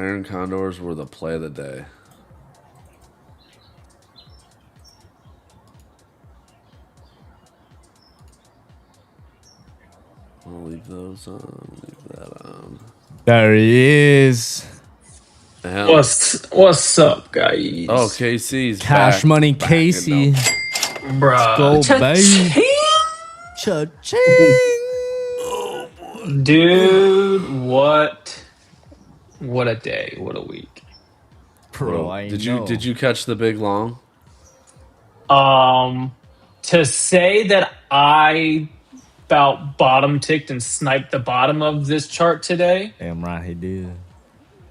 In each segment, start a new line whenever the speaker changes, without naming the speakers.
Iron Condors were the play of the day. I'll leave those on. Leave that on.
There he is.
What's up, guys?
Oh, KC's
Cash
back.
money,
Back
Casey.
Bruh.
Go, babe. Cha-ching.
Oh boy,
Dude, what a day, what a week.
Bro, I
did
know.
you catch the big long?
To say that I about bottom ticked and sniped the bottom of this chart today
Damn right he did.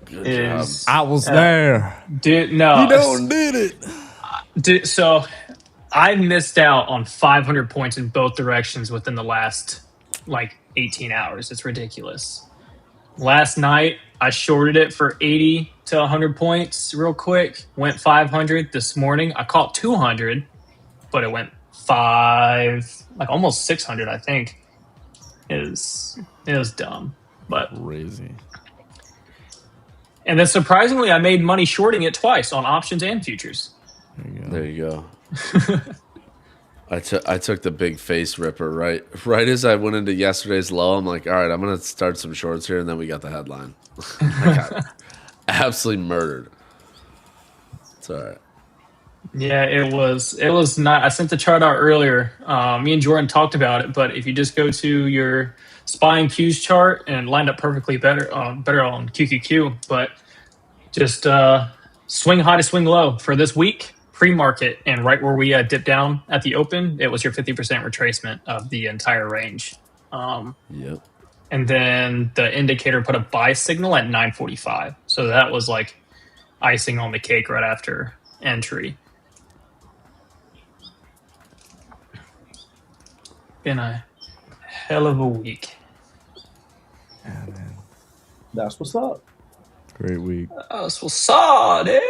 Good
is
job.
I was there.
dude, no.
He done did it.
Dude, so I missed out on 500 points in both directions within the last like 18 hours. It's ridiculous. Last night, I shorted it for 80 to 100 points real quick. Went 500 this morning. I caught 200, but it went like almost 600, I think. It was dumb, but
crazy.
And then surprisingly, I made money shorting it twice on options and futures.
There you go. I took the big face ripper right as I went into yesterday's low. I'm like, all right, I'm gonna start some shorts here, and then we got the headline. I got absolutely murdered. It's all right.
Yeah, it was not. I sent the chart out earlier. Me and Jordan talked about it, but if you just go to your SPY and Q's chart and lined up perfectly better on QQQ, but just swing high to swing low for this week pre-market, and right where we dipped down at the open, it was your 50% retracement of the entire range.
Yep.
And then the indicator put a buy signal at 9:45, so that was like icing on the cake right after entry. Been a hell of a week.
Yeah, man.
That's what's up.
Great week.
That's what's up, dude.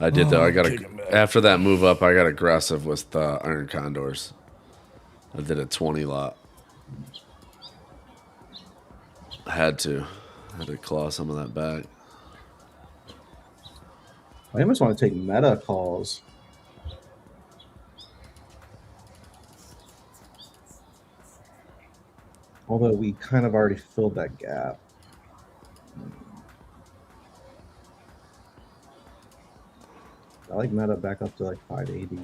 I did though. I got after that move up. I got aggressive with Iron Condors. I did a 20 lot. I had to claw some of that back.
I almost want to take meta calls. Although we kind of already filled that gap. I like meta back up to like 580.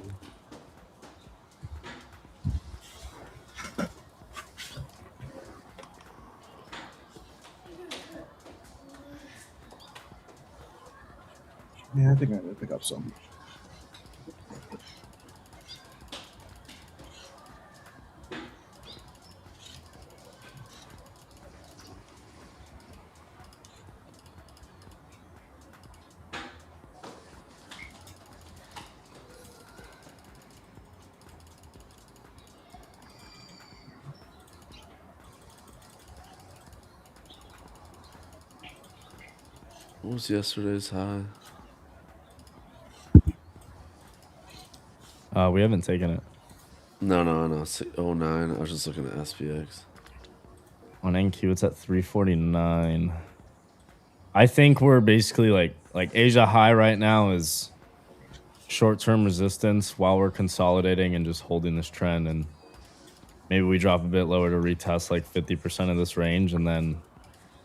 Yeah, I think I'm going to pick up some.
What was yesterday's high?
We haven't taken it.
No. 09. I was just looking at SPX.
On NQ, it's at 349. I think we're basically like Asia high right now is short-term resistance while we're consolidating and just holding this trend, and maybe we drop a bit lower to retest like 50% of this range, and then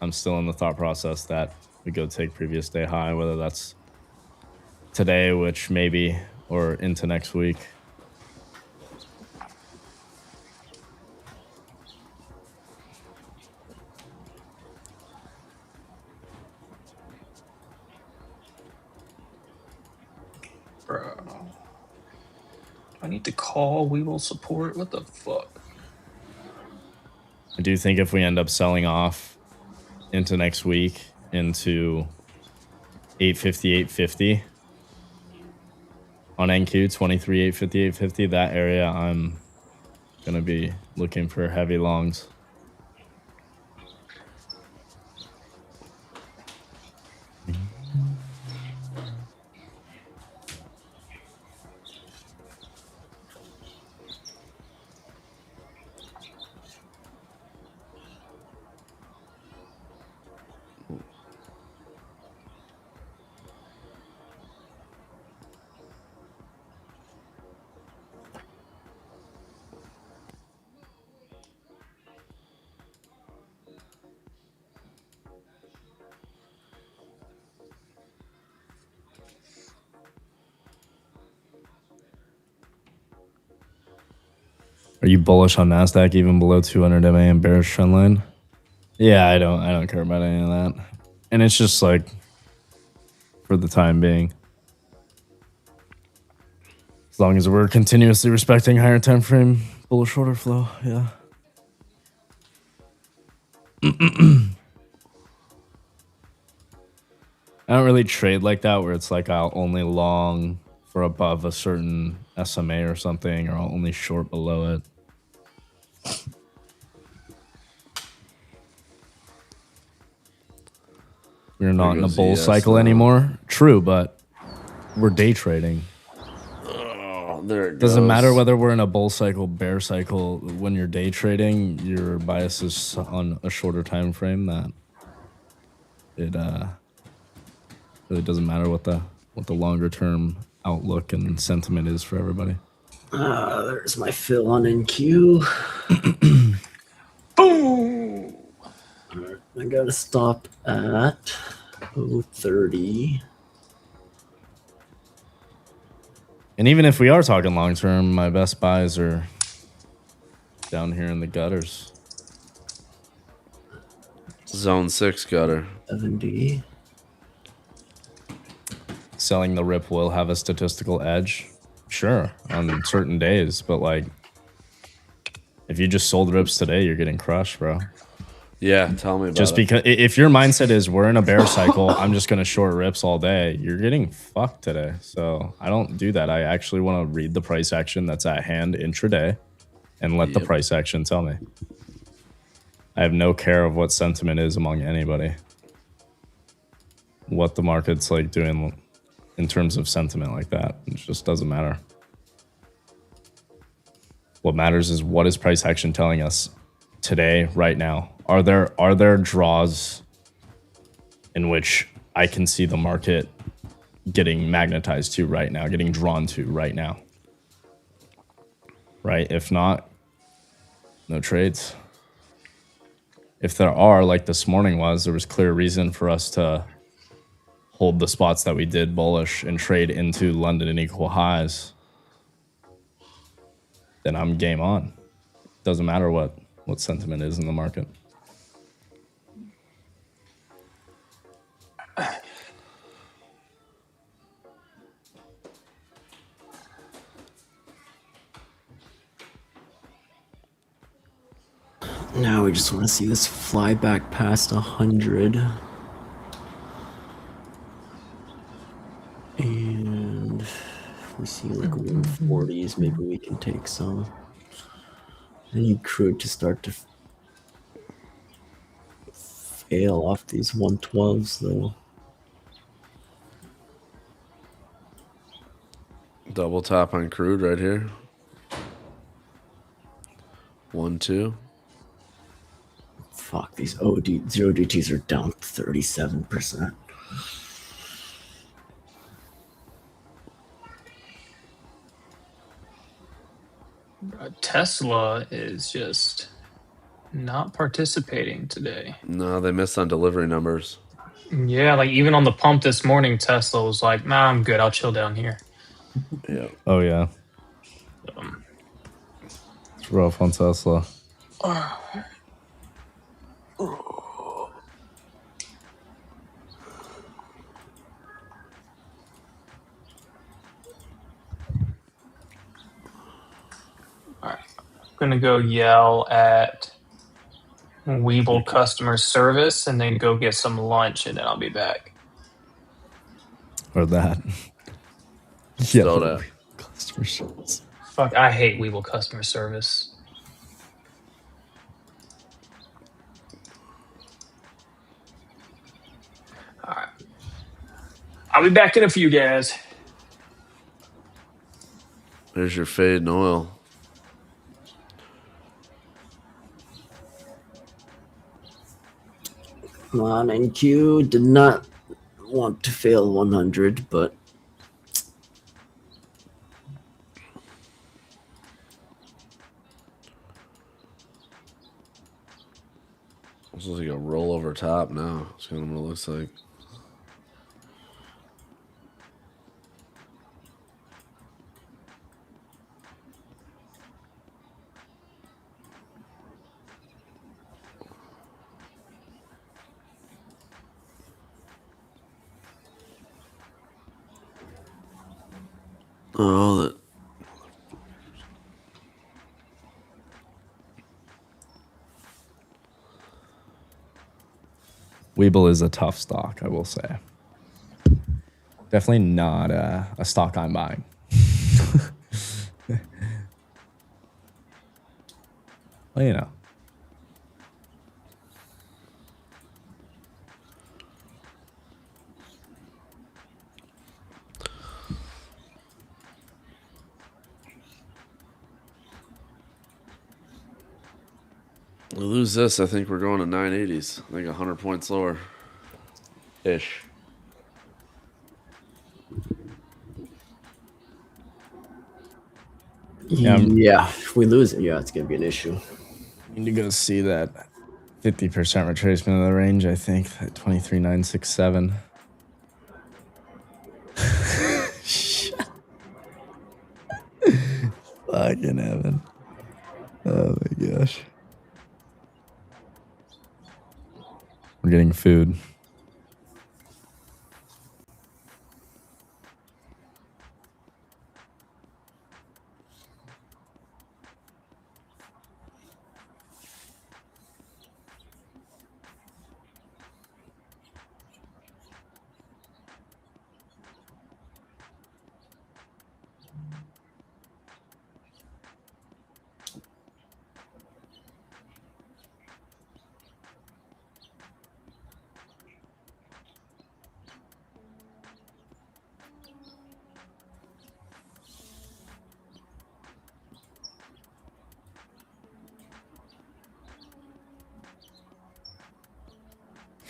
I'm still in the thought process that we go take previous day high, whether that's today, which maybe, or into next week.
Bro. I need to call We Will Support. What the fuck?
I do think if we end up selling off into next week into 850, 850 on NQ, 23, 850, 850, that area, I'm going to be looking for heavy longs. Are you bullish on Nasdaq even below 200 MA and bearish trend line? Yeah, I don't care about any of that. And it's just like for the time being. As long as we're continuously respecting higher time frame bullish order flow, yeah. I don't really trade like that where it's like I'll only long for above a certain SMA or something, or I'll only short below it. We're not in a bull cycle anymore. True, but we're day trading.
Oh, there it goes.
Doesn't matter whether we're in a bull cycle, bear cycle. When you're day trading, your bias is on a shorter time frame. That it really doesn't matter what the longer term outlook and sentiment is for everybody.
There's my fill on NQ.
Boom.
All right, I gotta stop at 030.
And even if we are talking long term, my best buys are down here in the gutters.
Zone 6 gutter.
70.
Selling the rip will have a statistical edge. Sure, on certain days, but like if you just sold rips today, you're getting crushed, bro.
Yeah, tell me about
Just
it.
because if your mindset is we're in a bear cycle, I'm just gonna short rips all day, you're getting fucked today. So I don't do that. I actually want to read the price action that's at hand intraday and let the price action tell me. I have no care of what sentiment is among anybody. What the market's like doing in terms of sentiment like that. It just doesn't matter. What matters is what is price action telling us today, right now. Are there draws in which I can see the market getting magnetized to right now, getting drawn to right now? Right? If not, no trades. If there are, like this morning was, there was clear reason for us to hold the spots that we did bullish and trade into London and equal highs, then I'm game on. Doesn't matter what sentiment is in the market.
Now we just want to see this fly back past 100. And if we see like 140s, maybe we can take some. I need crude to start to fail off these 112s though.
Double top on crude right here. 1, 2.
Fuck, these zero DTs are down 37%.
Tesla is just not participating today.
No, they missed on delivery numbers.
Yeah, like even on the pump this morning, Tesla was like, "Nah, I'm good. I'll chill down here."
Yeah.
Oh yeah. It's rough on Tesla.
Gonna go yell at Weeble customer service and then go get some lunch and then I'll be back.
Or that.
Still that.
Customer service.
Fuck, I hate Weeble customer service. Alright. I'll be back in a few, guys.
There's your fade in oil.
Come on, NQ did not want to fail 100, but
This is like a roll over top now. That's kind of what it looks like. Oh, that.
Weeble is a tough stock, I will say. Definitely not a stock I'm buying. Well, you know.
We lose this, I think we're going to 980s. I think 100 points lower. Ish.
Yeah, if we lose it, yeah, it's gonna be an issue.
Need to go see that 50% retracement of the range, I think, at 23,967. Fucking heaven. Oh my gosh. We're getting food.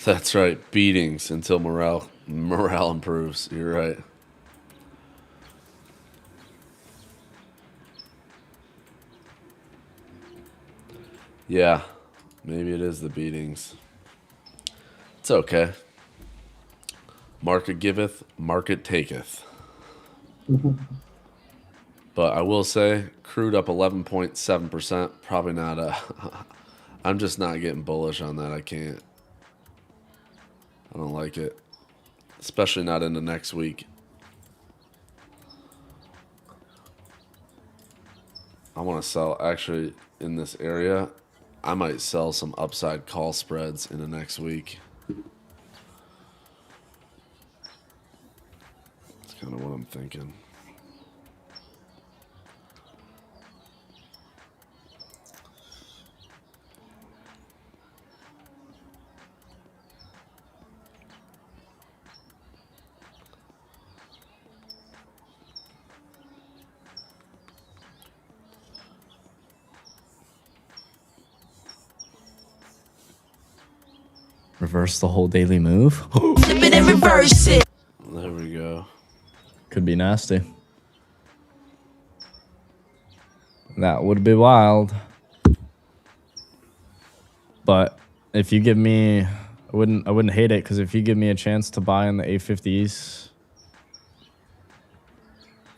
That's right. Beatings until morale improves. You're right. Yeah. Maybe it is the beatings. It's okay. Market giveth, market taketh. But I will say, crude up 11.7%. Probably not a. I'm just not getting bullish on that. I can't. I don't like it. Especially not into next week. I want to sell, actually, in this area, I might sell some upside call spreads in the next week. That's kind of what I'm thinking.
Reverse the whole daily move.
Flip it and reverse it.
There we go.
Could be nasty. That would be wild. But if you give me, I wouldn't hate it, because if you give me a chance to buy in the 850s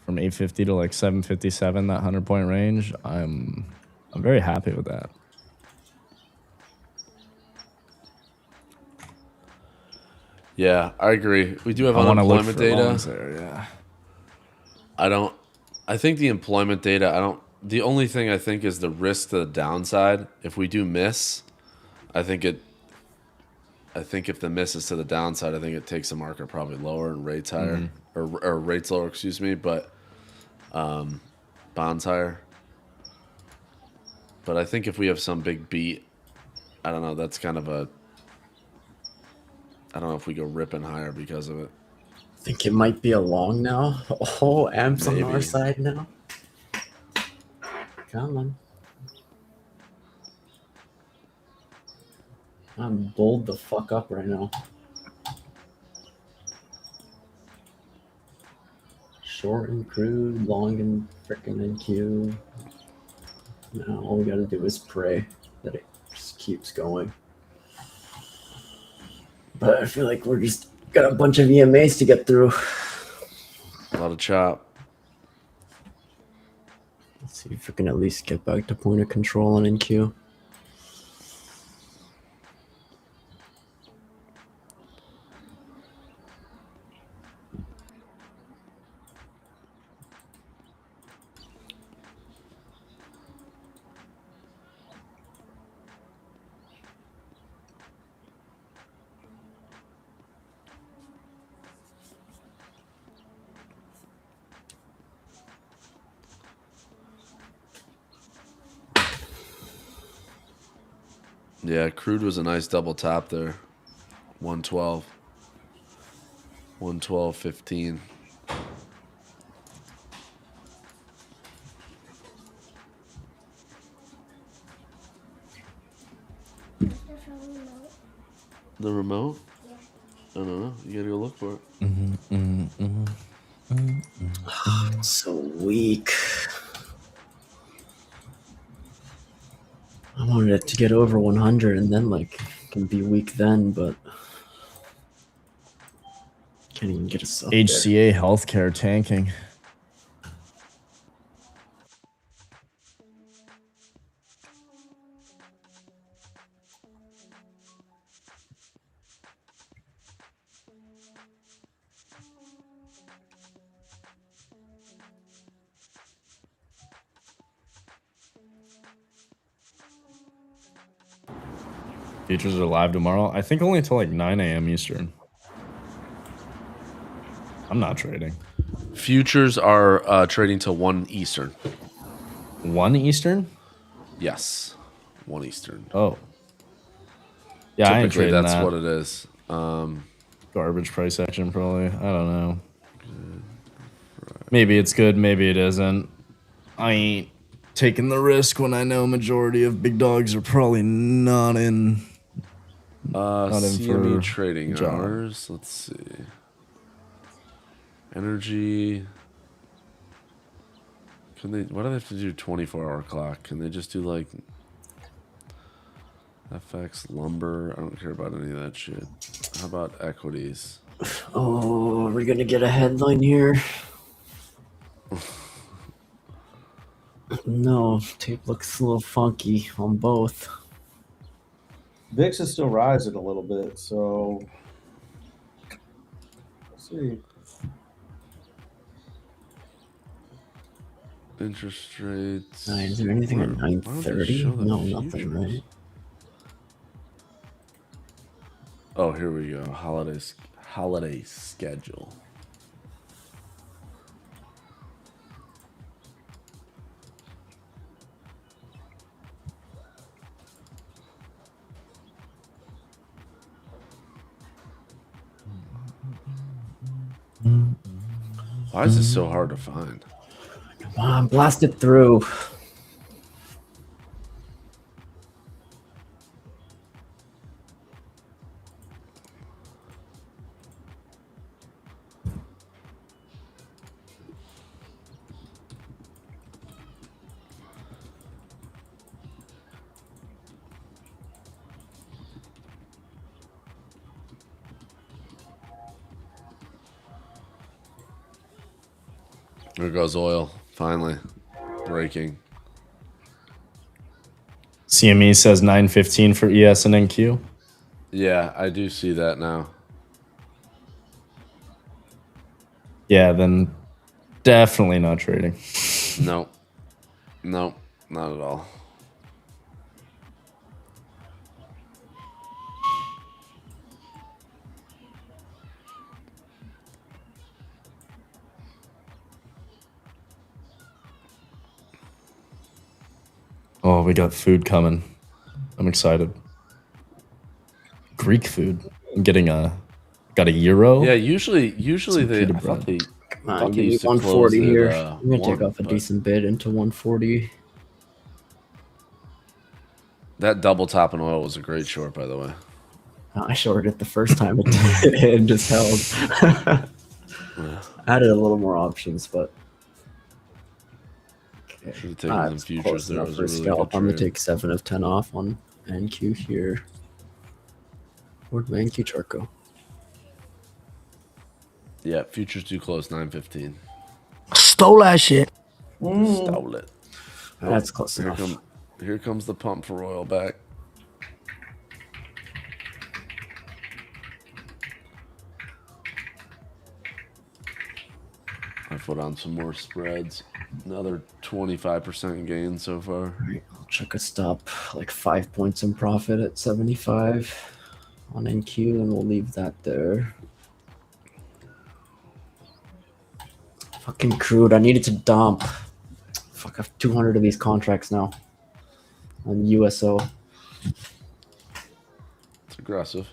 from 850 to like 757, that 100-point range, I'm very happy with that.
Yeah, I agree. We do have
I want to look
unemployment
for
data.
longs there, yeah.
I think the employment data, the only thing I think is the risk to the downside. If we do miss, I think if the miss is to the downside, I think it takes the market probably lower and rates higher, or rates lower, excuse me, but bonds higher. But I think if we have some big beat, I don't know, that's kind of I don't know if we go ripping higher because of it.
I think it might be a long now. Oh, amps on our
Maybe.
side now. Come on. I'm bold the fuck up right now. Short and crude, long and frickin' NQ. Now all we gotta do is pray that it just keeps going. But I feel like we're just got a bunch of EMAs to get through.
A lot of chop.
Let's see if we can at least get back to point of control on NQ.
Yeah, crude was a nice double tap there. 112. 112.15. The remote? Yeah. I don't know. You gotta go look for it.
It's so weak. I wanted it to get over 100 and then like can be weak then, but can't even get us up there.
HCA healthcare tanking. Futures are live tomorrow. I think only until like 9 a.m. Eastern. I'm not trading.
Futures are trading till 1 Eastern.
1 Eastern?
Yes. 1 Eastern.
Oh. Yeah, I ain't
Typically,
trading
that's
that.
what it is.
Garbage price action, probably. I don't know. Maybe it's good, maybe it isn't. I ain't taking the risk when I know majority of big dogs are probably not in. Not in
CME
for
trading
job.
hours. Let's see. Energy. Can they? Why do they have to do 24-hour clock? Can they just do like FX, lumber? I don't care about any of that shit. How about equities?
Oh, are we gonna get a headline here? No, tape looks a little funky on both.
VIX is still rising a little bit, so we'll see.
Interest rates.
Is there anything at
Why don't they
9:30?
show the
No,
futures?
nothing, right?
Oh, here we go. Holiday schedule. Why is this so hard to find?
Come on, blast it through.
There goes oil. Finally. Breaking.
CME says 9:15 for ES and NQ.
Yeah, I do see that now.
Yeah, then definitely not trading.
Nope. Nope. Not at all.
Oh, we got food coming. I'm excited. Greek food. I'm getting got a euro.
Yeah, usually they.
pita
I thought
bread.
they.
Come
I
on,
thought they
give me
used to
140
close
here.
at,
I'm gonna take
1,
off a
but
decent bid into 140.
that double top in oil was a great short, by the way.
I shorted it the first time it did and just held. Added a little more options, but okay.
Should have taken them
It's
futures
close
there. It
enough
was
for
a
a
really
scalp.
good
I'm gonna
trade.
take 7 of 10 off on NQ here. Where'd my NQ chart go?
Yeah, futures too close. 9:15.
Stole that shit.
Stole it.
That's close
Here
enough.
Here comes the pump for oil back. I put on some more spreads. Another 25% gain so far.
I'll check a stop, like 5 points in profit at 75 on NQ, and we'll leave that there. Fucking crude. I needed to dump. Fuck, I have 200 of these contracts now on USO.
aggressive.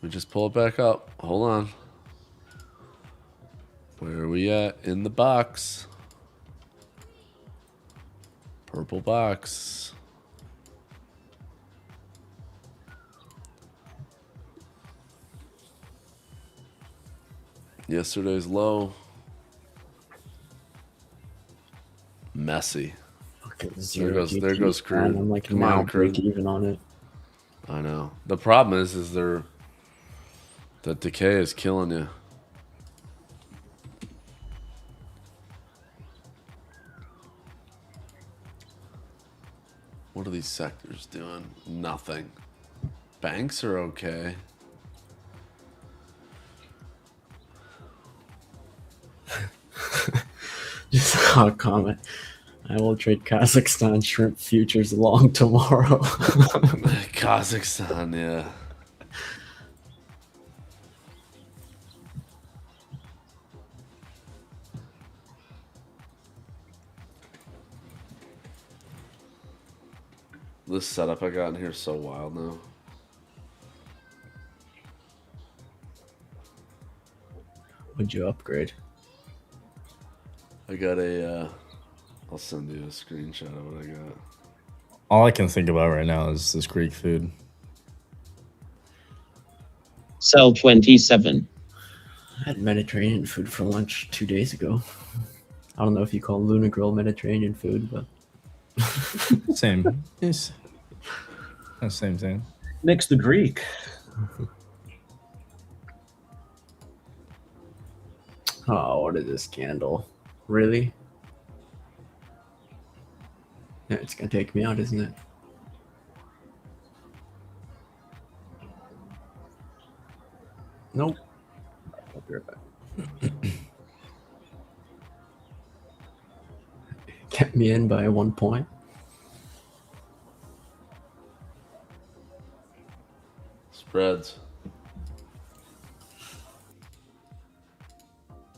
We just pull it back up. Hold on. Where are we at in the box? Purple box. Yesterday's low. Messy.
Okay,
There goes crude.
I'm like
Come
now
on, crude.
break even on it.
I know. The problem is the decay is killing you. What are these sectors doing? Nothing. Banks are okay.
Just a comment. I will trade Kazakhstan shrimp futures long tomorrow.
Kazakhstan, yeah. This setup I got in here is so wild now.
Would you upgrade?
I got a, I'll send you a screenshot of what I got.
All I can think about right now is this Greek food.
Cell 27.
I had Mediterranean food for lunch 2 days ago. I don't know if you call Luna Grill Mediterranean food, but
Same. Yes. Same thing.
Nick's the Greek.
oh, what is this candle? Really? Yeah, it's gonna take me out, isn't it? Nope. I'll be right back. Kept me in by 1 point.
Spreads.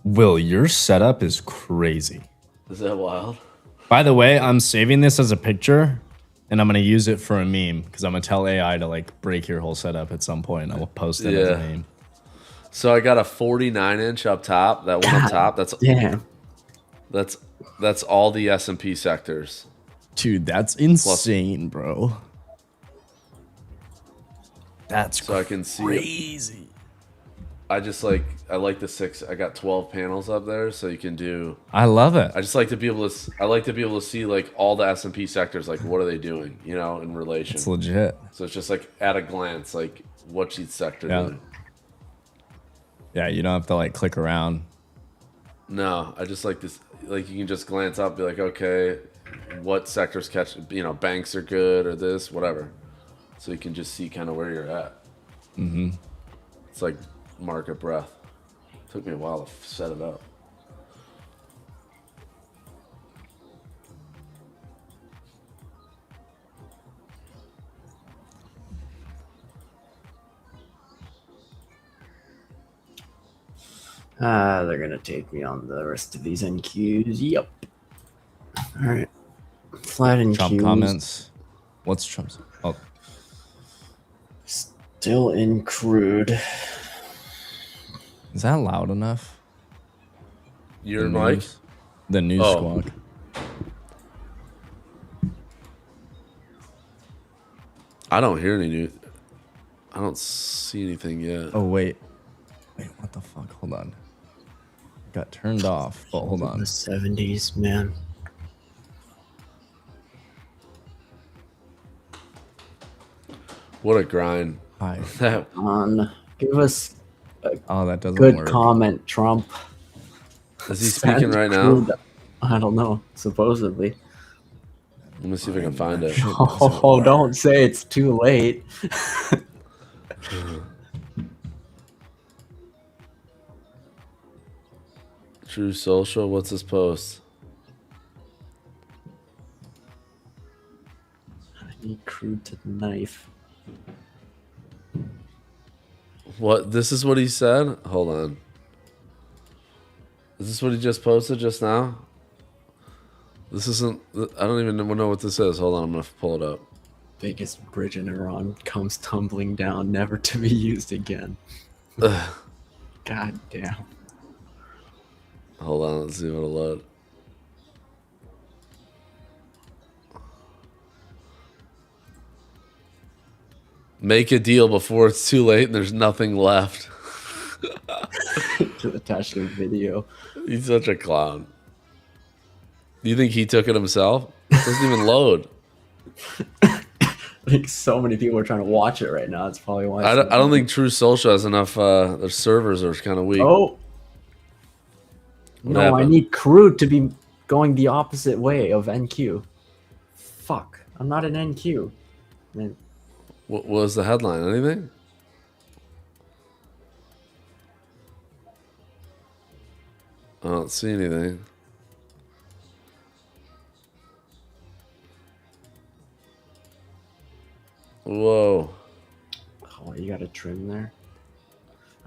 Will, your setup is crazy.
Is that wild?
By the way, I'm saving this as a picture and I'm going to use it for a meme because I'm going to tell AI to like break your whole setup at some point. I will post it as a meme.
So I got a 49-inch up top. That one up top.
Damn.
That's all the S&P sectors.
Dude, that's insane, bro. That's
So I can see it.
crazy.
I like the 6. I got 12 panels up there, so you can do.
I love it.
I just like to be able to. I like to be able to see like all the S&P sectors, like what are they doing, you know, in relation.
It's legit.
So it's just like at a glance, like what's each sector doing.
Yeah, you don't have to like click around.
No, I just like this. Like you can just glance up, be like, okay, what sectors catch? You know, banks are good or this, whatever. So you can just see kind of where you're at.
Mm-hmm.
It's like market breadth. Took me a while to set it up.
They're gonna take me on the rest of these NQs. Yep. All right. Flat NQs.
Trump comments. What's Trump's? Oh,
Still in crude.
is that loud enough?
Your
The
mic?
news? The news
Oh.
squawk.
I don't hear any new. I don't see anything yet.
Oh wait, what the fuck? Hold on. Got turned off. Oh, hold on.
The 70s, man.
What a grind.
Hi.
Give us
Oh, that doesn't
good
work.
comment, Trump.
Is he speaking right now?
Crude. I don't know. Supposedly.
Let me see if I can find it.
Oh, don't say it's too late.
True Social. What's his post?
I need crude to the knife.
What? This is what he said? Hold on. Is this what he just posted just now? This isn't. I don't even know what this is. Hold on, I'm gonna pull it up.
Biggest bridge in Iran comes tumbling down, never to be used again.
Ugh.
God damn.
Hold on, let's see if it'll load. Make a deal before it's too late and there's nothing left.
To attach to a video.
He's such a clown. Do you think he took it himself? It doesn't even load.
I think so many people are trying to watch it right now. That's probably why.
I don't think True Social has enough. Their servers are kind of weak.
Oh.
What
No, I
happened?
need Crude to be going the opposite way of NQ. Fuck. I'm not an NQ. Man,
What was the headline? Anything? I don't see anything. Whoa.
oh, you got a trim there?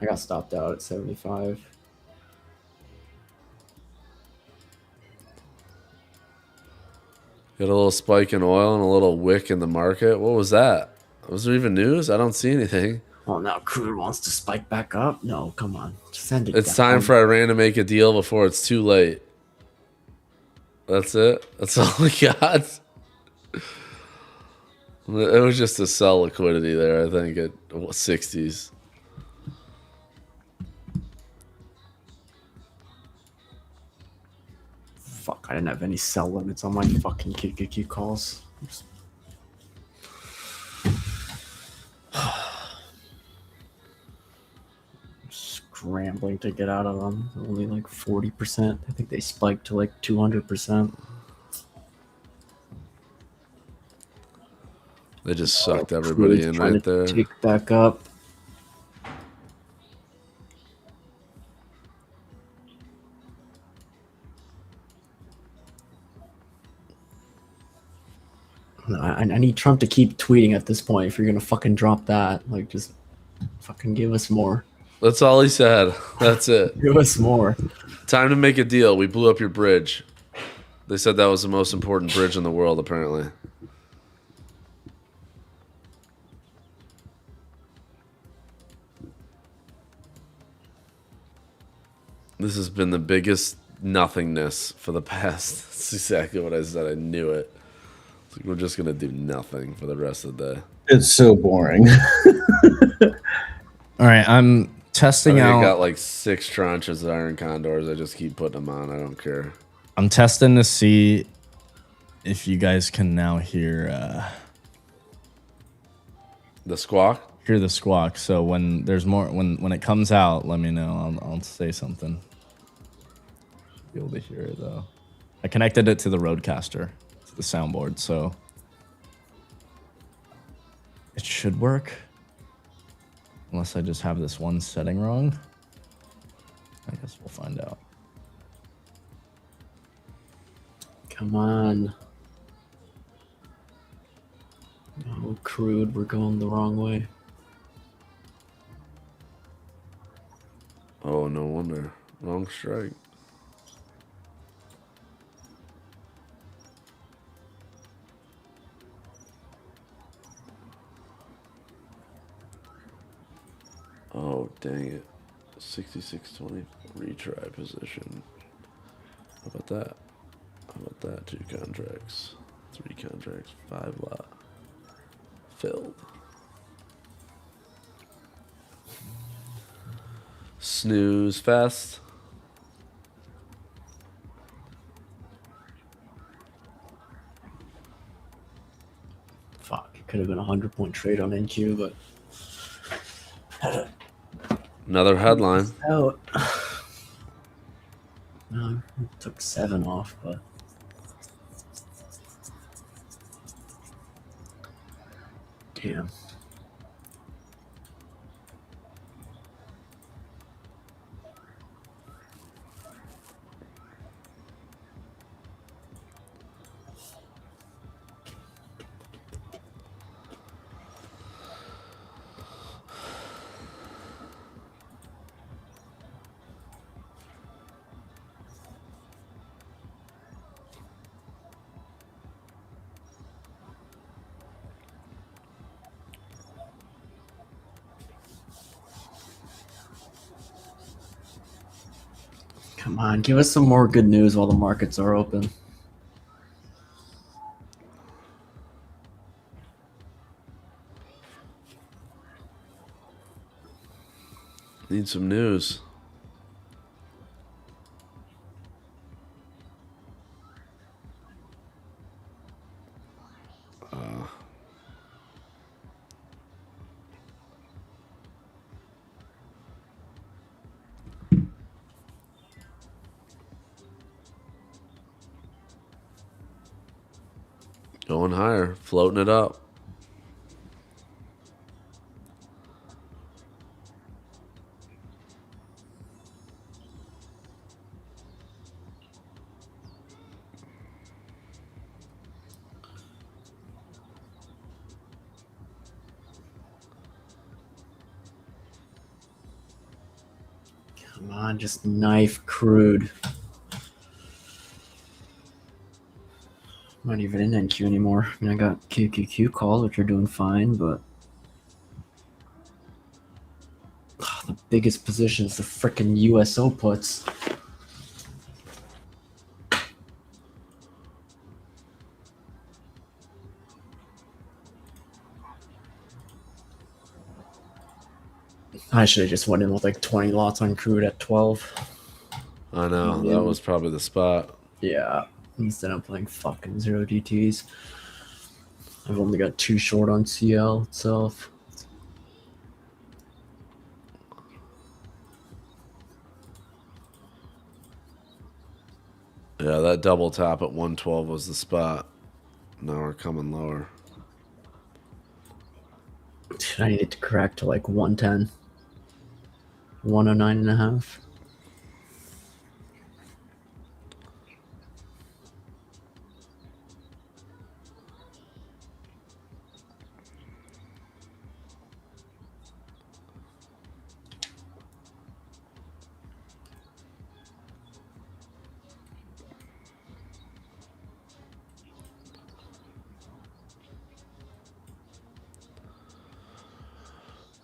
I got stopped out at 75.
Got a little spike in oil and a little wick in the market. What was that? Was there even news? I don't see anything.
Oh, now Crude wants to spike back up? No, come on. Just send it
It's
down.
time for Iran to make a deal before it's too late. That's it. That's all we got. It was just to sell liquidity there, I think, at 60s.
Fuck, I didn't have any sell limits on my fucking KKQ calls. Scrambling to get out of them. Only like 40%. I think they spiked to like 200%.
They just sucked everybody
Crude's
in
trying
right
to
there.
Take back up. No, I need Trump to keep tweeting at this point if you're gonna fucking drop that. Like, just fucking give us more.
That's all he said. That's it.
Give us more.
Time to make a deal. We blew up your bridge. They said that was the most important bridge in the world, apparently. This has been the biggest nothingness for the past. That's exactly what I said. I knew it. It's like we're just going to do nothing for the rest of the day.
It's so boring.
All right, I'm
I
testing
think I
out.
got like 6 tranches of Iron Condors. I just keep putting them on. I don't care.
I'm testing to see if you guys can now hear
The squawk?
the squawk. So when there's more, when it comes out, let me know. I'll say something. Be able to hear it though. I connected it to the Roadcaster, to the soundboard, so it should work. Unless I just have this one setting wrong. I guess we'll find out.
Come on. Oh, Crude, we're going the wrong way.
Oh, no wonder. Wrong strike. Oh, dang it. 6620 retry position. How about that? How about that? 2 contracts. 3 contracts. 5 lot. Filled. Snooze fest.
Fuck, it could have been a 100-point trade on NQ, but
Another headline.
out. No, I took 7 off, but damn. Come on, give us some more good news while the markets are open.
Need some news. Going higher, floating it up.
Come on, just knife crude. I'm not even in NQ anymore. I mean, I got QQQ calls, which are doing fine, but the biggest position is the frickin' USO puts. I should have just went in with like 20 lots on crude at 12.
I know, that was probably the spot.
Yeah, instead of playing fucking 0 GTs. I've only got 2 short on CL itself.
Yeah, that double tap at 112 was the spot. Now we're coming lower.
I need it to crack to like 110. 109.5.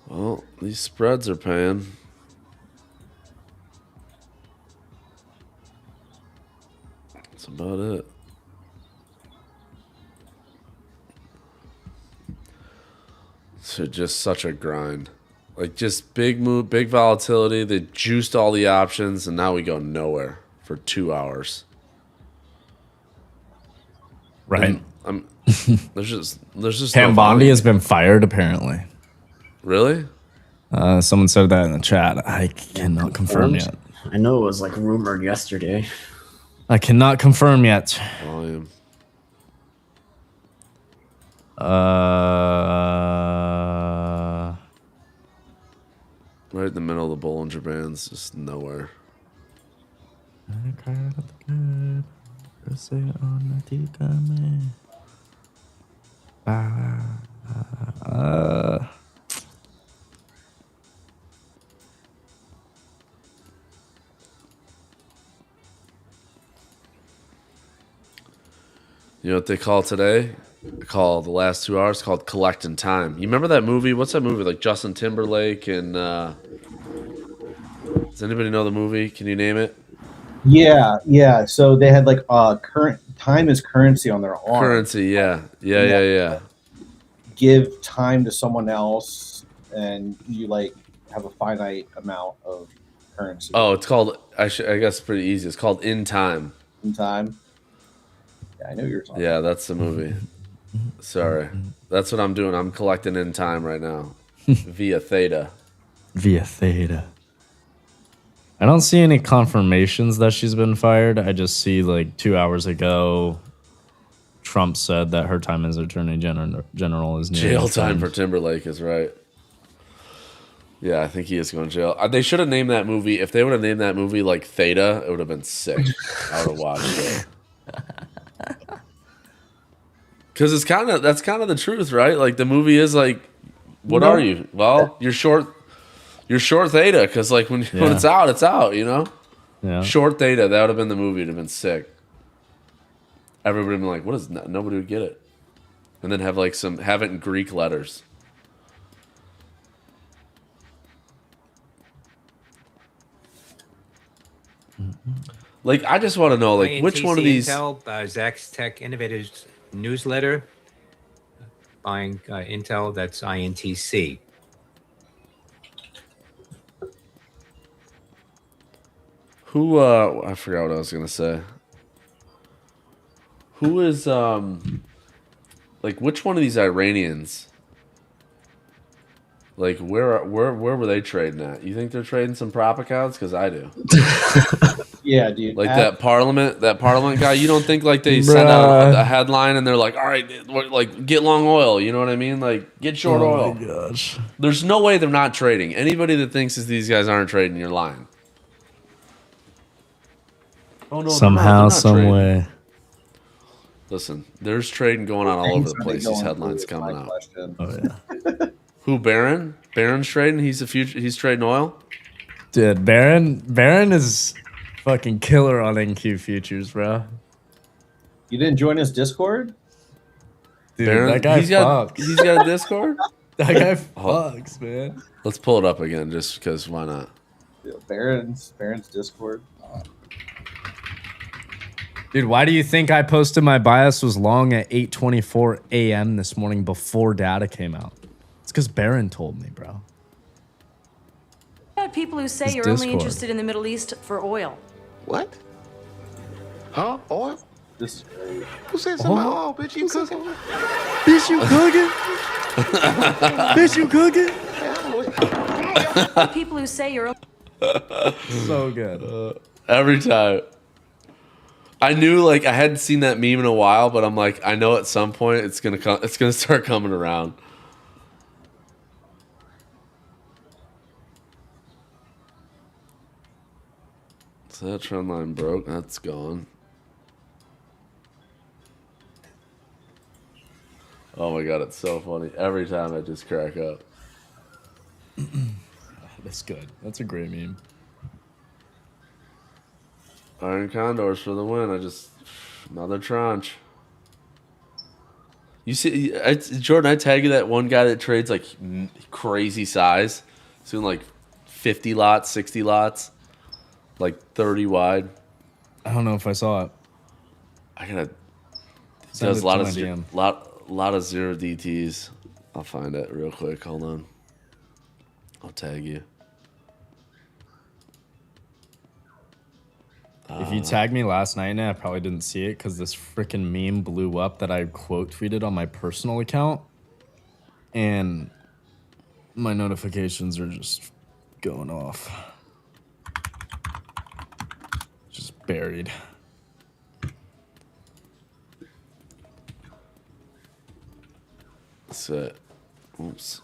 Well, these spreads are paying. That's about it. So just such a grind. Like just big move, big volatility. They juiced all the options, and now we go nowhere for 2 hours.
Right.
There's just
Pam
no
Bondi
volume.
has been fired, apparently.
Really?
Someone said that in the chat. I cannot confirm yet.
I know it was like rumored yesterday.
I cannot confirm yet.
Volume. Right in the middle of the Bollinger Bands, just nowhere. You know what they call today? They call the last 2 hours called collecting time. You remember that movie? What's that movie? Like Justin Timberlake and does anybody know the movie? Can you name it?
Yeah. So they had like current time is currency on their arm.
Currency, yeah.
Give time to someone else, and you like have a finite amount of currency.
Oh, it's called. I guess it's pretty easy. It's called In Time.
In time. Yeah, I know you're talking.
Yeah, that's the movie. Sorry, that's what I'm doing. I'm collecting In Time right now via Theta.
Via Theta. I don't see any confirmations that she's been fired. I just see like 2 hours ago, Trump said that her time as Attorney General is near
Jail time for Timberlake is right. Yeah, I think he is going to jail. They should have named that movie. If they would have named that movie like Theta, it would have been sick. I would have watched it. Because that's kind of the truth, right? Like the movie is like, what are you? Well, you're short Theta because like when it's out, it's out. You know.
Yeah.
Short Theta. That would have been the movie. It'd have been sick. Everybody would have been like, what is that? Nobody would get it. And then have it in Greek letters. Like, I just want to know, like, which one of these?
Intel, Zach's Tech Innovators newsletter. Buying Intel, that's INTC.
Who? I forgot what I was gonna say. Who is like, which one of these Iranians? Like, where were they trading at? You think they're trading some prop accounts? Because I do.
Yeah, dude.
Like that parliament guy. You don't think like they send out a headline and they're like, all right, like get long oil. You know what I mean? Like get short oil.
Oh my gosh.
There's no way they're not trading. Anybody that thinks that these guys aren't trading, you're lying. Oh no!
Somehow, some
trading.
way.
Listen, there's trading going on all over the place. These headlines coming out.
Oh yeah.
Who? Barron? Barron's trading. He's trading oil.
Dude, Baron is fucking killer on NQ futures, bro.
You didn't join his Discord?
Dude,
Baron,
that guy fucks.
He's got a Discord.
That guy fucks, man.
Let's pull it up again, just because. Why not?
Yeah, Baron's Discord.
Dude, why do you think I posted my bias was long at 8:24 a.m. this morning before data came out? It's because Baron told me, bro.
People who say
His
you're
Discord.
only interested in the Middle East for oil.
What? Huh? Oil?
This is great.
Who said something about oil? Bitch, you cooking?
Bitch, you cooking? Bitch, you cooking?
People who say you're
So good.
Every time. I knew, like, I hadn't seen that meme in a while, but I'm like, I know at some point it's gonna come. It's gonna start coming around. So that trend line broke. That's gone. Oh my god, it's so funny. Every time I just crack up.
That's good. That's a great meme.
Iron Condors for the win. Another tranche. You see, Jordan, I tag you that one guy that trades like crazy size. He's doing like 50 lots, 60 lots, like 30 wide.
I don't know if I saw it.
I gotta.
Send
Does
it
a lot
to
of
my DM.
lot of zero DTs. I'll find it real quick. Hold on. I'll tag you.
If you tagged me last night, I probably didn't see it because this freaking meme blew up that I quote tweeted on my personal account. And my notifications are just going off. Just buried.
That's it. Oops.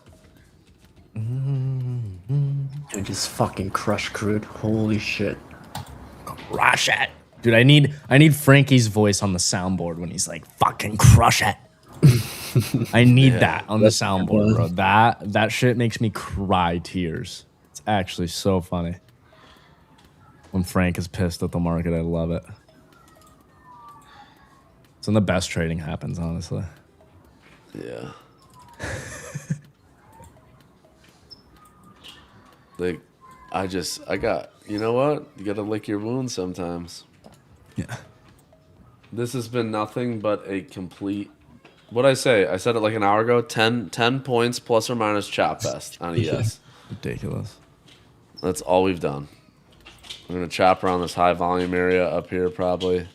Dude, just fucking crush crude. Holy shit.
Crush it. Dude, I need Frankie's voice on the soundboard when he's like, fucking crush it. I need that on the soundboard, bro. That shit makes me cry tears. It's actually so funny. When Frank is pissed at the market, I love it. It's when the best trading happens, honestly.
Yeah. Like, I got, you know what? You gotta lick your wounds sometimes.
Yeah.
This has been nothing but a complete, what'd I say? I said it like an hour ago. 10 points plus or minus chop fest on ES.
Ridiculous.
That's all we've done. We're gonna chop around this high volume area up here probably.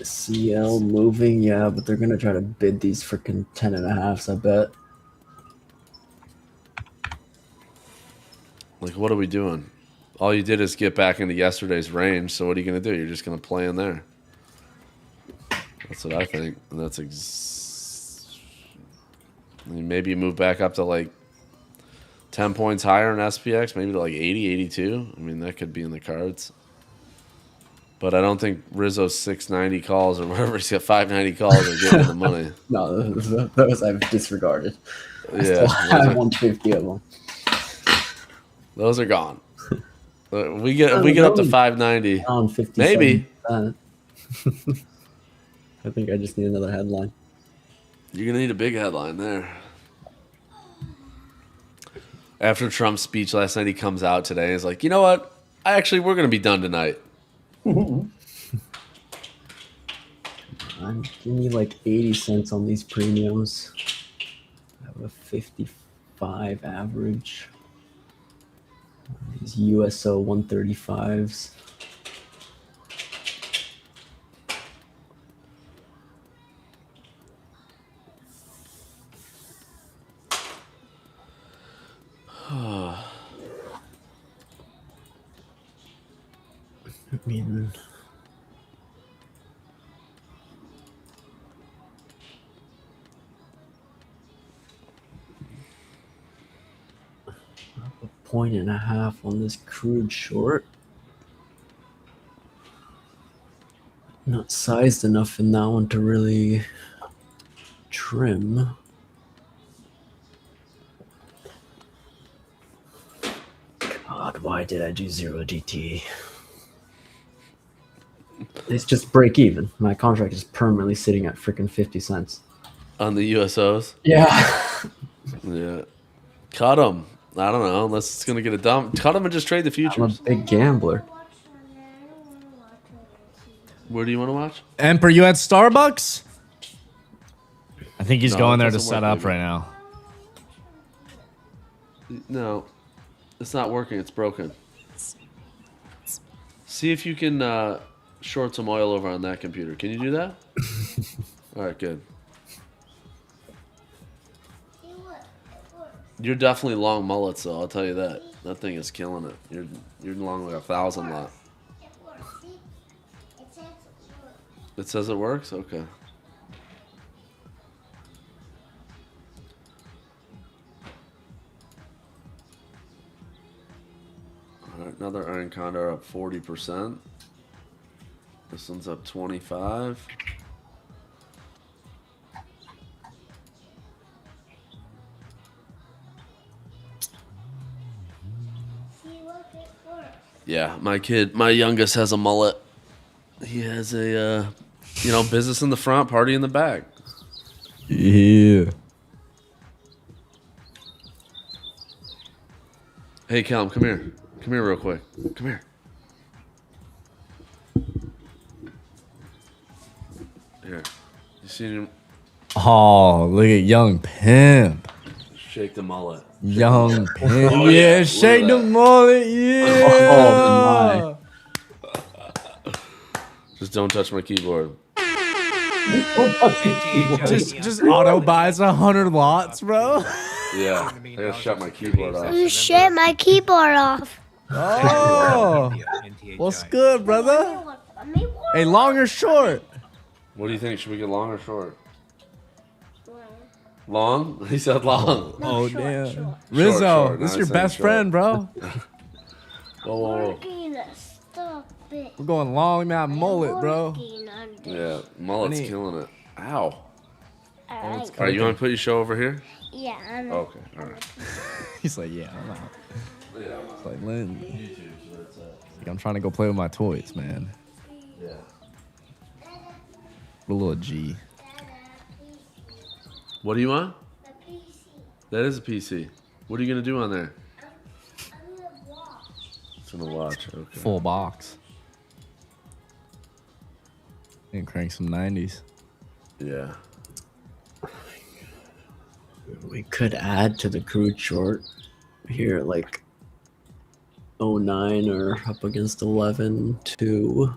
CL moving, yeah, but they're gonna try to bid these freaking 10.5s, I bet.
Like, what are we doing? All you did is get back into yesterday's range, so what are you going to do? You're just going to play in there. That's what I think. And that's I mean, maybe you move back up to like 10 points higher in SPX, maybe to like 80, 82. I mean, that could be in the cards. But I don't think Rizzo's 690 calls or whatever he's got 590 calls are getting the money.
No, those I've disregarded. I still have 150 of them.
Those are gone. We get up to 590.
On 50.
Maybe.
I think I just need another headline.
You're gonna need a big headline there. After Trump's speech last night, he comes out today and is like, you know what? We're gonna be done tonight.
Give me like 80 cents on these premiums. I have a 55 average. These USO 135s. I mean, a 1.5 on this crude short. Not sized enough in that one to really trim. God, why did I do 0 DT? It's just break even. My contract is permanently sitting at freaking 50 cents.
On the USOs?
Yeah.
Yeah. Cut them. I don't know, unless it's going to get a dump. Cut them and just trade the
I'm
futures.
a big gambler.
Where do you want to watch?
Emperor, you at Starbucks? I think he's
No,
going
it
there to
doesn't
set
work,
up
baby.
right now.
No. It's not working. It's broken. See if you can short some oil over on that computer. Can you do that? All right, good. You're definitely long mullets, though. I'll tell you that. That thing is killing it. You're long like 1,000 lot. It says it works? Okay. All right, another Iron Condor up 40%. This one's up 25. Yeah, my youngest has a mullet. He has a, business in the front, party in the back.
Yeah.
Hey, Callum, come here. Come here real quick. Come here. Here. You seen him?
Oh, look at young pimp.
Shake the mullet.
Young pimp.
Oh,
yeah,
yeah,
shake
look at
the
that.
mullet. Yeah.
Just don't touch my keyboard.
just auto buys 100 lots, bro.
Yeah, I gotta shut my keyboard off.
You shut my keyboard off.
Oh, what's good, brother? Hey, long or short?
What do you think? Should we get long or short? Long? He said long.
Oh, damn. Rizzo,
short.
this is
No,
your
he said
best
short.
friend, bro.
Whoa.
Stop it.
We're going long that mullet, bro.
Yeah, mullet's
Honey.
killing it. Ow.
I
All right, you want to put your show over here?
Yeah, I'm
Okay, all right.
He's like, yeah, I'm out.
Yeah,
It's like, Lynn, like, I'm trying to go play with my toys, man.
yeah.
A little G.
What do you want? That is a PC. What are you gonna do on there? It's gonna watch. Okay.
Full box. And crank some 90s.
Yeah.
We could add to the crude short here at like 09 or up against 11 to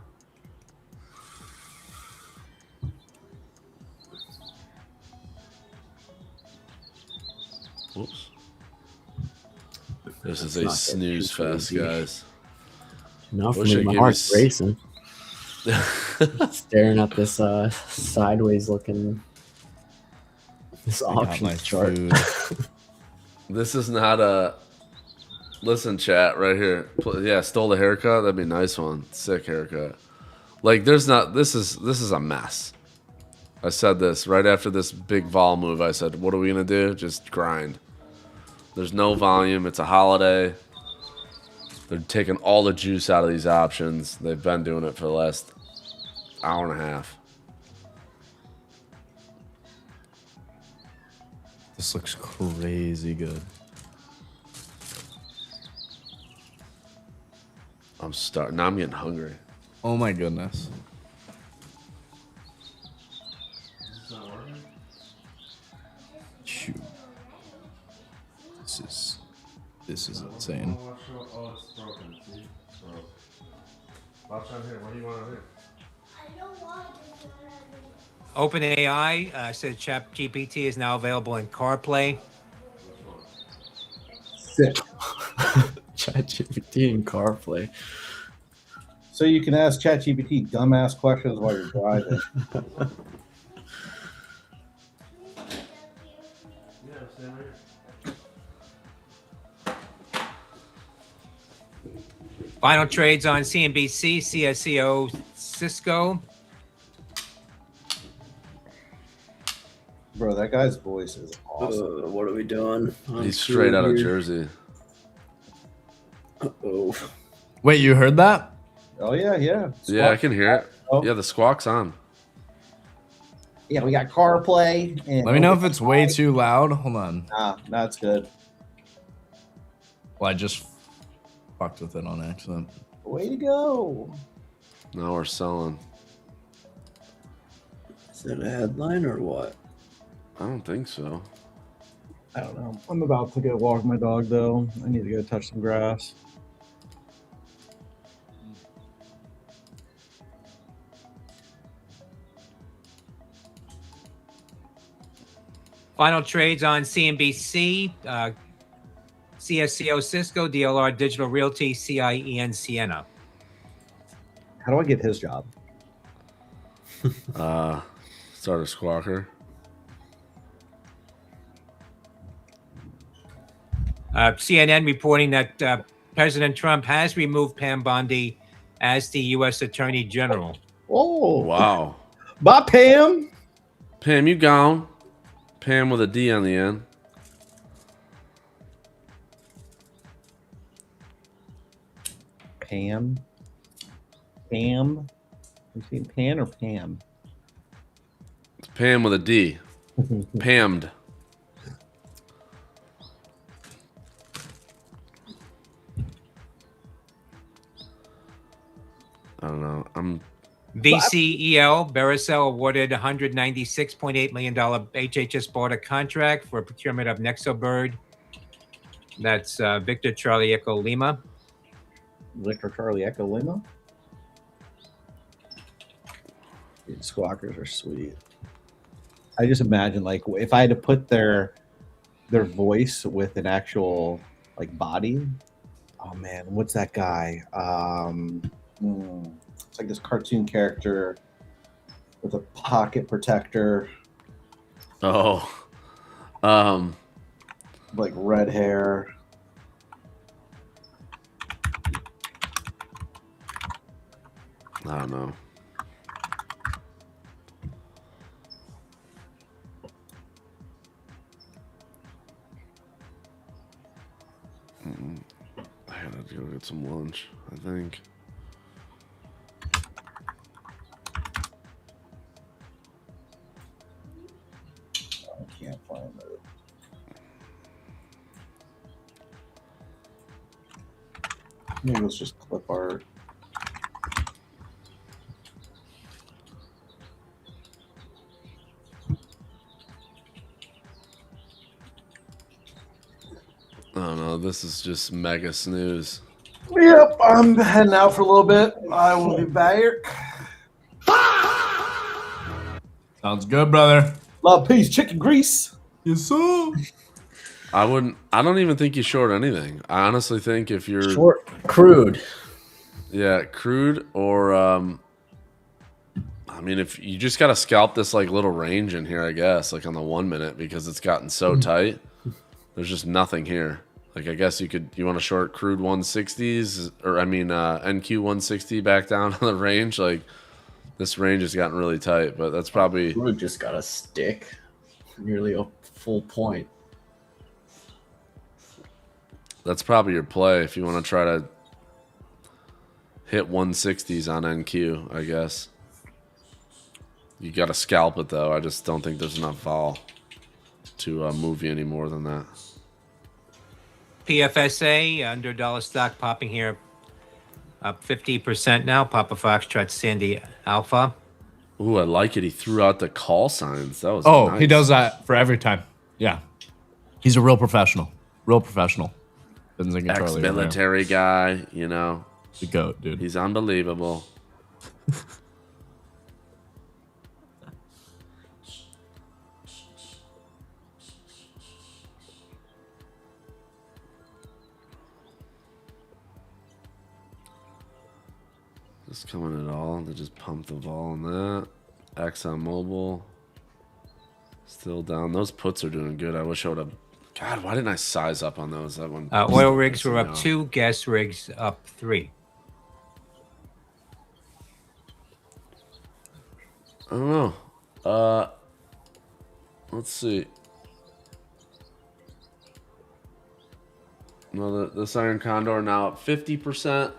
Whoops. This is
Let's
a
not get
snooze
too
fest,
crazy.
guys.
now for
Wish
me,
I
my
could
heart's
be
racing. Staring at this sideways looking this
I got my
options chart.
food.
This is not a. Listen, chat, right here. Yeah, stole the haircut. That'd be a nice one. Sick haircut. Like, there's not. This is a mess. I said this right after this big vol move. I said, what are we gonna do? Just grind. There's no volume. It's a holiday. They're taking all the juice out of these options. They've been doing it for the last hour and a half.
This looks crazy good.
I'm starting. Now I'm getting hungry.
Oh my goodness. Shoot. This is insane.
Oh, it's broken. See? It's broken. Watch out here. What do you want to do?
OpenAI said ChatGPT is now available in CarPlay.
Sick. ChatGPT and CarPlay.
So you can ask ChatGPT dumbass questions while you're driving.
Final trades on CNBC, CSCO, Cisco.
Bro, that guy's voice is awesome.
What are we doing?
He's straight out of Jersey.
Oh.
Wait, you heard that?
Oh, yeah.
Yeah,
Squawk.
I can hear it.
Oh.
Yeah, the squawk's on.
Yeah, we got CarPlay. And
Let me know if it's way too loud. Hold on.
Nah, it's good.
Well, I just fucked with it on accident.
Way to go.
Now we're selling.
Is that a headline or what?
I don't think so.
I don't know. I'm about to go walk my dog, though. I need to go touch some grass.
Final trades on CNBC, CSCO, Cisco, DLR, Digital Realty, CIEN, Sienna.
How do I get his job?
Start a squawker.
CNN reporting that President Trump has removed Pam Bondi as the U.S. Attorney General.
Oh,
Wow.
bye, Pam.
Pam, you gone. Pam with a D on the end.
Pam? Pam? You see Pan or Pam?
It's Pam with a D. Pammed. I don't know.
VCEL, Vericel awarded $196.8 million HHS BARDA contract for procurement of Nexobird. That's Victor Charlie Echo Lima.
Victor Charlie Echo Lima? Dude, squawkers are sweet. I just imagine, like, if I had to put their voice with an actual, like, body. Oh, man. What's that guy? It's like this cartoon character with a pocket protector.
Oh.
Like red hair.
I don't know. I gotta go get some lunch, I think.
I can't find it. Maybe let's just clip art.
I don't know. This is just mega snooze.
Yep, I'm heading out for a little bit. I will be back.
Sounds good, brother.
Love, peace, chicken grease.
Yes, sir.
I don't even think you short anything. I honestly think if you're
Short crude.
Yeah, crude or I mean, if you just got to scalp this like little range in here, I guess, like on the 1 minute, because it's gotten so tight. There's just nothing here. Like, I guess you want to short crude 160s, or I mean, NQ 160 back down on the range. Like, this range has gotten really tight, but that's probably.
Crude just got a stick, nearly a full point.
That's probably your play if you want to try to hit 160s on NQ, I guess. You got to scalp it, though. I just don't think there's enough vol to move you any more than that.
PFSA, under dollar stock popping here. up 50% now. Papa Foxtrot Sandy Alpha.
Ooh, I like it. He threw out the call signs. That was nice.
He does that for every time. Yeah. He's a real professional. Real professional.
Ex-military guy, you know.
The GOAT, dude.
He's unbelievable. Just coming at all. They just pumped the ball on that. Exxon Mobil. Still down. Those puts are doing good. I wish I would have. God, why didn't I size up on those? That one.
Oil rigs were up 2. Gas rigs up 3.
I don't know. Let's see. No, this Iron Condor now at 50%.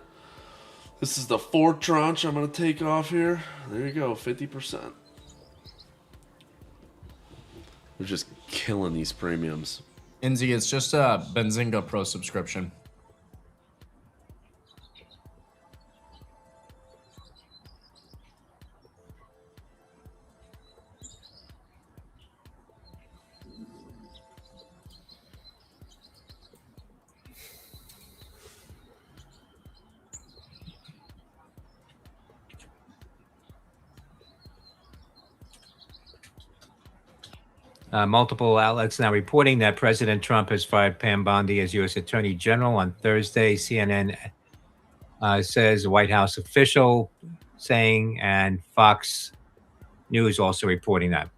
This is the 4th tranche I'm going to take off here. There you go, 50%. We're just killing these premiums.
Inzi, it's just a Benzinga Pro subscription.
Multiple outlets now reporting that President Trump has fired Pam Bondi as U.S. Attorney General on Thursday. CNN says a White House official saying, and Fox News also reporting that.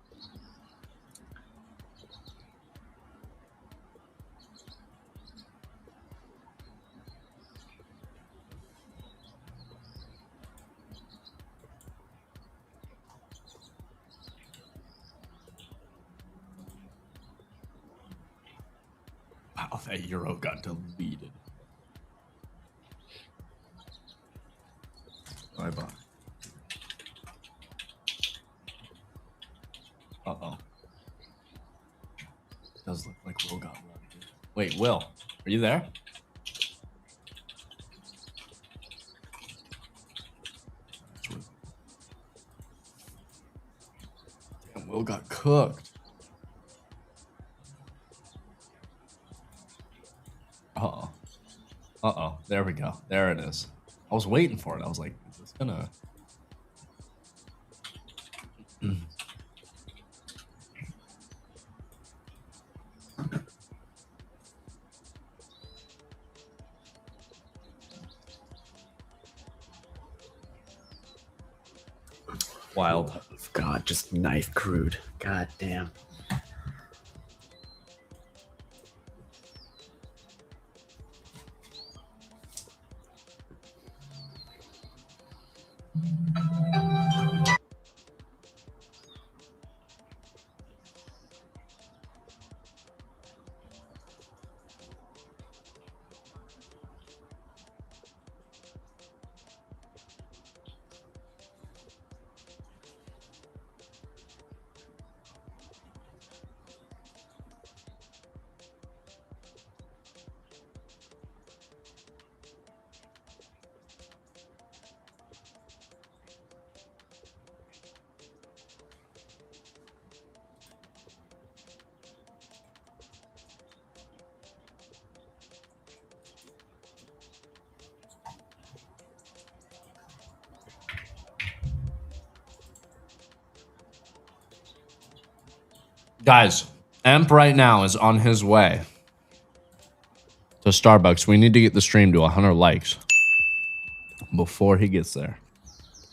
Wow, that euro got deleted. Bye-bye. Uh-oh. Does look like Will got lucky. Wait, Will, are you there? Damn, Will got cooked. Uh-oh. Uh-oh. There we go. There it is. I was waiting for it. I was like, is this gonna... Wild.
God, just knife crude. God damn.
Guys, Emp right now is on his way to Starbucks. We need to get the stream to 100 likes before he gets there.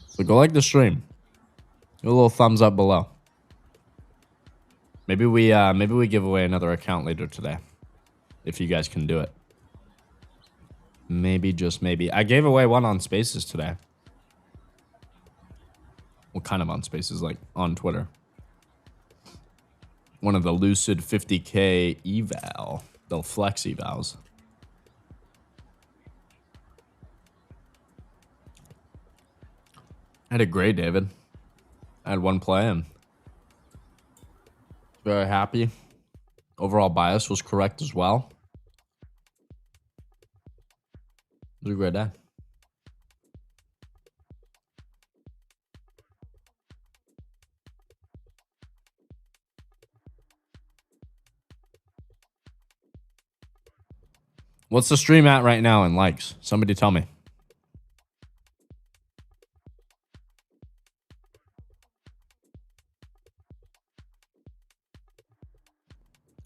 So go like the stream. Give a little thumbs up below. Maybe we give away another account later today, if you guys can do it. Maybe, just maybe. I gave away one on Spaces today. Well, kind of on Spaces, like on Twitter. One of the Lucid 50K eval, the flex evals. I had a great David. I had one play and very happy. Overall bias was correct as well. It was a great day. What's the stream at right now in likes? Somebody tell me.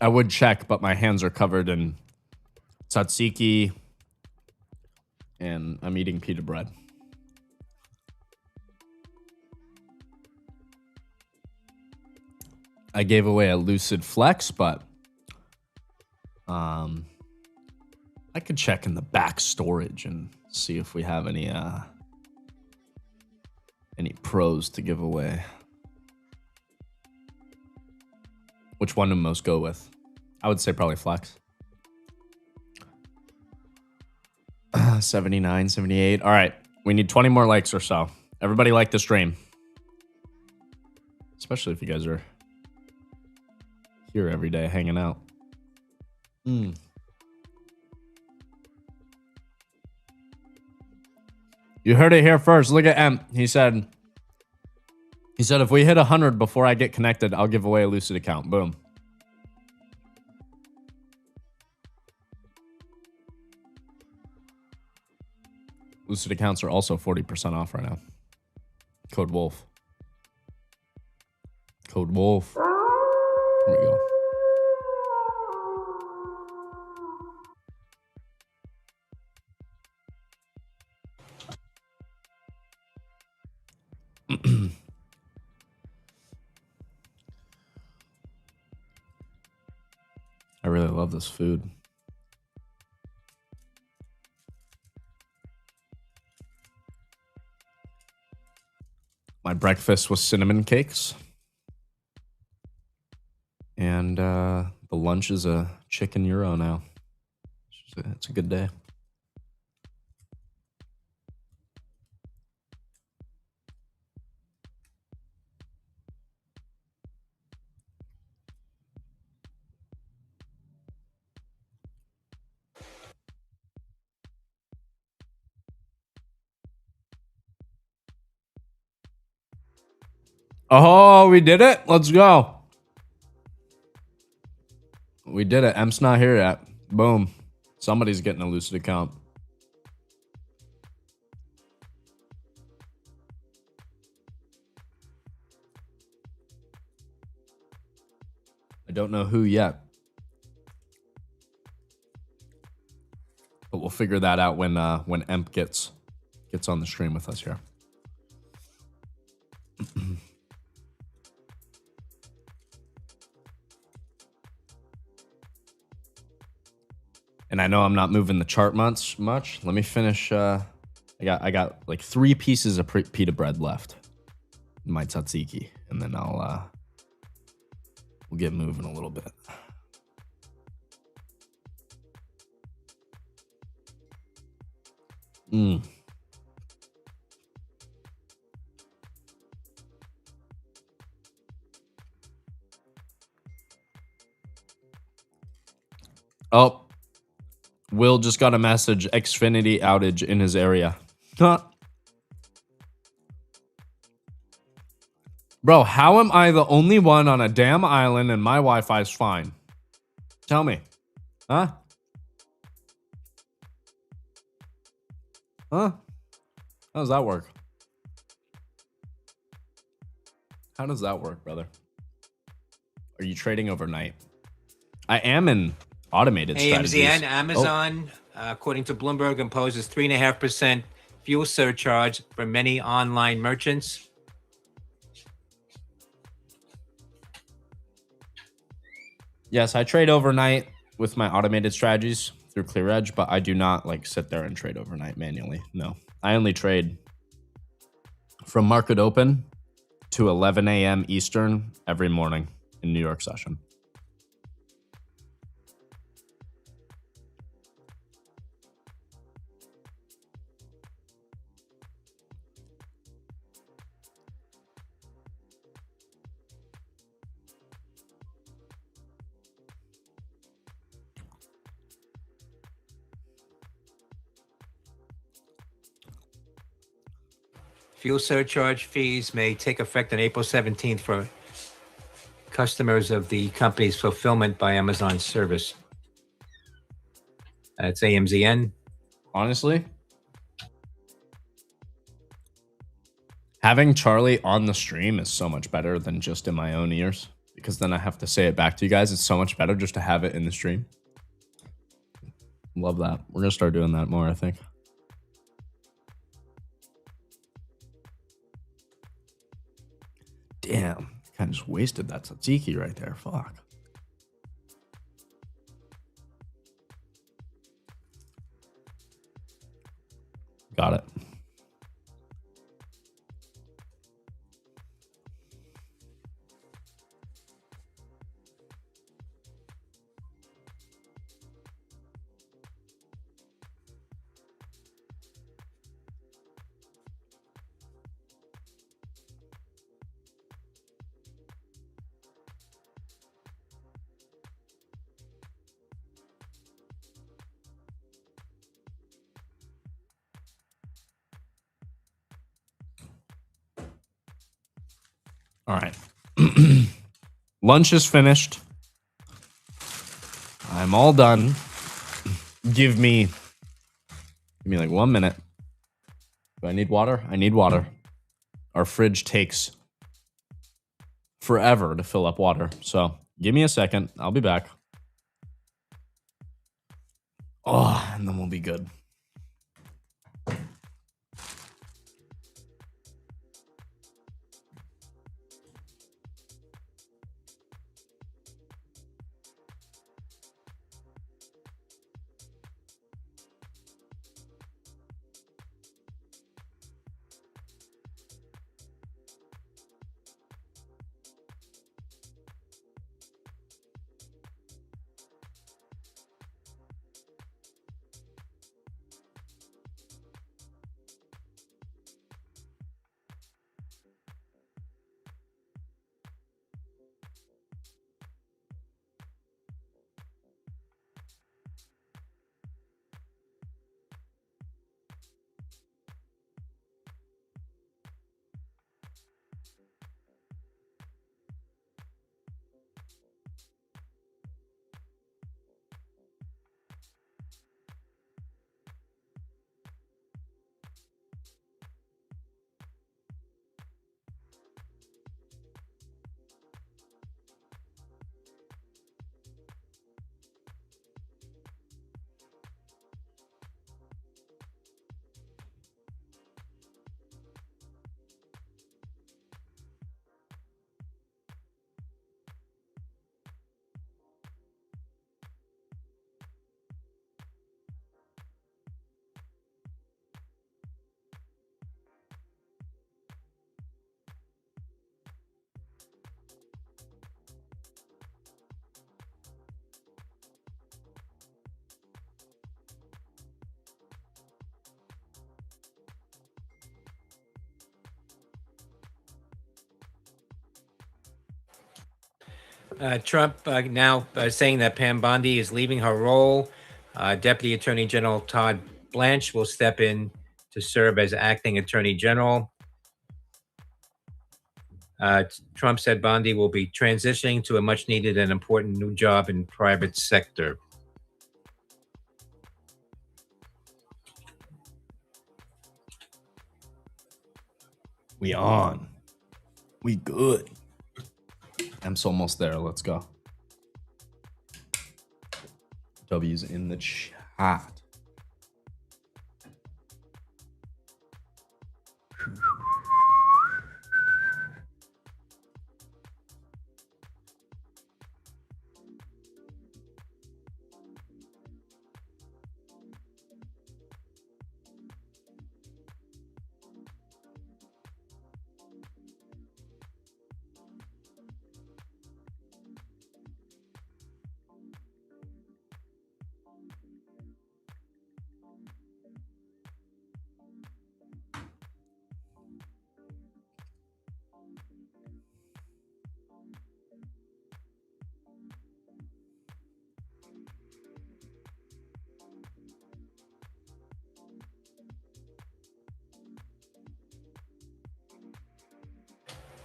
I would check, but my hands are covered in tzatziki and I'm eating pita bread. I gave away a Lucid Flex, but I could check in the back storage and see if we have any pros to give away. Which one to most go with? I would say probably Flex. 79, 78. All right. We need 20 more likes or so. Everybody like the stream. Especially if you guys are here every day hanging out. You heard it here first. Look at M. He said if we hit 100 before I get connected, I'll give away a Lucid account. Boom. Lucid accounts are also 40% off right now. Code Wolf. Code Wolf. Here we go. I really love this food. My breakfast was cinnamon cakes. And the lunch is a chicken gyro now. It's a good day. Oh, we did it. Let's go. We did it. M's not here yet. Boom. Somebody's getting a Lucid account. I don't know who yet. But we'll figure that out when Emp gets on the stream with us here. And I know I'm not moving the chart much. Let me finish. I got like 3 pieces of pita bread left in my tzatziki, and then we'll get moving a little bit. Oh. Will just got a message, Xfinity outage in his area. Bro, how am I the only one on a damn island and my Wi-Fi's fine? Tell me. Huh? Huh? How does that work? How does that work, brother? Are you trading overnight? I am in automated strategies.
AMZN, Amazon, according to Bloomberg, imposes 3.5% fuel surcharge for many online merchants.
Yes, I trade overnight with my automated strategies through ClearEdge, but I do not like sit there and trade overnight manually. No, I only trade from market open to 11 a.m. Eastern every morning in New York session.
Fuel surcharge fees may take effect on April 17th for customers of the company's fulfillment by Amazon service. It's AMZN.
Honestly, having Charlie on the stream is so much better than just in my own ears, because then I have to say it back to you guys. It's so much better just to have it in the stream. Love that. We're gonna start doing that more, I think. Damn, kind of just wasted that tzatziki right there. Fuck. Got it. All right. Lunch is finished. I'm all done. Give me like 1 minute. Do I need water? I need water. Our fridge takes forever to fill up water. So give me a second. I'll be back. Oh, and then we'll be good.
Trump now saying that Pam Bondi is leaving her role. Deputy Attorney General Todd Blanche will step in to serve as acting Attorney General. Trump said Bondi will be transitioning to a much needed and important new job in private sector.
We on. We good. I'm almost there. Let's go. W's in the chat.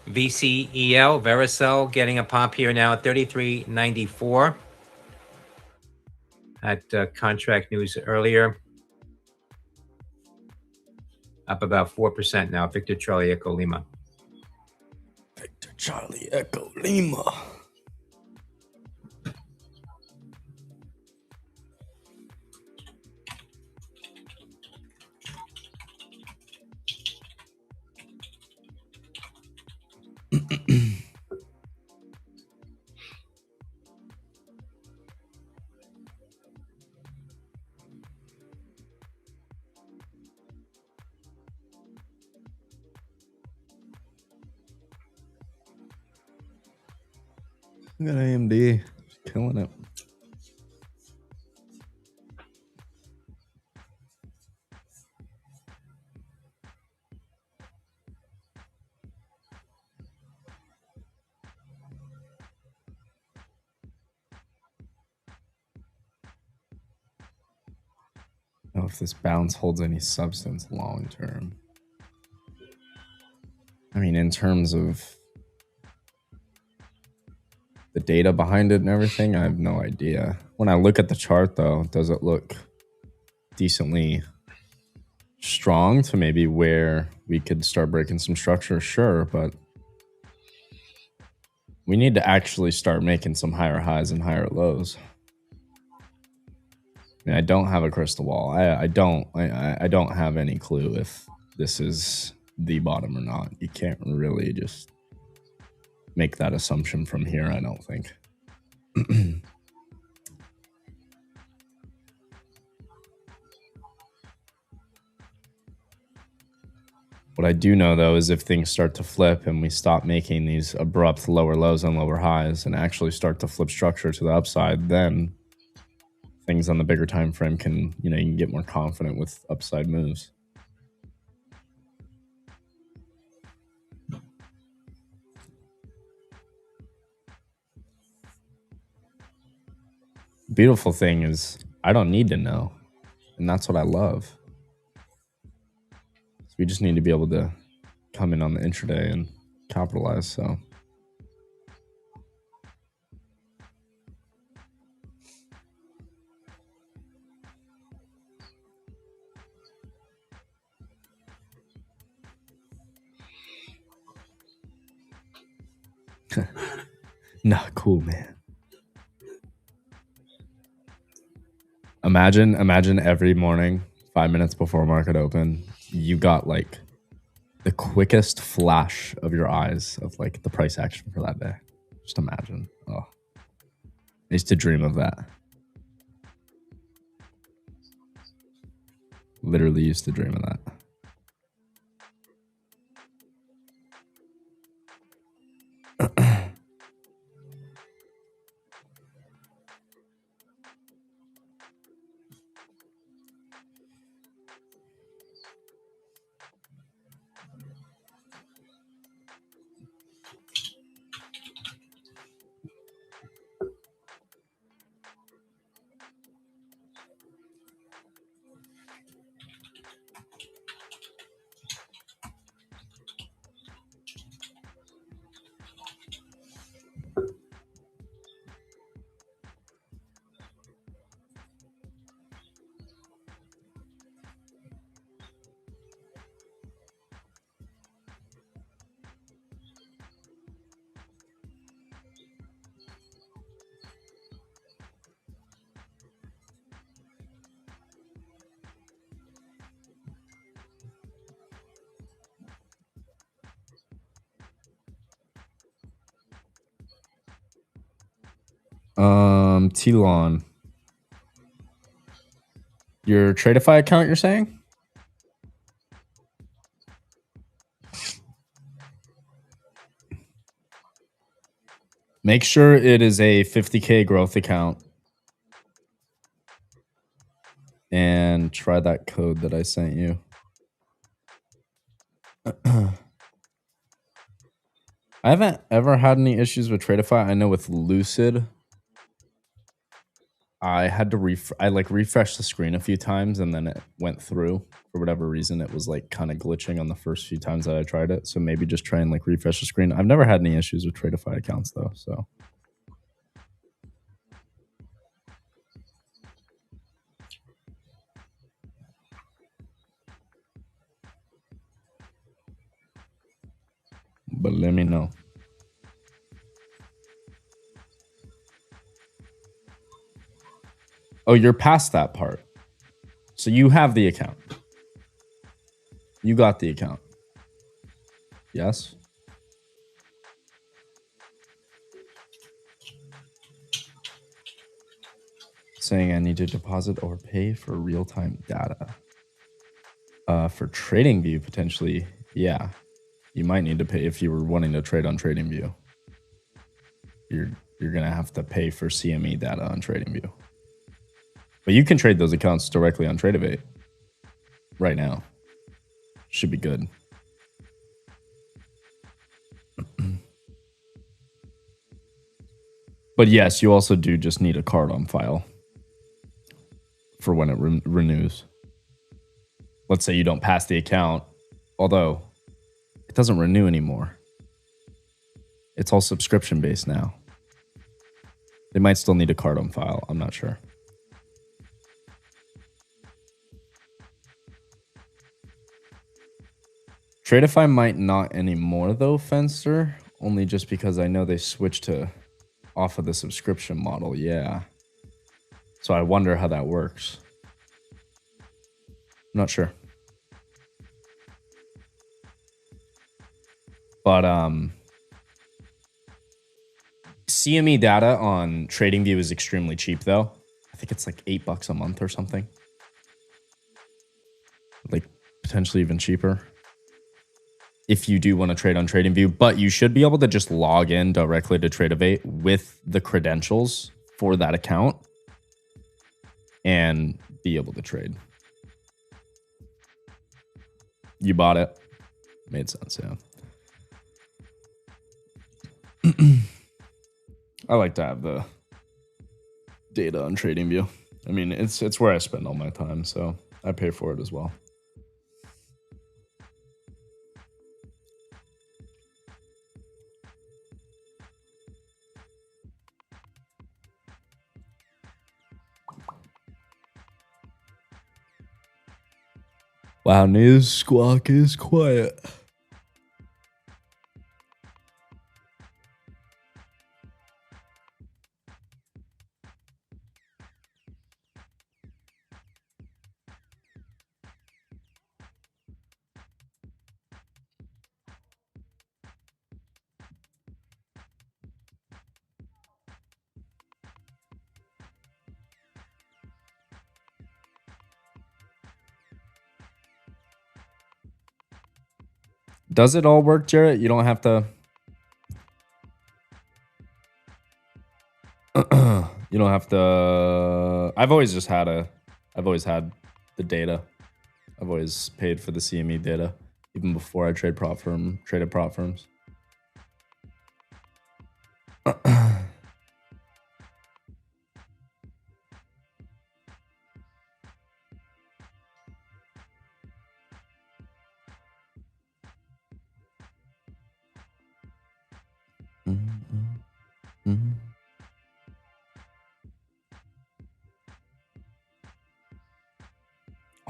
VCEL, Vericel, getting a pop here now at 33.94. had contract news earlier. Up about 4% now. Victor Charlie Echo Lima.
Victor Charlie Echo Lima. Look at AMD. Killing it. I don't know if this bounce holds any substance long term. I mean, in terms of the data behind it and everything, I have no idea. When I look at the chart, though, does it look decently strong to maybe where we could start breaking some structure? Sure, but we need to actually start making some higher highs and higher lows. I mean, I don't have a crystal ball. I don't have any clue if this is the bottom or not. You can't really just make that assumption from here, I don't think. What I do know, though, is if things start to flip and we stop making these abrupt lower lows and lower highs and actually start to flip structure to the upside, then things on the bigger time frame can, you can get more confident with upside moves. Beautiful thing is I don't need to know, and that's what I love. So we just need to be able to come in on the intraday and capitalize. So not cool, man. Imagine every morning, 5 minutes before market open, you got like the quickest flash of your eyes of like the price action for that day. Just imagine. Oh, I used to dream of that. Literally used to dream of that. T-Lon. Your Tradeify account, you're saying? Make sure it is a 50K growth account. And try that code that I sent you. I haven't ever had any issues with Tradeify. I know with Lucid, I had to refreshed the screen a few times and then it went through. For whatever reason, it was like kind of glitching on the first few times that I tried it. So maybe just try and like refresh the screen. I've never had any issues with Tradeify accounts though. So but let me know. Oh, you're past that part. So you have the account. You got the account. Yes? Saying I need to deposit or pay for real-time data. For TradingView, potentially, yeah. You might need to pay if you were wanting to trade on TradingView. You're gonna have to pay for CME data on TradingView. But you can trade those accounts directly on Tradeovate right now. Should be good. But yes, you also do just need a card on file for when it renews. Let's say you don't pass the account, although it doesn't renew anymore. It's all subscription based now. They might still need a card on file. I'm not sure. Tradeify might not anymore though, Fencer. Only just because I know they switched to off of the subscription model. Yeah. So I wonder how that works. I'm not sure. But CME data on TradingView is extremely cheap though. I think it's like $8 a month or something. Like potentially even cheaper. If you do want to trade on TradingView, but you should be able to just log in directly to Tradeovate with the credentials for that account and be able to trade. You bought it. Made sense, yeah. I like to have the data on TradingView. I mean, it's where I spend all my time, so I pay for it as well. Wow, News Squawk is quiet. Does it all work, Jarrett? You don't have to... you don't have to... I've always had the data. I've always paid for the CME data, even before I traded prop firms.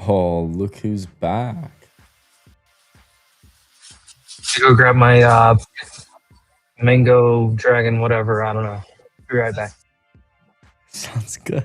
Oh, look who's back.
To go grab my mango dragon, whatever. I don't know. Be right back.
Sounds good.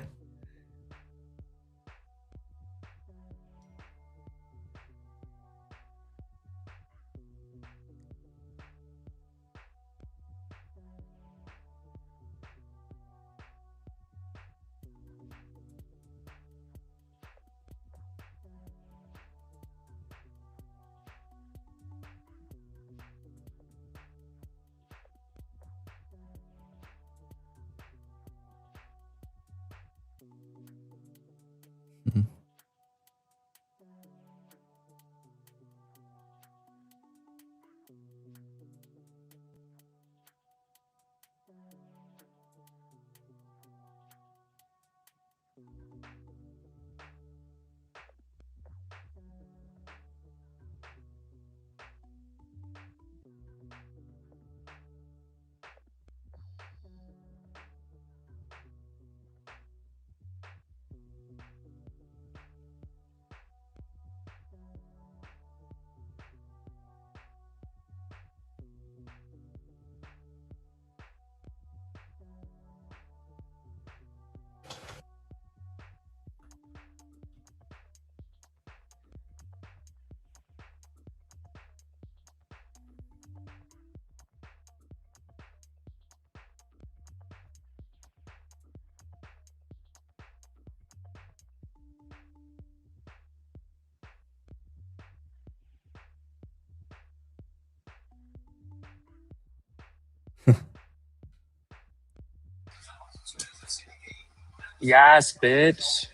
Yes, bitch.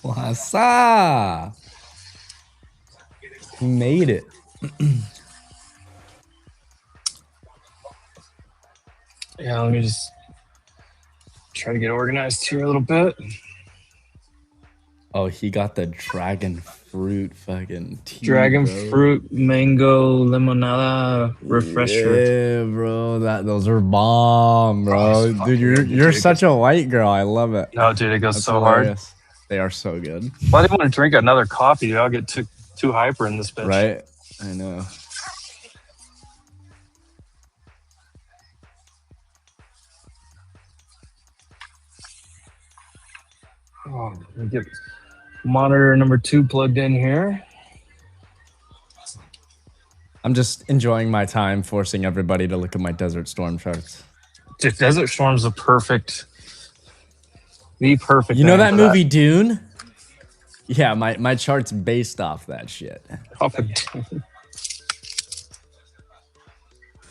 What's up? He made it.
Yeah, let me just try to get organized here a little bit.
Oh, he got the dragon fruit fucking tea,
Dragon
bro.
fruit, mango, limonada, refresher.
Yeah, bro. Those are bomb, bro.
it's
Dude, you're such a white girl. I love it.
No, dude, it goes
That's
so hard.
hilarious. They are so good.
Well, I didn't want to drink another coffee. Dude. I'll get too hyper in this bitch.
Right? I know.
Oh, let me get monitor number 2 plugged in here.
I'm just enjoying my time forcing everybody to look at my Desert Storm charts.
Dude, Desert Storm's the perfect. You know
that movie Dune? Yeah, my chart's based off that shit.
Off of Dune.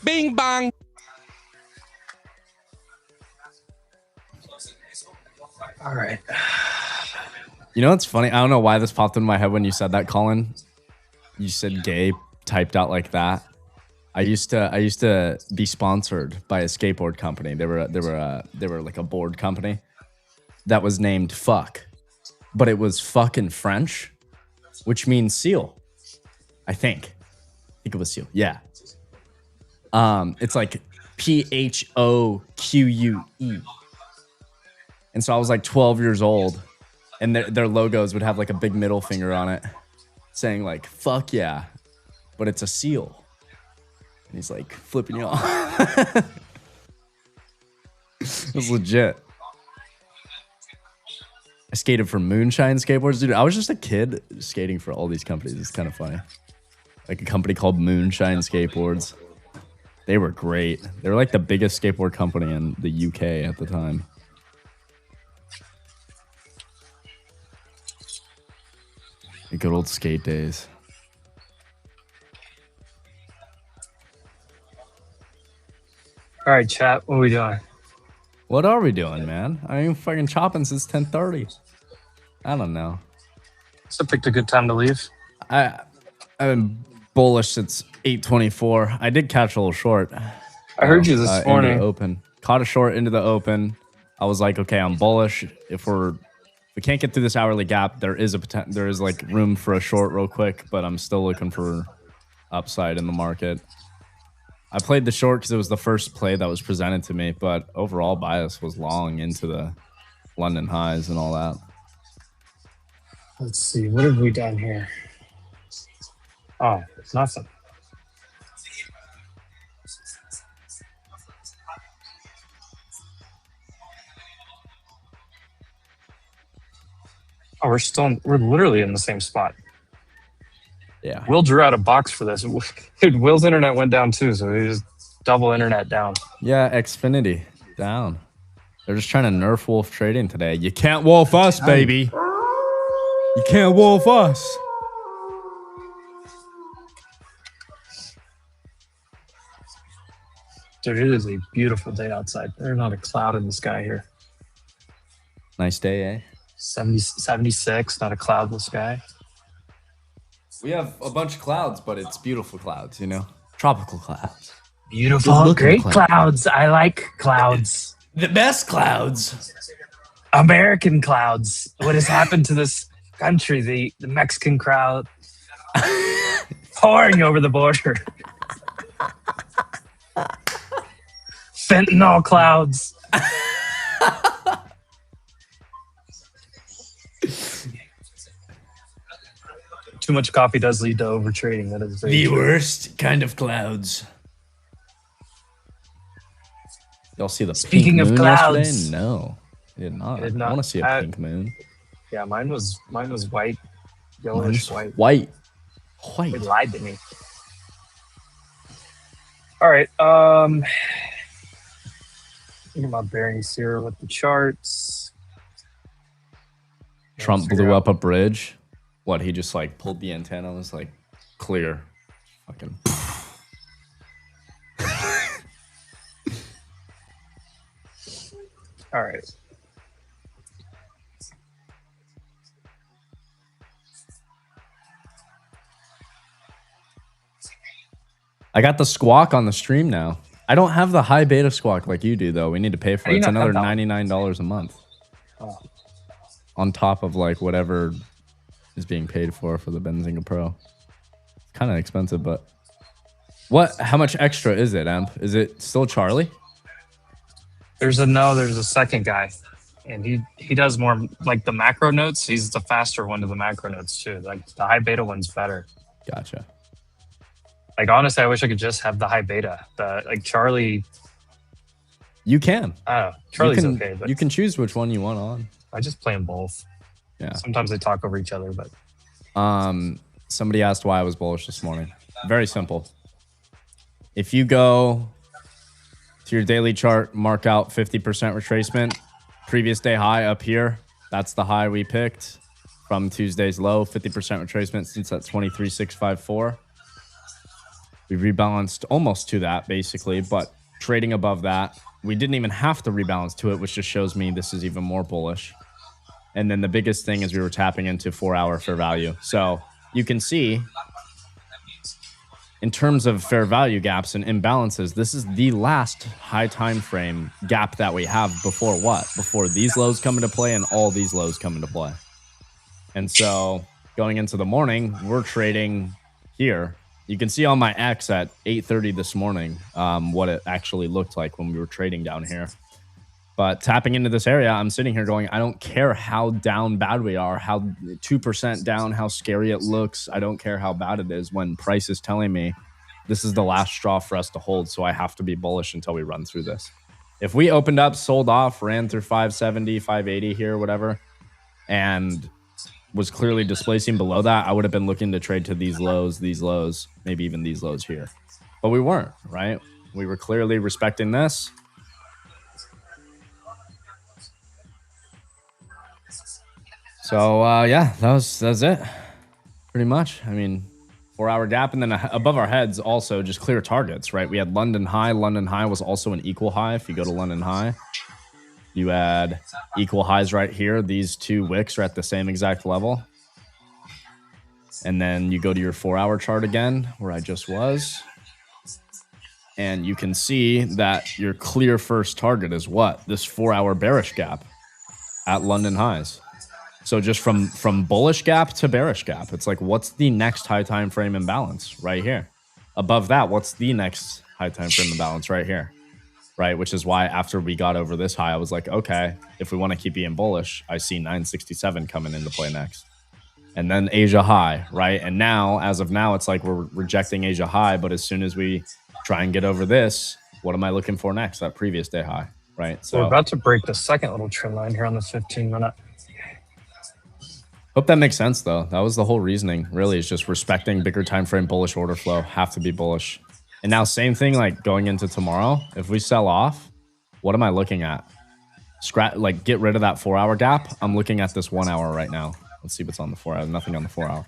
Bing bong.
All right.
You know what's funny? I don't know why this popped in my head when you said that, Colin. You said gay typed out like that. I used to be sponsored by a skateboard company. They were like a board company that was named Fuck, but it was fuck in French, which means seal. I think it was seal. Yeah. It's like PHOQUE. And so I was like 12 years old, and their logos would have like a big middle finger on it, saying like "fuck yeah," but it's a seal. And he's like flipping you off. It was legit. I skated for Moonshine Skateboards, dude. I was just a kid skating for all these companies. It's kind of funny. Like a company called Moonshine Skateboards. They were great. They were like the biggest skateboard company in the UK at the time. The good old skate days.
All right, chat. What are we doing?
What are we doing, man? I ain't fucking chopping since 10:30. I don't know.
So picked a good time to leave.
I've been bullish since 8:24. I did catch a little short.
I heard you this morning.
Into the open. Caught a short into the open. I was like, okay, I'm bullish. If we can't get through this hourly gap, there is like room for a short real quick, but I'm still looking for upside in the market. I played the short because it was the first play that was presented to me, but overall bias was long into the London highs and all that.
Let's see. What have we done here? Oh, it's nothing. Oh, we're literally in the same spot.
Yeah.
Will drew out a box for this. Dude, Will's internet went down too, so he just double internet down.
Yeah, Xfinity down. They're just trying to nerf wolf trading today. You can't wolf us, baby. You can't wolf us.
Dude, it is a beautiful day outside. There's not a cloud in the sky here.
Nice day, eh?
76, not a cloud in the sky.
We have a bunch of clouds, but it's beautiful clouds, you know? Tropical clouds.
Beautiful, great clouds. I like clouds.
The best clouds.
American clouds. What has happened to this country? The Mexican crowd pouring over the border. Fentanyl clouds. Too much coffee does lead to overtrading. That is very true.
Worst kind of clouds. Y'all see the
Speaking
pink
of
moon
clouds.
yesterday? No, I did not.
I did not.
I want to see a pink moon.
Yeah, mine was white, yellowish white.
White.
They lied to me. All right. Think about bearings here with the charts.
Trump blew up a bridge. What, he just like pulled the antenna and was like, clear. Fucking.
All right.
I got the squawk on the stream now. I don't have the high beta squawk like you do, though. We need to pay for it. It's another $99 a month.
Oh.
On top of like whatever is being paid for the Benzinga Pro. It's kind of expensive, but what? How much extra is it, Amp? Is it still Charlie?
There's a second guy, and he does more like the macro notes. He's the faster one to the macro notes too. Like the high beta one's better.
Gotcha.
Like honestly, I wish I could just have the high beta. The like Charlie.
You can.
Charlie's okay, but
you can choose which one you want on.
I just play them both.
Yeah.
Sometimes they talk over each other, but.
Somebody asked why I was bullish this morning. Very simple. If you go to your daily chart, mark out 50% retracement, previous day high up here. That's the high we picked from Tuesday's low, 50% retracement since that 23,654. We rebalanced almost to that basically, but trading above that, we didn't even have to rebalance to it, which just shows me this is even more bullish. And then the biggest thing is we were tapping into 4-hour fair value. So you can see in terms of fair value gaps and imbalances, this is the last high time frame gap that we have before what? Before these lows come into play and all these lows come into play. And so going into the morning, we're trading here. You can see on my X at 8:30 this morning what it actually looked like when we were trading down here. But tapping into this area, I'm sitting here going, I don't care how down bad we are, how 2% down, how scary it looks. I don't care how bad it is when price is telling me this is the last straw for us to hold. So I have to be bullish until we run through this. If we opened up, sold off, ran through 570, 580 here, whatever, and was clearly displacing below that, I would have been looking to trade to these lows, maybe even these lows here. But we weren't, right? We were clearly respecting this. So yeah, that's it, pretty much. I mean, 4-hour gap, and then above our heads also just clear targets, right? We had London High. London High was also an equal high. If you go to London High, you had equal highs right here. These two wicks are at the same exact level. And then you go to your 4-hour chart again, where I just was. And you can see that your clear first target is what? This 4-hour bearish gap at London Highs. So just from bullish gap to bearish gap, it's like, what's the next high time frame imbalance right here? Above that, what's the next high time frame imbalance right here? Right, which is why after we got over this high, I was like, okay, if we want to keep being bullish, I see 967 coming into play next. And then Asia high, right? And now, as of now, it's like we're rejecting Asia high, but as soon as we try and get over this, what am I looking for next? That previous day high, right? So
we're about to break the second little trend line here on the 15-minute.
Hope that makes sense, though. That was the whole reasoning, really, is just respecting bigger time frame bullish order flow. Have to be bullish. And now same thing, like going into tomorrow. If we sell off, what am I looking at? Like get rid of that 4-hour gap. I'm looking at this 1 hour right now. Let's see what's on the 4-hour. Nothing on the 4-hour.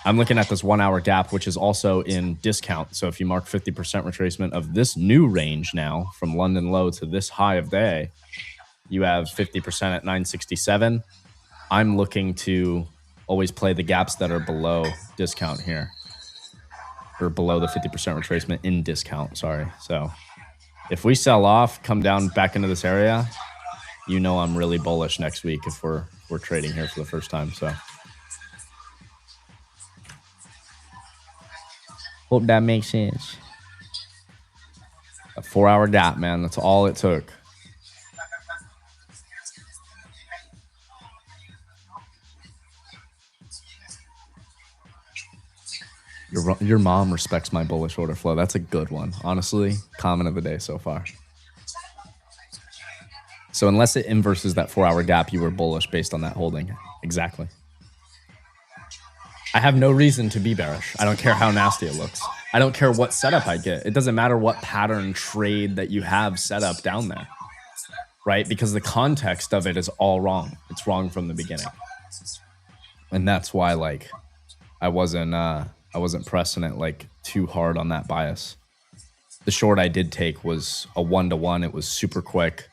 I'm looking at this 1-hour gap, which is also in discount. So if you mark 50% retracement of this new range now from London low to this high of day, you have 50% at 967. I'm looking to always play the gaps that are below discount here, or below the 50% retracement in discount. Sorry. So if we sell off, come down back into this area, you know I'm really bullish next week if we're trading here for the first time. So hope that makes sense. A 4-hour gap, man. That's all it took. Your mom respects my bullish order flow. That's a good one. Honestly, comment of the day so far. So unless it inverses that 4-hour gap, you were bullish based on that holding. Exactly. I have no reason to be bearish. I don't care how nasty it looks. I don't care what setup I get. It doesn't matter what pattern trade that you have set up down there, right? Because the context of it is all wrong. It's wrong from the beginning. And that's why, like, I wasn't pressing it like too hard on that bias. The short I did take was a 1-to-1. It was super quick.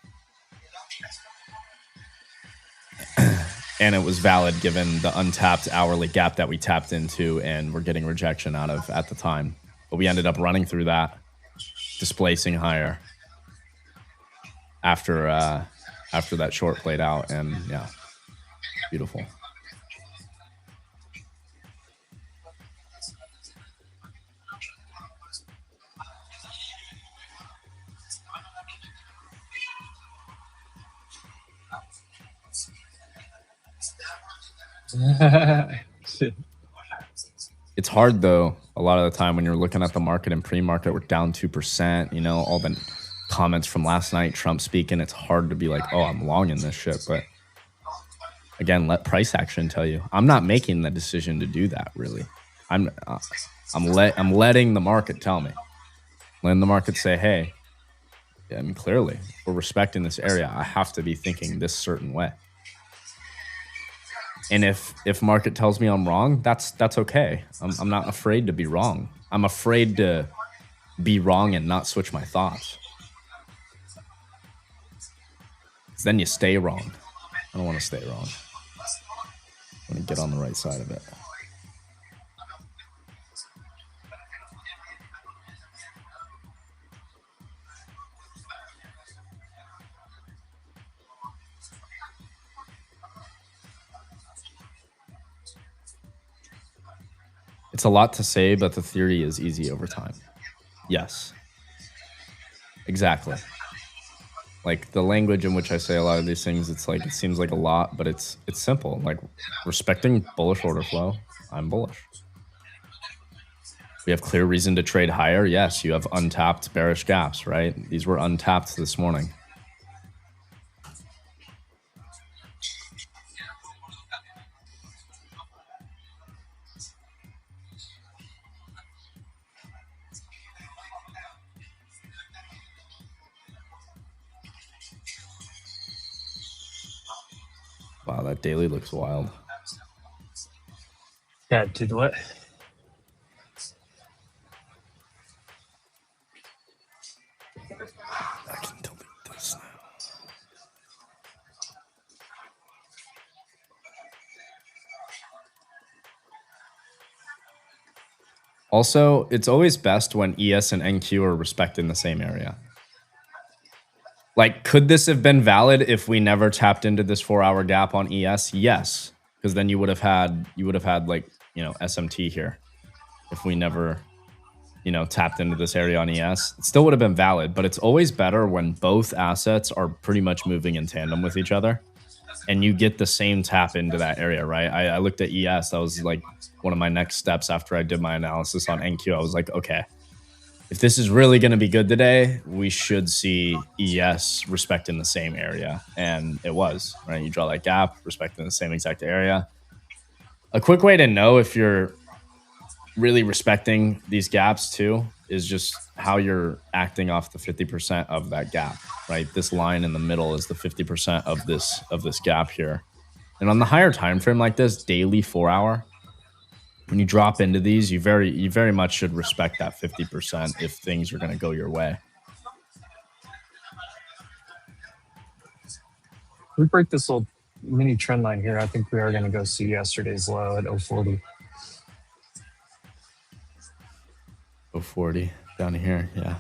and it was valid given the untapped hourly gap that we tapped into and we're getting rejection out of at the time. But we ended up running through that, displacing higher after that short played out, and yeah, beautiful. It's hard though. A lot of the time when you're looking at the market and pre-market, we're down 2%. You know, all the comments from last night, Trump speaking. It's hard to be like, oh, I'm long in this shit. But again, let price action tell you. I'm not making the decision to do that. Really, I'm letting the market tell me. Letting the market say, hey, I mean, clearly, if we're respecting this area, I have to be thinking this certain way. And if market tells me I'm wrong, that's okay. I'm not afraid to be wrong. I'm afraid to be wrong and not switch my thoughts. 'Cause then you stay wrong. I don't want to stay wrong. I want to get on the right side of it. It's a lot to say, but the theory is easy over time. Yes. Exactly. Like the language in which I say a lot of these things, it's like it seems like a lot, but it's simple. Like respecting bullish order flow, I'm bullish. We have clear reason to trade higher. Yes, you have untapped bearish gaps, right? These were untapped this morning. Wow, that daily looks wild.
Yeah, dude, what?
I can delete this now. Also, it's always best when ES and NQ are respected in the same area. Like, could this have been valid if we never tapped into this 4-hour gap on ES? Yes, because then you would have had like, you know, SMT here. If we never, you know, tapped into this area on ES, it still would have been valid. But it's always better when both assets are pretty much moving in tandem with each other, and you get the same tap into that area, right? I looked at ES. That was like one of my next steps after I did my analysis on NQ. I was like, okay, if this is really going to be good today, we should see ES respecting the same area. And it was, right? You draw that gap, respecting the same exact area. A quick way to know if you're really respecting these gaps too is just how you're acting off the 50% of that gap, right? This line in the middle is the 50% of this gap here. And on the higher time frame like this, daily 4-hour, when you drop into these, you very much should respect that 50% if things are going to go your way.
We break this little mini trend line here. I think we are going to go see yesterday's low at 040.
040 down here, yeah.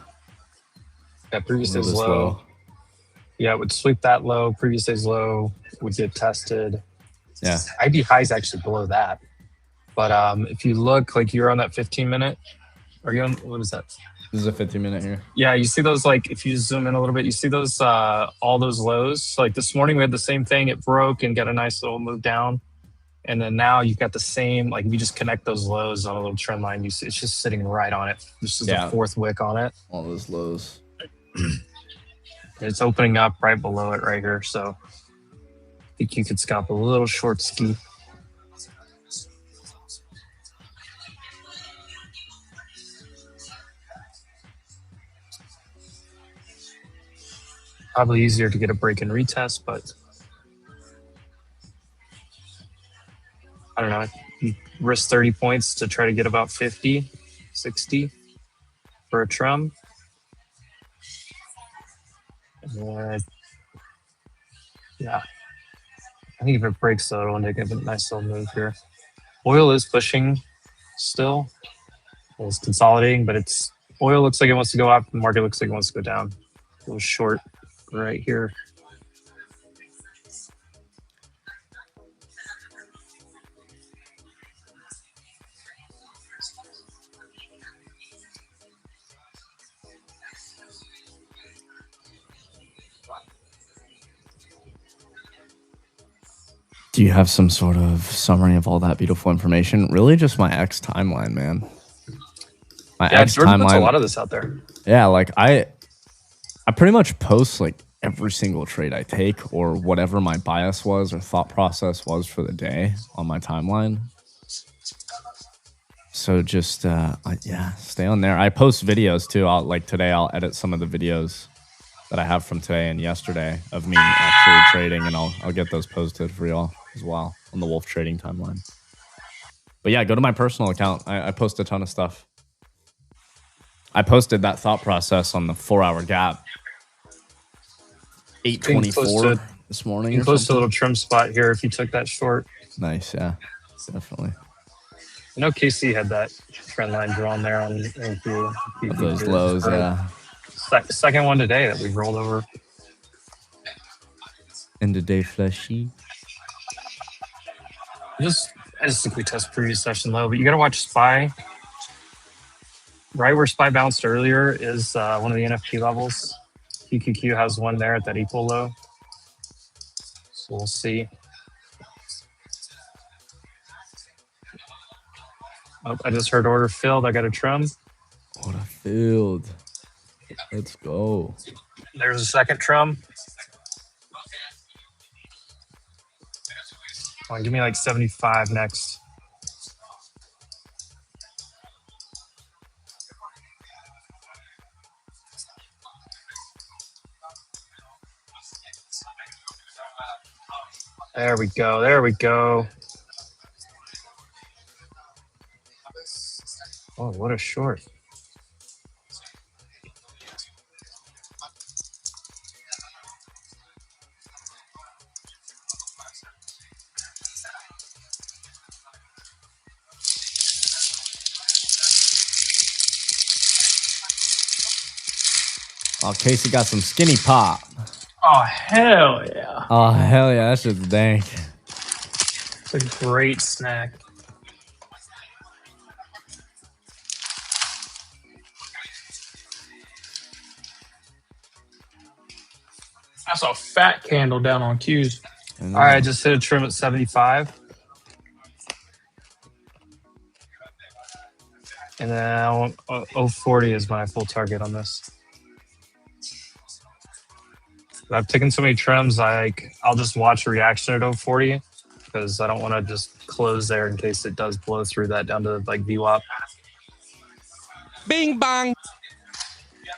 Yeah, previous day's low. Yeah, it would sweep that low. Previous day's low would get tested.
Yeah.
IB high is actually below that. But if you look, like you're on that 15-minute, are you on, what is that?
This is a 15-minute here.
Yeah, you see those, like, if you zoom in a little bit, you see those, all those lows. Like this morning we had the same thing. It broke and got a nice little move down. And then now you've got the same, like if you just connect those lows on a little trend line, you see it's just sitting right on it. This is the fourth wick on it.
All those lows.
It's opening up right below it right here. So I think you could scalp a little short ski. Probably easier to get a break and retest, but I don't know. You risk 30 points to try to get about 50, 60 for a trum. Yeah. I think if it breaks, though, it'll make a nice little move here. Oil is pushing still. It's consolidating, but oil looks like it wants to go up. The market looks like it wants to go down. A little short right here.
Do you have some sort of summary of all that beautiful information? Really, just my X timeline, man. My X
Jordan
timeline.
puts a lot of this out there.
Yeah, like I pretty much post like every single trade I take or whatever my bias was or thought process was for the day on my timeline. So just yeah, stay on there. I post videos too. Today I'll edit some of the videos that I have from today and yesterday of me actually trading, and I'll get those posted for y'all as well on the Wolf Trading timeline. But yeah, go to my personal account. I post a ton of stuff. I posted that thought process on the 4-hour gap. 8:24 this morning.
You can post a little trim spot here if you took that short.
Nice, yeah, definitely.
I know KC had that trend line drawn there on
those lows, yeah.
Second one today that we've rolled over.
End of day fleshy.
I just think we test previous session low, but you got to watch SPY. Right where SPY bounced earlier is one of the NFP levels. QQQ has one there at that equal low. So we'll see. Oh, I just heard order filled. I got a trim.
Order filled. Let's go.
There's a second trim. Come on, give me like 75 next. There we go. There we go. Oh, what a short.
Oh, Casey got some skinny pop.
Oh, hell yeah.
Oh, hell yeah. That shit's dank.
It's a great snack. I saw a fat candle down on Q's. All right, I just hit a trim at 75. And then 040 is my full target on this. I've taken so many trims, I'll just watch a reaction at 040 because I don't want to just close there in case it does blow through that down to like VWAP.
Bing bang.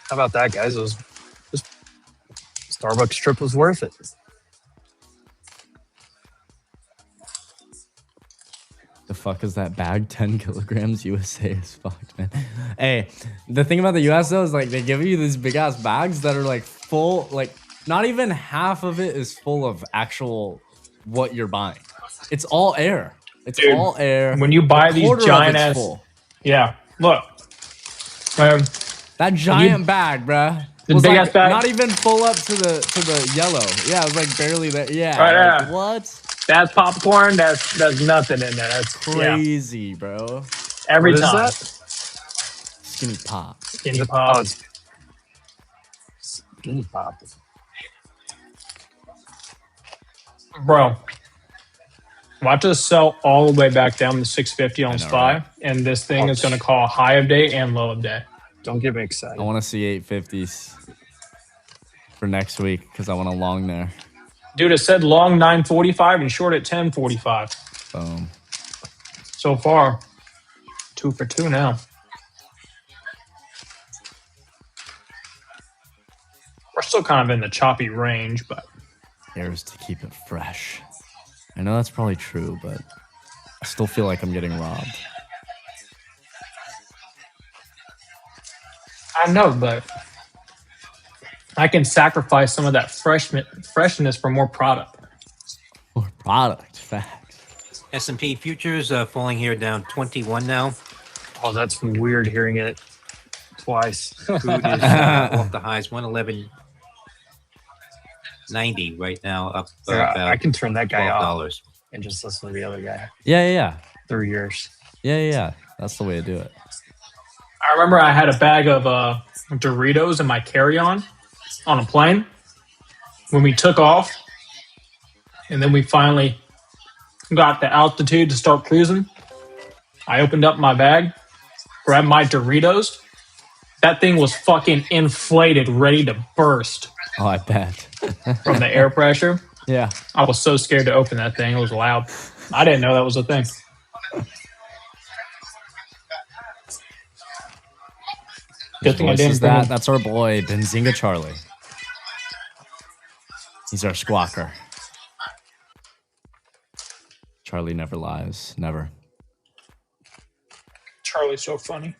How about that, guys? This Starbucks trip was worth it.
The fuck is that bag? 10 kilograms USA is fucked, man. Hey, the thing about the US though is like they give you these big ass bags that are like full, like not even half of it is full of actual what you're buying. It's all air. It's all air.
When you buy these giant ass,
full.
Yeah, look,
that giant bag, bruh.
The
was
big
like
ass bag,
not even full up to the yellow. Yeah, it was like barely there. Yeah,
right,
like, what?
That's popcorn. That's nothing in there. That's
Crazy, bro.
Every
What is
time.
that? Skinny pop.
Skinny pop. Skinny pop. Bro, watch us sell all the way back down to 650 on SPY,
right?
and this thing is going to call high of day and low of day. Don't get me excited.
I want to see 850s for next week because I want to long there.
Dude, it said long 945 and short at 1045.
Boom.
So far, 2 for 2 now. We're still kind of in the choppy range, but
Airs to keep it fresh. I know that's probably true, but I still feel like I'm getting robbed.
I know, but I can sacrifice some of that freshness for more product.
More product. Facts.
S&P futures falling here down 21 now.
Oh, that's weird hearing it twice.
Crude is off the highs, 111.90 right now, up about
I can turn that guy off
$12.
and just listen to the other guy.
Yeah.
3 years.
Yeah. That's the way to do it.
I remember I had a bag of Doritos in my carry-on on a plane when we took off, and then we finally got the altitude to start cruising. I opened up my bag, grabbed my Doritos. That thing was fucking inflated, ready to burst.
Oh, I bet.
From the air pressure.
Yeah.
I was so scared to open that thing. It was loud. I didn't know that was a thing. Good thing I didn't.
That's our boy, Benzinga Charlie. He's our squawker. Charlie never lies. Never.
Charlie's so funny.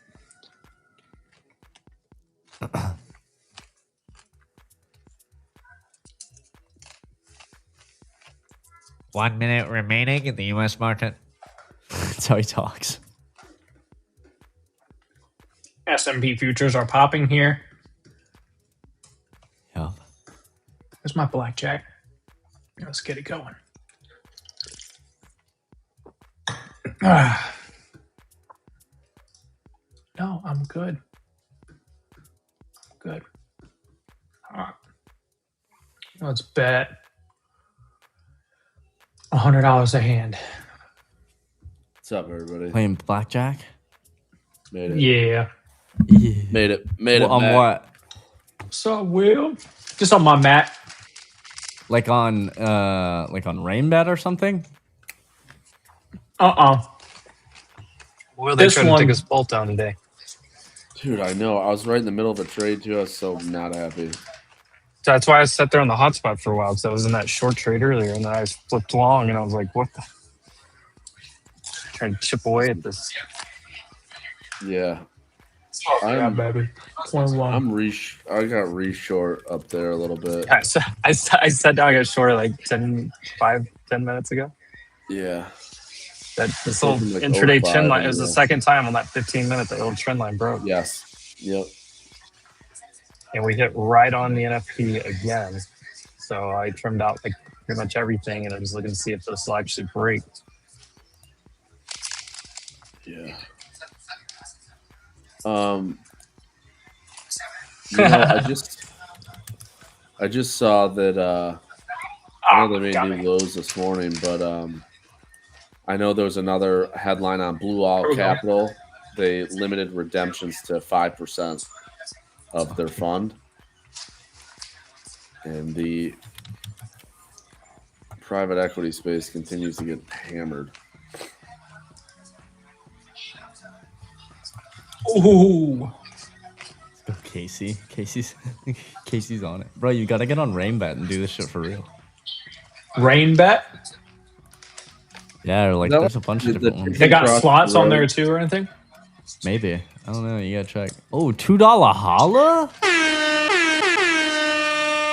One minute remaining in the U.S. market.
That's how he talks.
S&P futures are popping here.
Yeah.
There's my blackjack. Let's get it going. No, I'm good. Good. All right. Let's bet $100 a hand.
What's up, everybody?
Playing blackjack?
Made it.
Yeah.
Made it. Made it.
On
back.
what?
So, Will? Just on my mat.
Like on Rainbet or something?
Will
they tried to take us both down today?
Dude, I know. I was right in the middle of a trade, too. I was so not happy.
That's why I sat there on the hotspot for a while, because I was in that short trade earlier, and then I flipped long, and I was like, what the? Trying to chip away at this.
Yeah.
Yeah, baby.
I got re-short up there a little bit.
Yeah, I sat down, I got short like 10 minutes ago.
Yeah.
This little
Like
intraday
05,
trend line, it was the
yeah.
second time on that 15 minute that little trend line broke.
Yes. Yep.
And we hit right on the NFP again. So I trimmed out like pretty much everything, and I was looking to see if this will actually break.
Yeah. I just saw that I know they made new lows this morning, but I know there was another headline on Blue Owl Capital. They limited redemptions to 5% of their fund, and the private equity space continues to get hammered.
Ooh.
Casey. Casey's on it. Bro, you gotta get on Rainbet and do this shit for real.
Rainbet?
Yeah, or like there's a bunch of different ones.
They got slots on there too or anything?
Maybe. I don't know. You gotta check. Oh, $2 holla?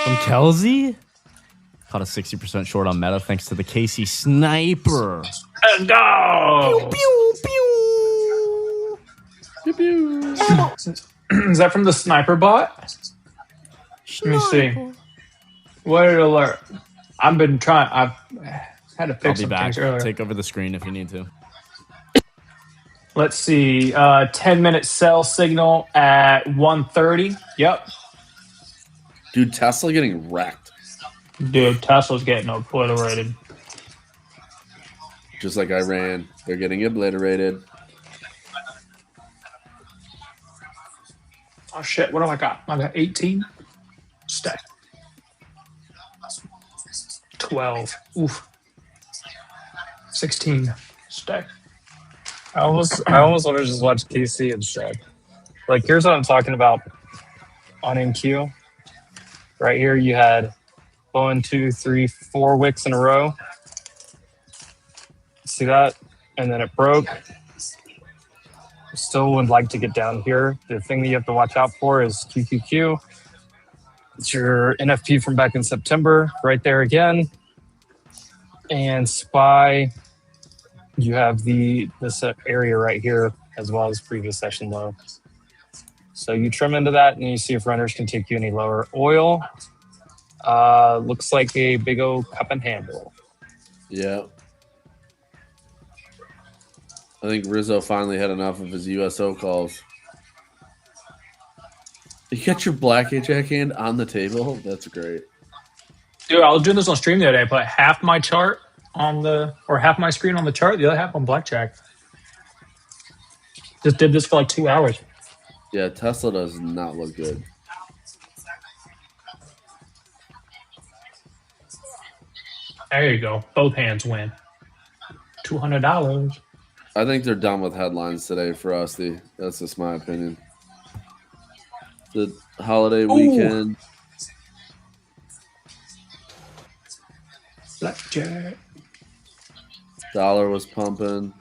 From Kelsey? Caught a 60% short on Meta thanks to the Casey sniper.
Let's go!
Pew, pew, pew. Pew, pew.
Is that from the sniper bot? Let me see. What did it alert? I've had to
I'll
fix
be
some
back.
things earlier.
Take over the screen if you need to.
Let's see. 10-minute sell signal at 1:30. Yep.
Dude, Tesla getting wrecked.
Dude, Tesla's getting obliterated.
Just like Iran. They're getting obliterated.
Oh shit, what do I got? I got 18. Stay. 12. Oof. 16. Stay.
I almost want to just watch KC instead. Like, here's what I'm talking about on NQ. Right here, you had 1, 2, 3, 4 wicks in a row. See that? And then it broke. Still would like to get down here. The thing that you have to watch out for is QQQ. It's your NFP from back in September, right there again. And SPY, you have this area right here as well as previous session low. So you trim into that and you see if runners can take you any lower. Oil looks like a big old cup and handle.
Yeah. I think Rizzo finally had enough of his USO calls. You got your blackjack hand on the table? That's great.
Dude, I was doing this on stream the other day. I put half my chart half my screen on the chart, the other half on blackjack. Just did this for like 2 hours.
Yeah, Tesla does not look good.
There you go. Both hands win. $200.
I think they're done with headlines today for us. That's just my opinion. The holiday weekend.
Blackjack.
Dollar was pumping.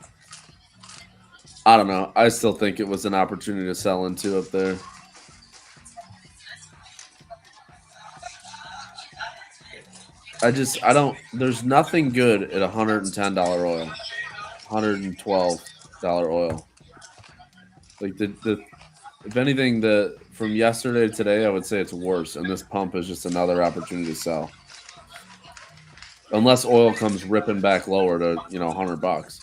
I don't know. I still think it was an opportunity to sell into up there. I don't. There's nothing good at $110 oil, $112 oil. Like if anything, from yesterday to today, I would say it's worse. And this pump is just another opportunity to sell, unless oil comes ripping back lower to $100.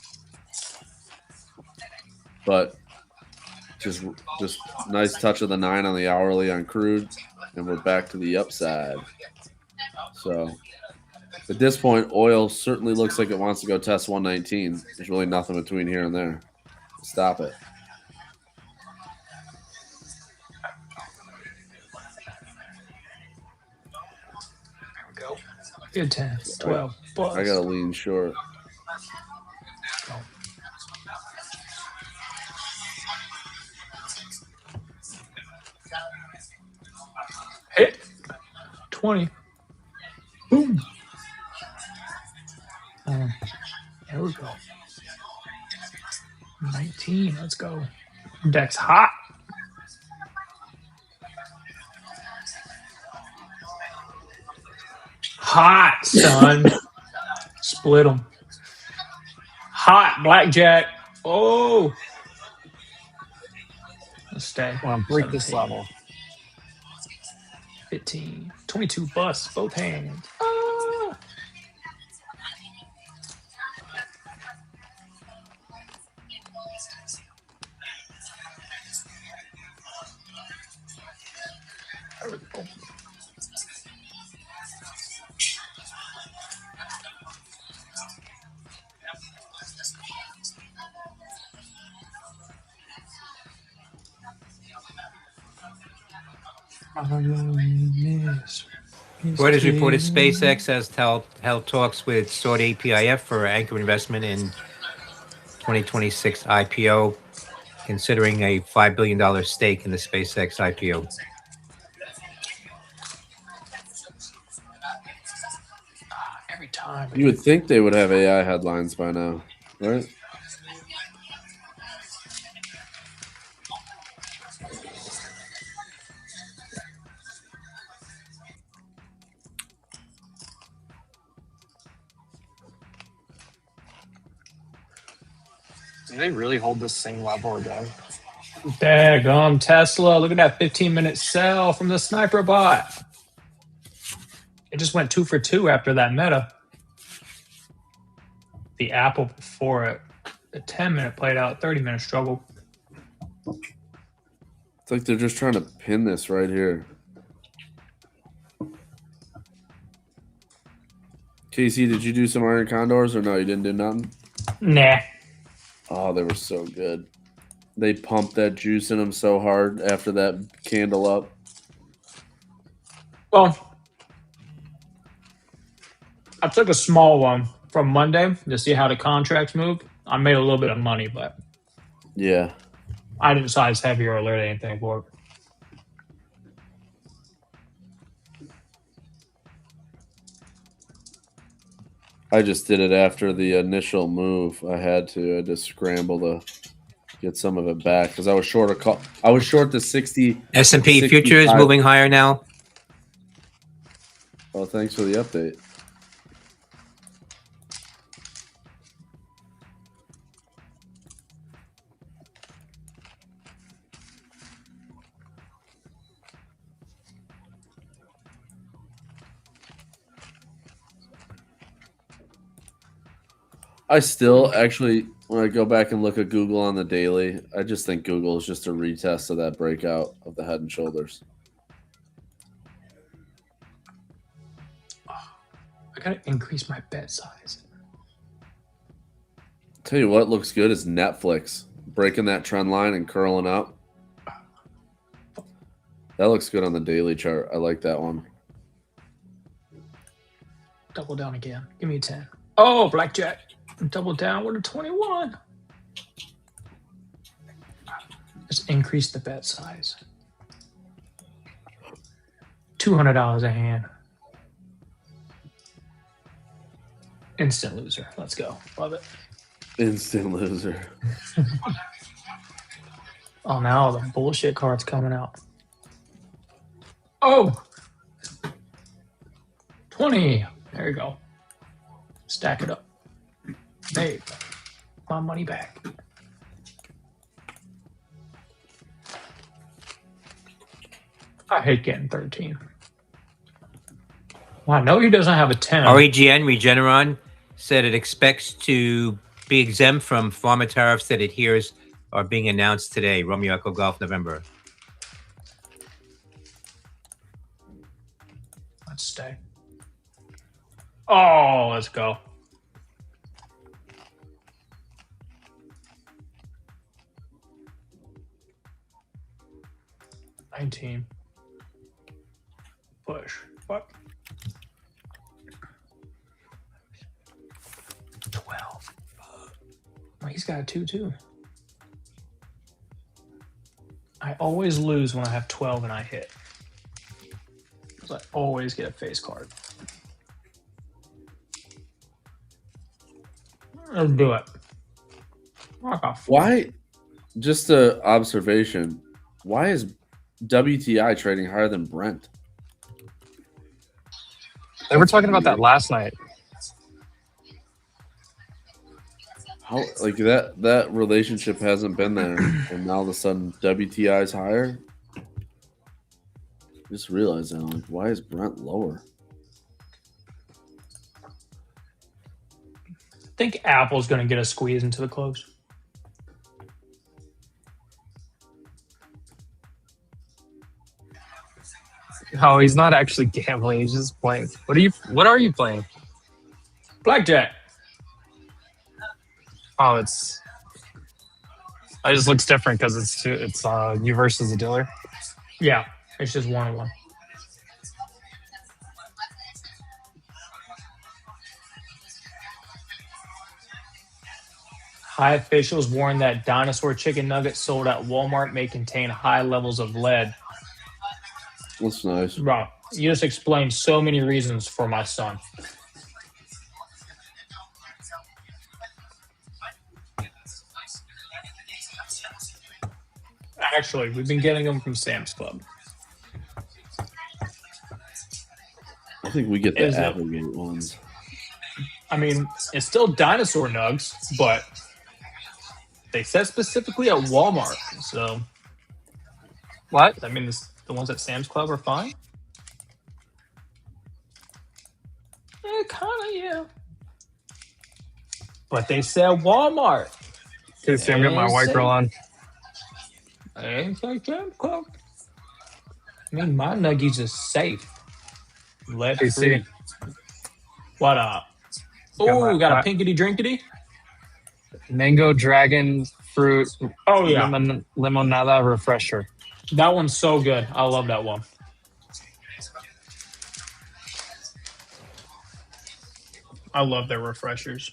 But just nice touch of the 9 on the hourly on crude, and we're back to the upside. So at this point, oil certainly looks like it wants to go test 119. There's really nothing between here and there. Stop it.
There we go. Good 10, 12.
I got to lean short.
Hit 20. Boom. There we go. 19. Let's go. Deck's hot. Hot, son. Split them. Hot blackjack. Oh. Let's stay.
I want to break this level.
15. 22 busts, both hands. Ah. There we go.
Reuters reported SpaceX has held talks with Saudi APIF for anchor investment in 2026 IPO, considering a $5 billion stake in the SpaceX IPO.
Every time.
You would think they would have AI headlines by now, right?
Do they really hold this same level again?
Daggum Tesla. Look at that 15-minute sell from the sniper bot. It just went 2 for 2 after that meta. The Apple before it. The 10-minute played out. 30-minute struggle.
It's like they're just trying to pin this right here. Casey, did you do some iron condors or no? You didn't do nothing?
Nah.
Oh, they were so good. They pumped that juice in them so hard after that candle up.
Well, I took a small one from Monday to see how the contracts moved. I made a little bit of money, but
yeah,
I didn't size heavy or alert anything for it.
I just did it after the initial move. I had to. I just scrambled to get some of it back because I was short a call. I was short the 60.
S&P futures moving higher now.
Well, thanks for the update. I still actually, when I go back and look at Google on the daily, I just think Google is just a retest of that breakout of the Head and Shoulders.
I gotta increase my bet size.
Tell you what looks good is Netflix breaking that trend line and curling up. That looks good on the daily chart. I like that one.
Double down again. Give me a 10. Oh, blackjack. Double down with a 21. Just increase the bet size. $200 a hand. Instant loser. Let's go. Love it.
Instant loser.
Oh, now the bullshit card's coming out. Oh! 20. There you go. Stack it up. Hey, my money back. I hate getting 13. Well, I know he doesn't have a 10.
REGN, Regeneron, said it expects to be exempt from pharma tariffs that it hears are being announced today. Romeo Echo Golf, November.
Let's stay. Oh, let's go. $19. Push. Fuck. 12. Oh, he's got a 2 too. I always lose when I have 12 and I hit. Because I always get a face card. Let's do it.
Why? Just an observation. Why is WTI trading higher than Brent?
They were talking about that last night.
How like that relationship hasn't been there, and now all of a sudden WTI is higher. Just realized that. Like, why is Brent lower?
I think Apple's going to get a squeeze into the close.
No, he's not actually gambling. He's just playing. What are you playing?
Blackjack.
Oh, it just looks different because it's you versus the dealer.
Yeah, it's just 1-on-1. High officials warn that dinosaur chicken nuggets sold at Walmart may contain high levels of lead.
That's nice.
Bro, you just explained so many reasons for my son. Actually, we've been getting them from Sam's Club.
I think we get the Applegate ones.
I mean, it's still dinosaur nugs, but they said specifically at Walmart. So,
what?
I mean, the ones at Sam's Club are fine. Kind of, yeah. But they said Walmart.
Okay, see, I'm getting my white girl on.
I ain't like Sam's Club. I mean, my nuggies is safe. Let free. What up? Oh, we got a pinkity drinkity.
Mango dragon fruit.
Oh yeah,
limonada refresher.
That one's so good. I love that one. I love their refreshers.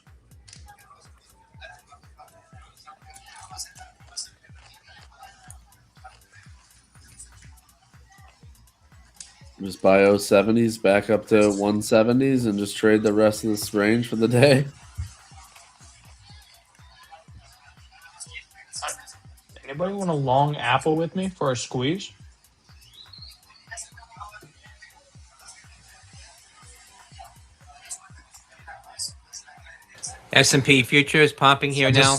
Just buy 070s back up to 170s and just trade the rest of this range for the day.
Anybody want a long apple with me for a squeeze?
S&P futures pumping here now.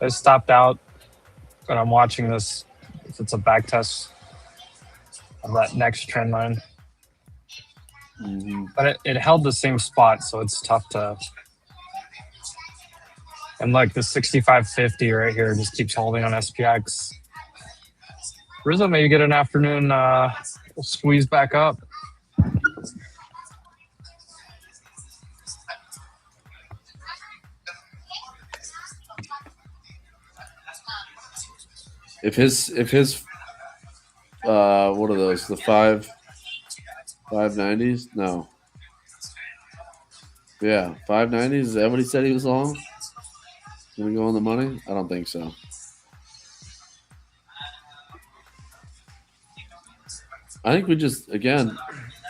I stopped out, but I'm watching this. If it's a back test of that next trend line.
Mm-hmm.
But it held the same spot, so it's tough to And like the 6550 right here just keeps holding on SPX. Rizzo, maybe get an afternoon squeeze back up.
If his what are those? The 590s? No. Yeah, 590s. Is that what he said he was long? Gonna go on the money? I don't think so. I think we just again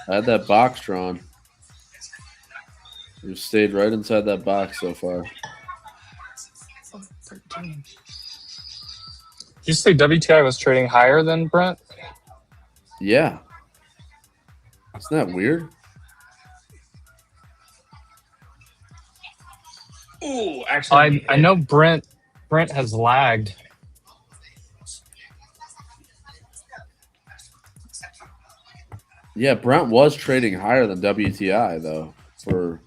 had that box drawn. We've stayed right inside that box so far.
13. Did you say WTI was trading higher than Brent?
Yeah. Isn't that weird?
Ooh, actually,
I know Brent has lagged.
Yeah, Brent was trading higher than WTI though for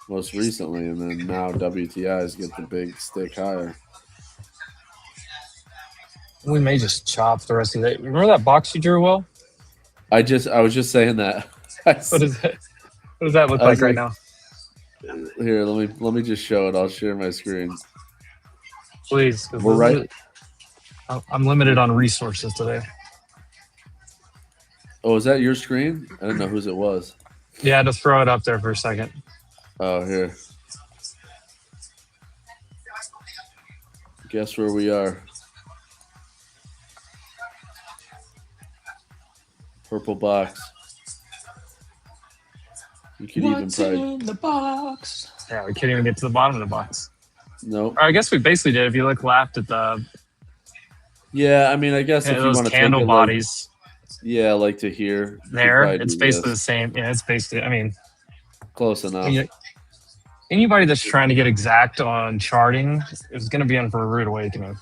most recently, and then now WTI's get the big stick higher.
We may just chop the rest of it. Remember that box you drew, Will?
I was just saying that.
What is it? What does that look like right now?
Here, let me just show it. I'll share my screen.
Please.
We're right.
I'm limited on resources today.
Oh, is that your screen? I didn't know whose it was.
Yeah, just throw it up there for a second.
Oh, here. Guess where we are. Purple box. You could
What's
even probably
in the box?
Yeah, we can't even get to the bottom of the box.
Nope.
Or I guess we basically did. If you look left at the
Yeah, I mean, I guess if you
those
want to
candle
take it
bodies
like to here.
there, it's basically the same. Yeah, it's basically. I mean,
close enough.
Anybody that's trying to get exact on charting is going to be in for a rude awakening.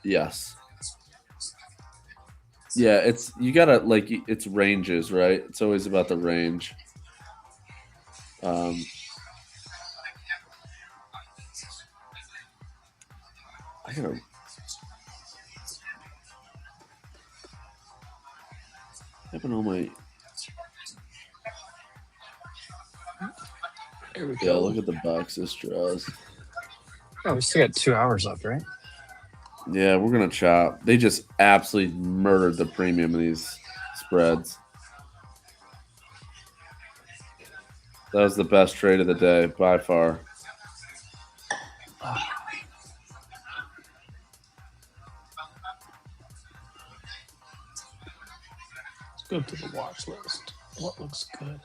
Yes. Yeah, it's you gotta it's ranges, right? It's always about the range. I gotta. Having all my.
There we
Yeah,
go.
look at the boxes draws.
Oh, we still got 2 hours left, right?
Yeah, we're gonna chop. They just absolutely murdered the premium in these spreads. That was the best trade of the day by far.
Let's go to the watch list. What looks good?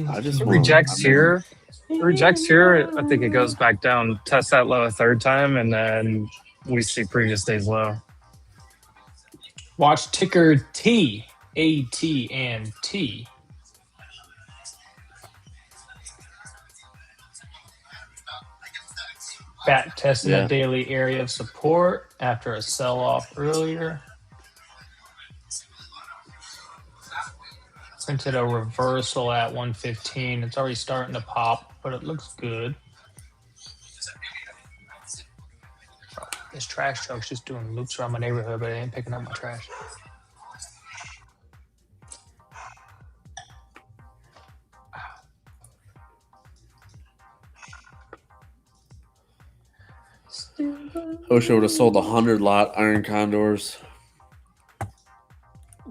I just
It rejects here. It rejects here. I think it goes back down, tests that low a third time, and then we see previous day's low.
Watch ticker T, AT, and T. Back testing a daily area of support after a sell-off earlier. Printed a reversal at 115. It's already starting to pop, but it looks good. This trash truck's just doing loops around my neighborhood, but it ain't picking up my trash.
Wish I would have sold 100 lot iron condors.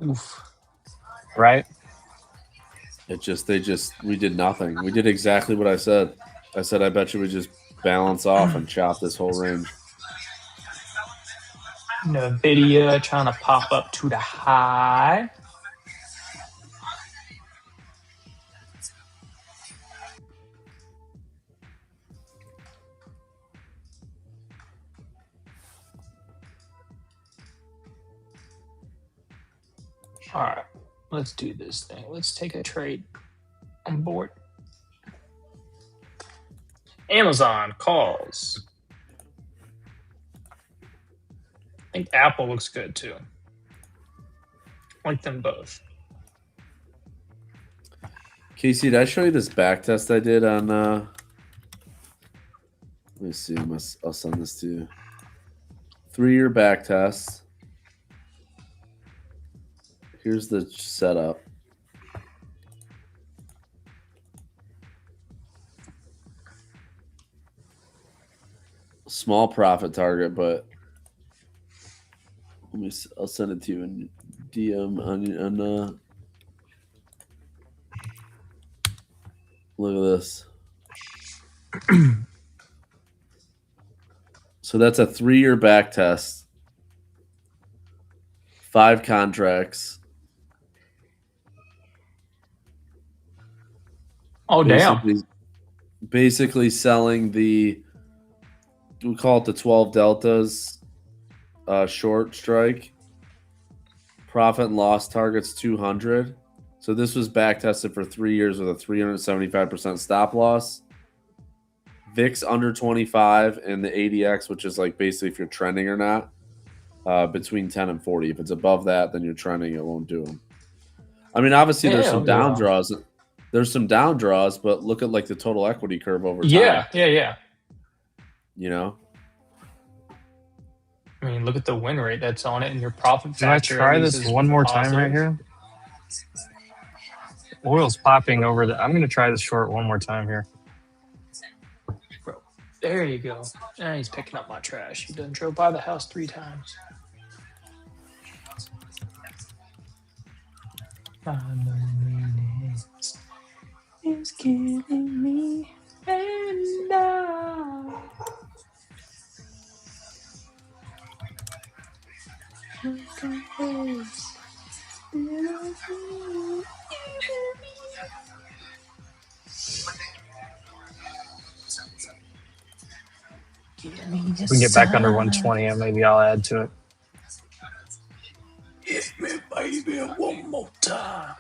Oof.
Right?
We did nothing. We did exactly what I said. I said, I bet you we just balance off and chop this whole range.
NVIDIA trying to pop up to the high. All right, let's do this thing. Let's take a trade. On board. Amazon calls. I think Apple looks good too. Like them both.
Casey, did I show you this back test I did on? Let me see. I'll send this to you. 3-year back test. Here's the setup. Small profit target, but let me. I'll send it to you in DM on. Look at this. So that's a 3-year back test. 5 contracts.
Oh, damn.
Basically selling we call it the 12 deltas short strike. Profit and loss targets 200. So this was back tested for 3 years with a 375% stop loss. VIX under 25 and the ADX, which is like basically if you're trending or not, between 10 and 40. If it's above that, then you're trending. It won't do them. I mean, obviously there's some down draws. There's some down draws, but look at like the total equity curve over time.
Yeah.
You know?
I mean, look at the win rate that's on it and your profit
Can I
factor.
try this one more time right here? Oil's popping over the. I'm going to try this short one more time here.
Bro, there you go. And he's picking up my trash. He done drove by the house 3 times. It's killing me, and I.
If we can get back under 120, maybe I'll add to it.
Hit me, baby, one more time.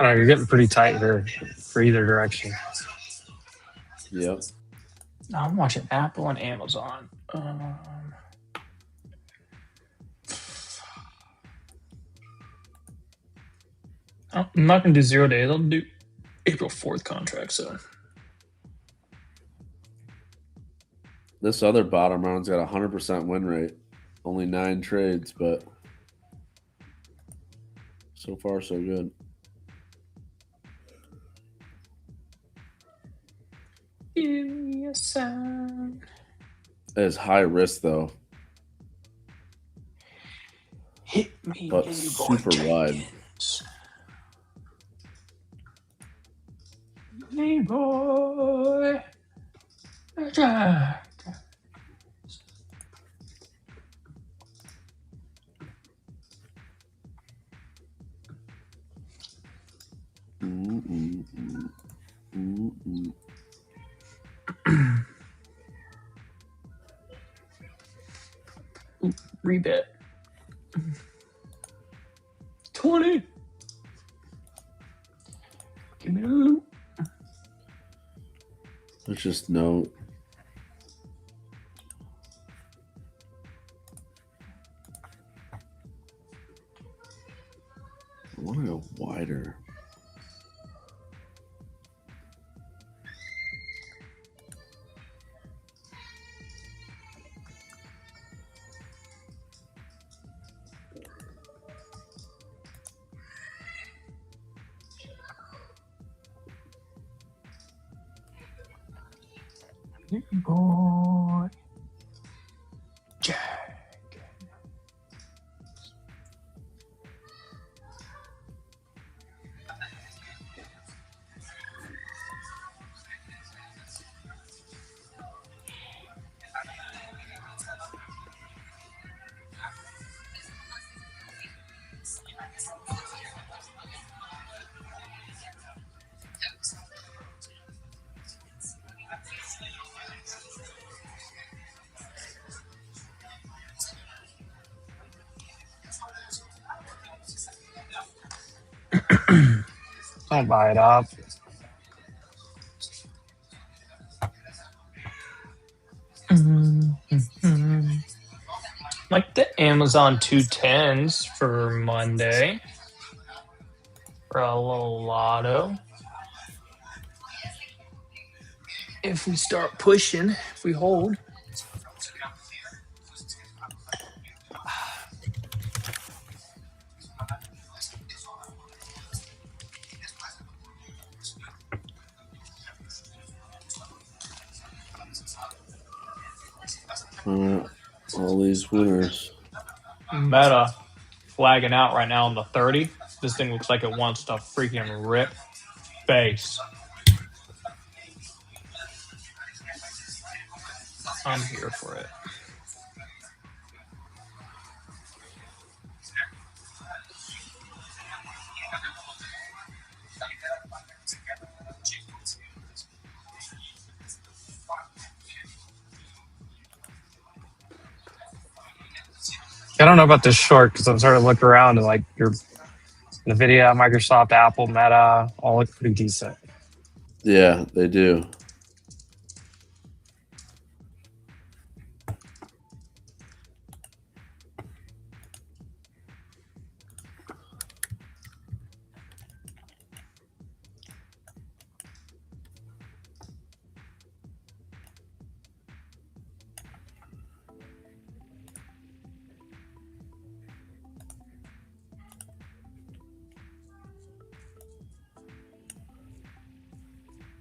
I don't know, you're getting pretty tight here for either direction.
Yep.
I'm watching Apple and Amazon. I'm not going to do 0 days. I'll do April 4th contract. So
This other bottom round's got a 100% win rate. Only 9 trades, but so far so good.
give me a sign.
It is high risk though,
Hit me,
but
Boy
super wide.
Jenkins. Hey boy. Rebet. 20. Give me the loot.
Let's just note. I want to go wider.
Boy. Jack.
Don't buy it up. Like the Amazon 210s for Monday. For a little lotto. If we start pushing, if we hold.
All these winners.
Meta flagging out right now on the 30. This thing looks like it wants to freaking rip face. I'm here for it.
I don't know about this short because I'm starting to look around and like your NVIDIA, Microsoft, Apple, Meta, all look pretty decent.
Yeah, they do.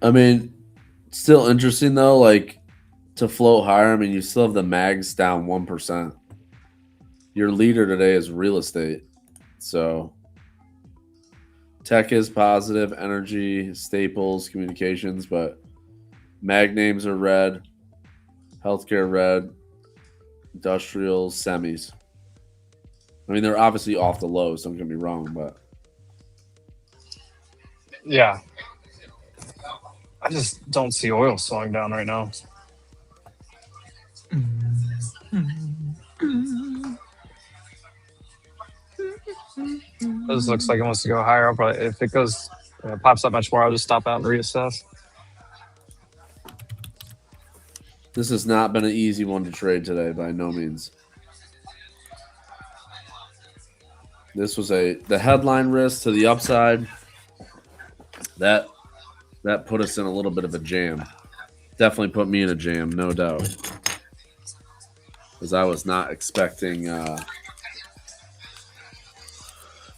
I mean, still interesting though. Like to float higher. I mean, you still have the mags down 1%. Your leader today is real estate, so tech is positive, energy, staples, communications, but mag names are red, healthcare red, industrials, semis. I mean, they're obviously off the lows. Don't get me wrong, but
Yeah. I just don't see oil slowing down right now. This looks like it wants to go higher. I'll probably, if it goes, pops up much more, I'll just stop out and reassess.
this has not been an easy one to trade today by no means. This was the headline risk to the upside. That put us in a little bit of a jam. Definitely put me in a jam, no doubt. Because I was not expecting.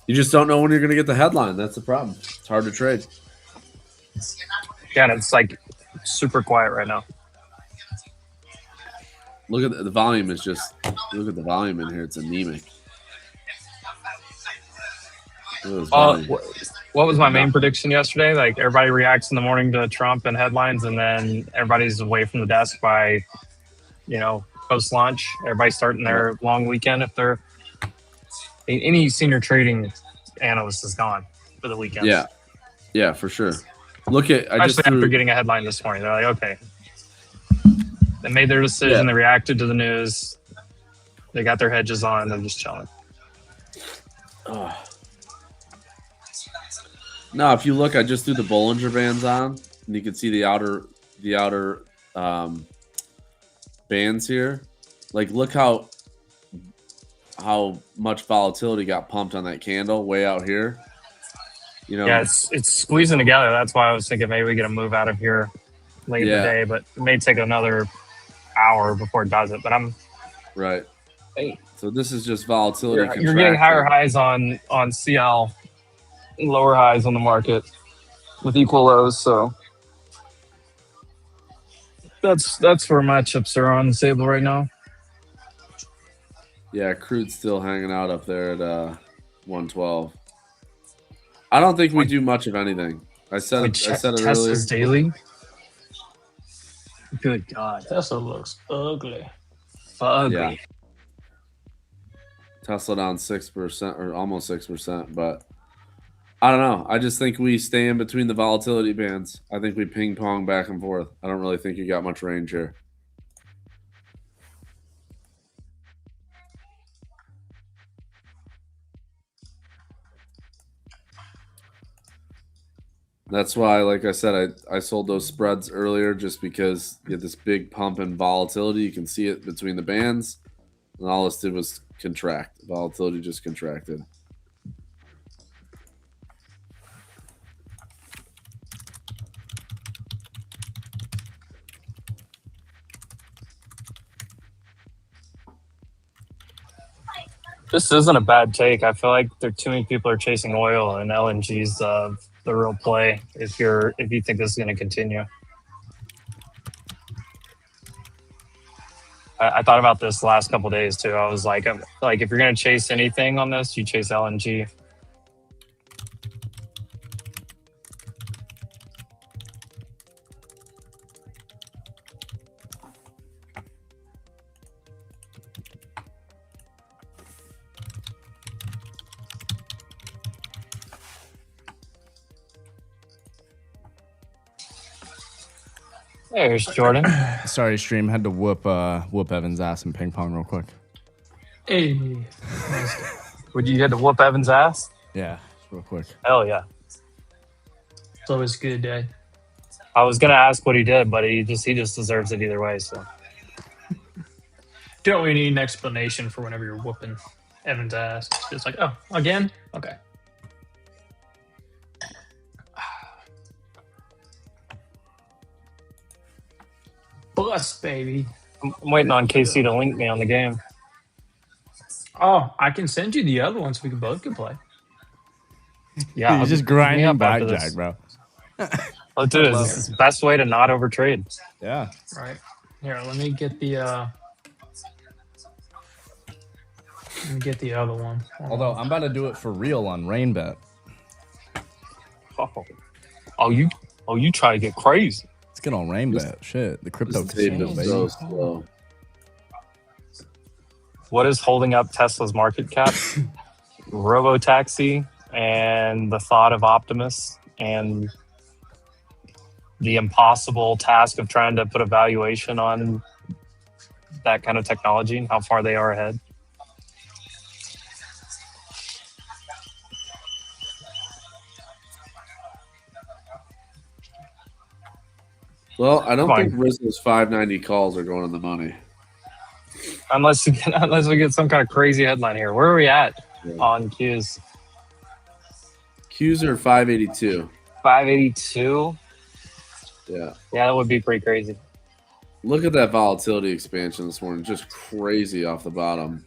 You just don't know when you're going to get the headline. That's the problem. It's hard to trade.
Yeah, and it's like super quiet right now.
Look at the volume is just. Look at the volume in here. It's anemic.
What was my main prediction yesterday? Like everybody reacts in the morning to Trump and headlines, and then everybody's away from the desk by, post launch. Everybody's starting their long weekend. If they're any senior trading analyst is gone for the weekend.
Yeah, for sure. Look at
after getting a headline this morning, they're like, okay, they made their decision. They reacted to the news. They got their hedges on. They're just chilling.
No, if you look, I just threw the Bollinger Bands on, and you can see the outer bands here. Like, look how much volatility got pumped on that candle way out here.
Yeah, it's squeezing together. That's why I was thinking maybe we get a move out of here late in the day, but it may take another hour before it does it. But I'm
right.
Hey,
so this is just volatility.
You're getting higher highs on CL. Lower highs on the market with equal lows, so that's where my chips are on the table right now.
Yeah, crude's still hanging out up there at 112. I don't think we do much of anything. I said it earlier.
Tesla's daily. Good God,
Tesla looks ugly.
Ugly.
Yeah. Tesla down 6% or almost 6%, but I don't know. I just think we stay in between the volatility bands. I think we ping pong back and forth. I don't really think you got much range here. That's why, like I said, I sold those spreads earlier just because you get this big pump in volatility. You can see it between the bands, and all this did was contract. Volatility just contracted.
This isn't a bad take. I feel like there too many people are chasing oil, and LNG's the real play if you think this is going to continue. I thought about this last couple days too. I was like, if you're going to chase anything on this, you chase LNG. There's Jordan.
Sorry, stream had to whoop Evan's ass in ping pong real quick.
Hey.
Would you had to whoop Evan's ass?
Yeah, real quick.
Hell yeah.
It's always a good day.
I was gonna ask what he did, but he just deserves it either way. So
Don't we need an explanation for whenever you're whooping Evan's ass? It's like, oh, again? Okay. Bust, baby.
I'm waiting on KC to link me on the game.
Oh, I can send you the other one so we can both can play.
Yeah,
he's just grinding blackjack, bro.
Let's do it. This is the best way to not overtrade.
Yeah.
Right. Here, let me get the other one.
Although I'm about to do it for real on Rainbet.
Oh, you try to get crazy.
Let's get on Rainbet. Shit, the crypto
This tape
casino,
is
baby.
so slow.
What is holding up Tesla's market cap? Robotaxi and the thought of Optimus and the impossible task of trying to put a valuation on that kind of technology and how far they are ahead.
Well, I don't
Come
think
on.
Rizzo's 590 calls are going on the money.
Unless we get some kind of crazy headline here. Where are we at on Qs?
Qs are 582.
582?
Yeah.
Yeah, that would be pretty crazy.
Look at that volatility expansion this morning. Just crazy off the bottom.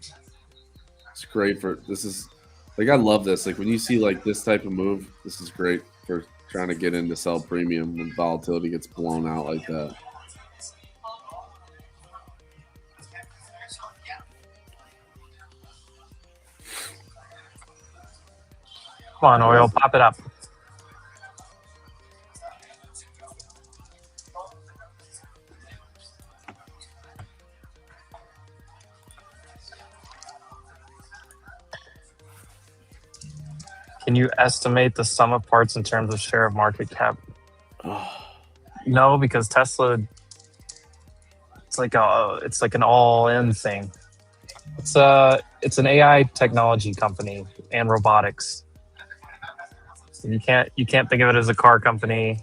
It's great for this is like I love this. Like when you see like this type of move, this is great for trying to get in to sell premium when volatility gets blown out like that.
Come on, oil, pop it up. Can you estimate the sum of parts in terms of share of market cap? No, because Tesla, it's like an all-in thing. It's an AI technology company and robotics. You can't think of it as a car company.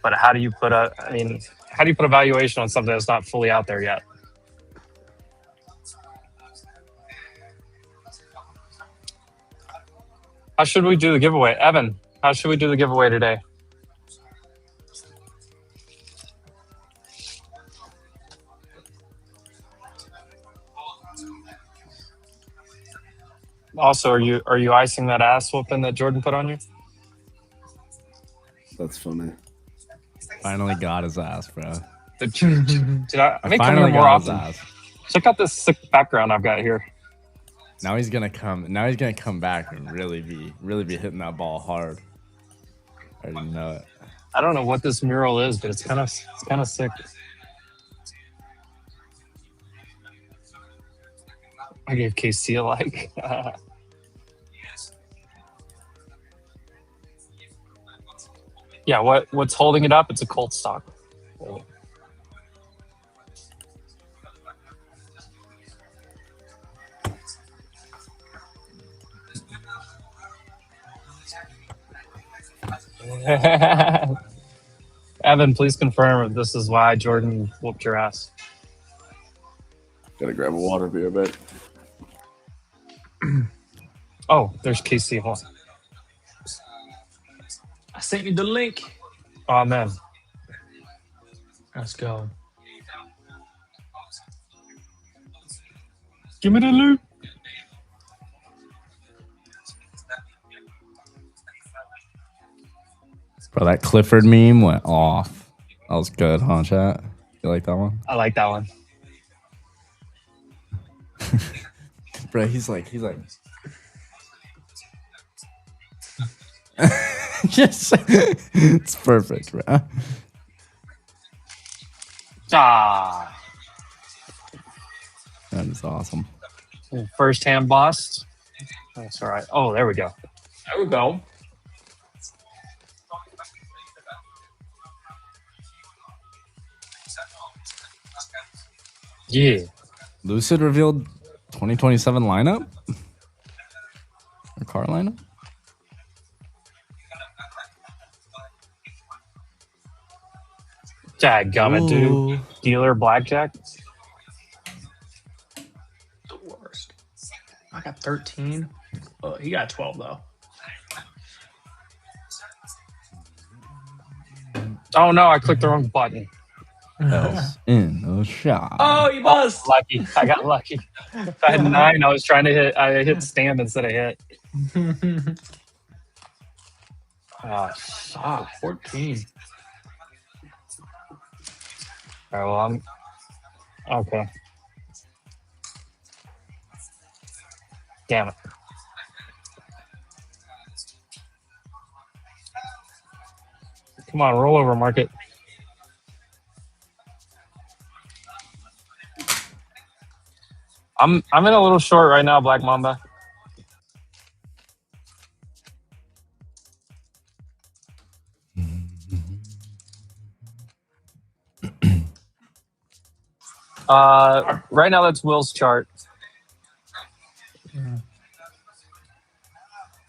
But how do you put a valuation on something that's not fully out there yet? How should we do the giveaway? Evan, how should we do the giveaway today? Also, are you icing that ass whooping that Jordan put on you?
That's funny.
Finally got his ass, bro.
Dude, I may come
finally
here more
got his
often.
ass.
Check out this sick background I've got here.
Now he's gonna come back and really be hitting that ball hard. I already know it.
I don't know what this mural is, but it's kind of sick. I gave KC a like. Yeah, what's holding it up? It's a Colt stock. Evan, please confirm if this is why Jordan whooped your ass.
Gotta grab a water beer, but
Oh, there's KC. Hold on.
I sent you the link.
Oh man.
Let's go.
Give me the loot.
Bro, that Clifford meme went off. That was good, huh, chat? You like that one?
I like that one.
Bro, he's like. Yes, it's perfect, bro.
Ah.
That is awesome.
First hand boss. That's all right. Oh, there we go.
There we go.
Yeah.
Lucid revealed 2027 lineup? Or car lineup?
Dadgummit,
Ooh.
dude. Dealer blackjack.
The worst. I got 13. Oh, he got 12 though.
Oh no, I clicked the wrong button.
Else in a shot.
Oh, you buzzed.
Lucky. I got lucky. If I had 9, I was trying to hit. I hit stand instead of hit. Oh,
Ah, 14.
all right, well, I'm okay. Damn it. Come on, roll over market. I'm in a little short right now, Black Mamba. Right now that's Will's chart.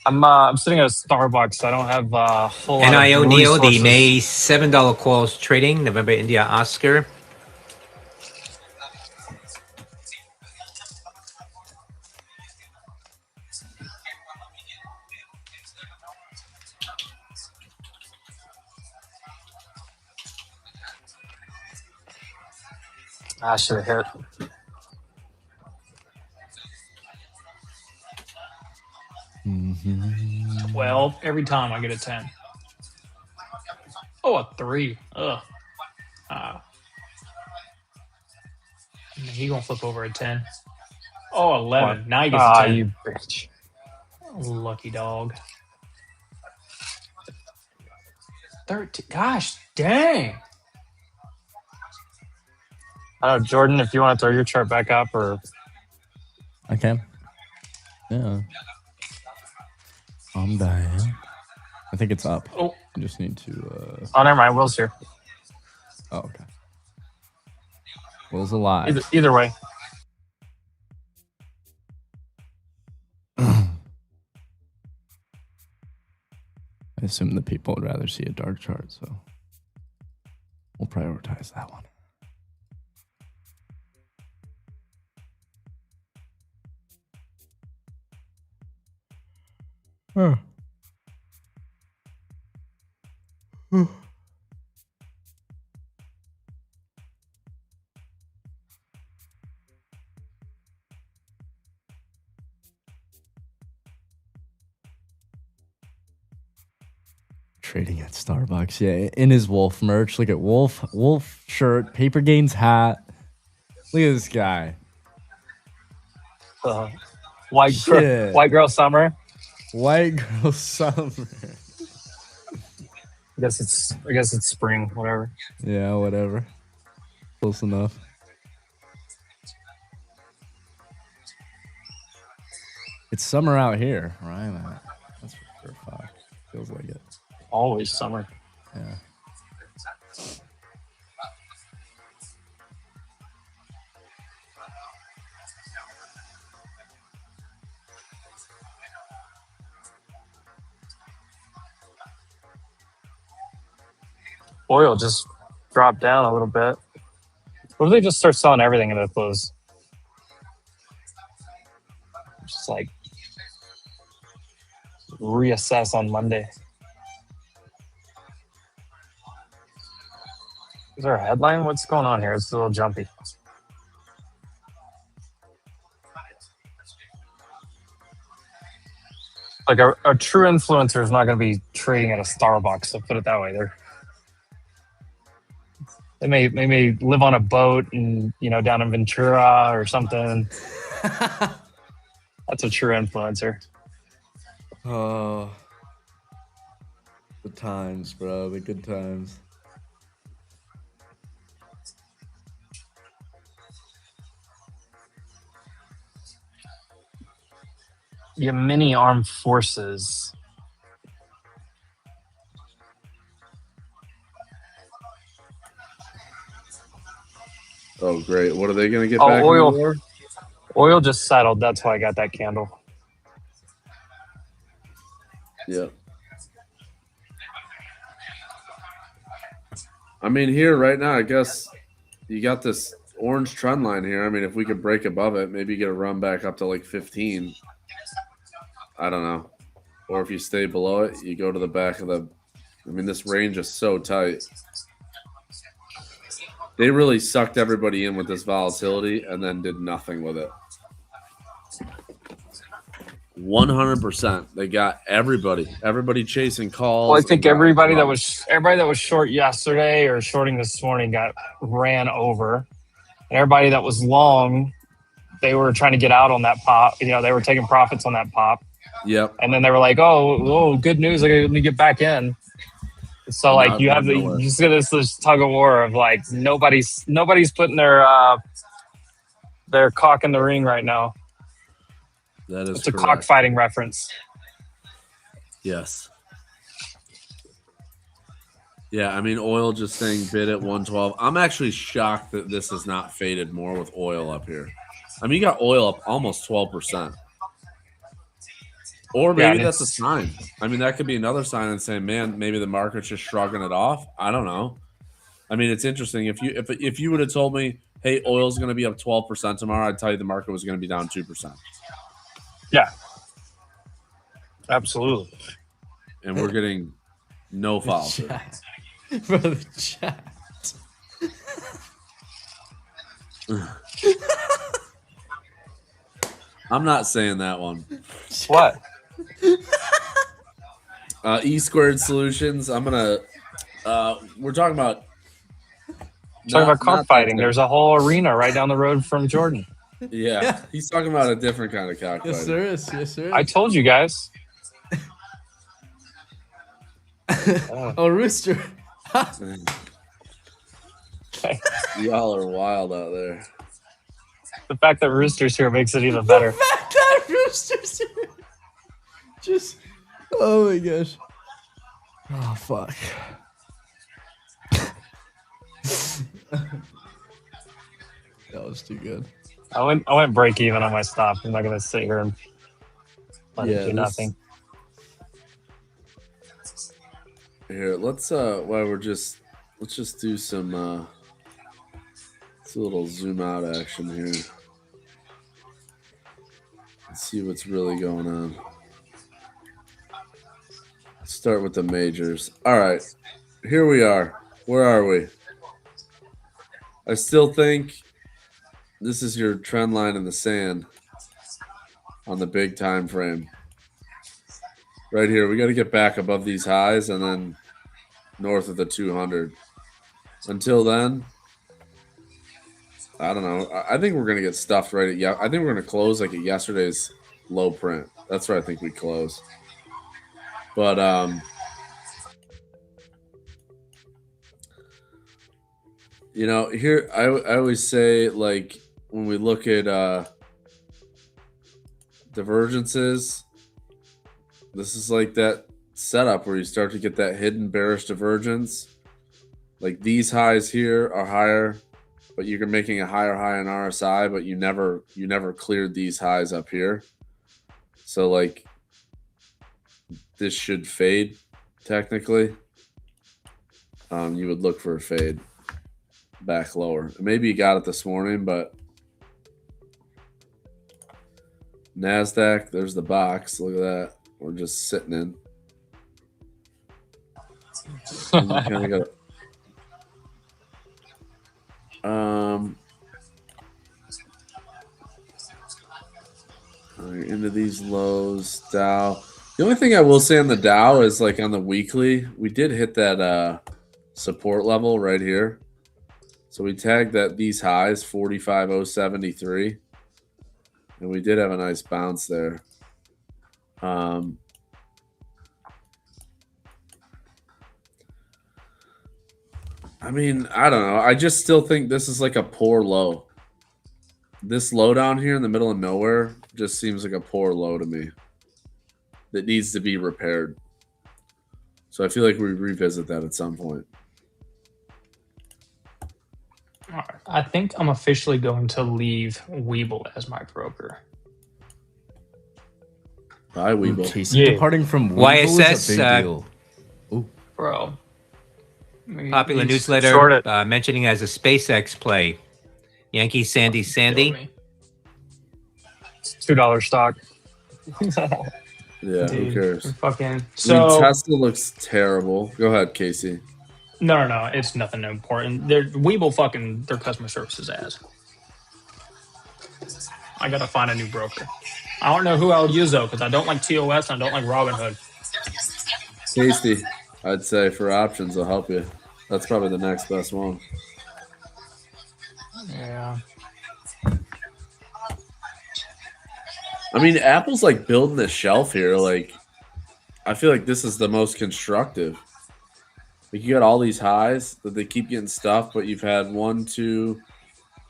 I'm sitting at a Starbucks, so I don't have a whole lot
NIO
of
Neo, the
resources.
May $7 calls trading, November India Oscar.
I should have hit.
12 every time I get a 10. Oh, a 3. Ugh. He gonna flip over a 10. Oh, 11. Now he gets a 10.
You bitch.
Lucky dog. 13. Gosh, dang.
I don't know, Jordan, if you want to throw your chart back up or
I can. Yeah. I'm dying. I think it's up.
Oh.
I just need to.
Oh, never mind. Will's here.
Oh, okay. Will's alive.
Either way.
I assume the people would rather see a dark chart, so we'll prioritize that one. Trading at Starbucks, yeah. In his Wolf merch, look at Wolf shirt, Paper Gains hat. Look at this guy.
White girl summer.
White girl summer.
I guess it's spring, whatever.
Yeah, whatever. Close enough. It's summer out here, right? That's for sure. Feels like it.
Always summer.
Yeah.
oil just dropped down a little bit. What if they just start selling everything in the close? Just like reassess on Monday. Is there a headline? What's going on here? It's a little jumpy. Like a true influencer is not going to be trading at a Starbucks. So put it that way. They may live on a boat and down in Ventura or something. That's a true influencer.
Oh, the times, bro. The good times.
Yemeni armed forces.
Oh, great. What are they going to get back in the
Oil.
war?
Oil just settled. That's why I got that candle.
Yep. I mean, here right now, I guess you got this orange trend line here. I mean, if we could break above it, maybe get a run back up to like 15. I don't know. Or if you stay below it, you go to the back of the. I mean, this range is so tight. They really sucked everybody in with this volatility and then did nothing with it. 100%. They got everybody chasing calls.
Well, I think everybody that was short yesterday or shorting this morning got ran over. And everybody that was long, they were trying to get out on that pop. They were taking profits on that pop.
Yep.
And then they were like, "Oh, good news! Let me get back in." So like you just get this tug of war of like nobody's putting their cock in the ring right now.
That is
it's a cockfighting reference.
Yes. Yeah, I mean, oil just saying bid at 112. I'm actually shocked that this has not faded more with oil up here. I mean, you got oil up almost 12%. Or maybe that's a sign. I mean, that could be another sign and saying, man, maybe the market's just shrugging it off. I don't know. I mean, it's interesting. If you would have told me, hey, oil's going to be up 12% tomorrow, I'd tell you the market was going to be down 2%.
Yeah. Absolutely.
And we're getting no follow through.
Bro, the chat.
I'm not saying that one.
What?
E squared solutions. I'm gonna. We're talking about.
Cockfighting. There's a whole arena right down the road from Jordan.
Yeah, he's talking about a different kind of cockfighting.
Yes, there is. Yes, there is.
I told you guys.
Oh, Rooster.
Y'all are wild out there.
The fact that Rooster's here makes it even better.
The fact that Rooster's here. Just, oh my gosh. Oh, fuck. That was too good.
I went break even on my stop. I'm not gonna sit here and let it do nothing.
Here, let's let's just do some it's a little zoom out action here. Let's see what's really going on. Let's start with the majors. All right, here we are. Where are we? I still think this is your trend line in the sand on the big time frame. Right here, we got to get back above these highs and then north of the 200. Until then, I don't know. I think we're going to get stuffed right at I think we're going to close like at yesterday's low print. That's where I think we close. But here I always say, like, when we look at divergences, this is like that setup where you start to get that hidden bearish divergence. Like these highs here are higher, but you're making a higher high in RSI, but you never cleared these highs up here. So like this should fade technically. you would look for a fade back lower. Maybe you got it this morning, but NASDAQ, there's the box. Look at that. We're just sitting in. And you kind of go. Into these lows, Dow. The only thing I will say on the Dow is like on the weekly, we did hit that support level right here. So we tagged that these highs 45,073, and we did have a nice bounce there. I mean, I don't know. I just still think this is like a poor low. This low down here in the middle of nowhere just seems like a poor low to me that needs to be repaired. So I feel like we revisit that at some point.
All right. I think I'm officially going to leave Weeble as my broker.
Bye, Weeble.
Casey departing from Weeble is a big deal.
Bro.
Popular
He's
newsletter mentioning it as a SpaceX play. Yankee Sandy.
It's $2 stock.
Yeah, who cares?
Fucking.
So Tesla looks terrible. Go ahead, Casey.
No. It's nothing important. Weeble fucking their customer service is ass. I gotta find a new broker. I don't know who I would use though, because I don't like TOS and I don't like Robinhood.
Tasty, I'd say for options, I'll help you. That's probably the next best one.
Yeah.
I mean, Apple's like building this shelf here. Like, I feel like this is the most constructive. Like, you got all these highs that they keep getting stuffed, but you've had 1, 2,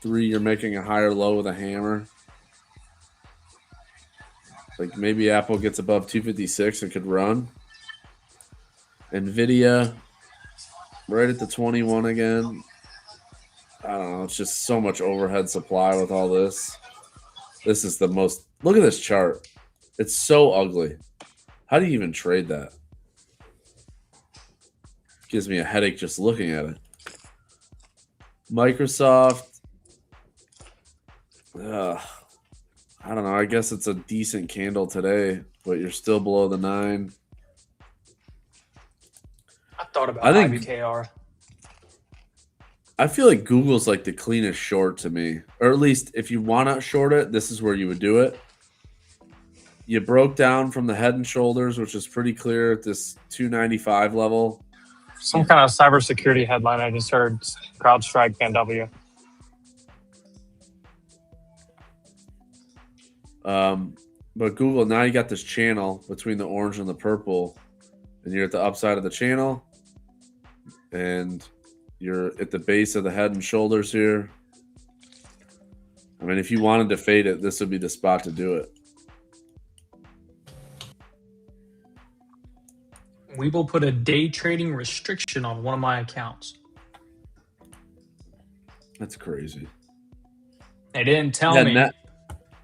3. You're making a higher low with a hammer. Like, maybe Apple gets above 256 and could run. Nvidia, right at the 21 again. I don't know. It's just so much overhead supply with all this. This is the most. Look at this chart. It's so ugly. How do you even trade that? Gives me a headache just looking at it. Microsoft. I don't know. I guess it's a decent candle today, but you're still below the 9.
I thought about IBKR.
I feel like Google's like the cleanest short to me. Or at least if you want to short it, this is where you would do it. You broke down from the head and shoulders, which is pretty clear at this 295 level.
Some kind of cybersecurity headline I just heard. CrowdStrike PanW.
But Google, now you got this channel between the orange and the purple, and you're at the upside of the channel, and you're at the base of the head and shoulders here. I mean, if you wanted to fade it, this would be the spot to do it.
We will put a day trading restriction on one of my accounts.
That's crazy.
They didn't tell me,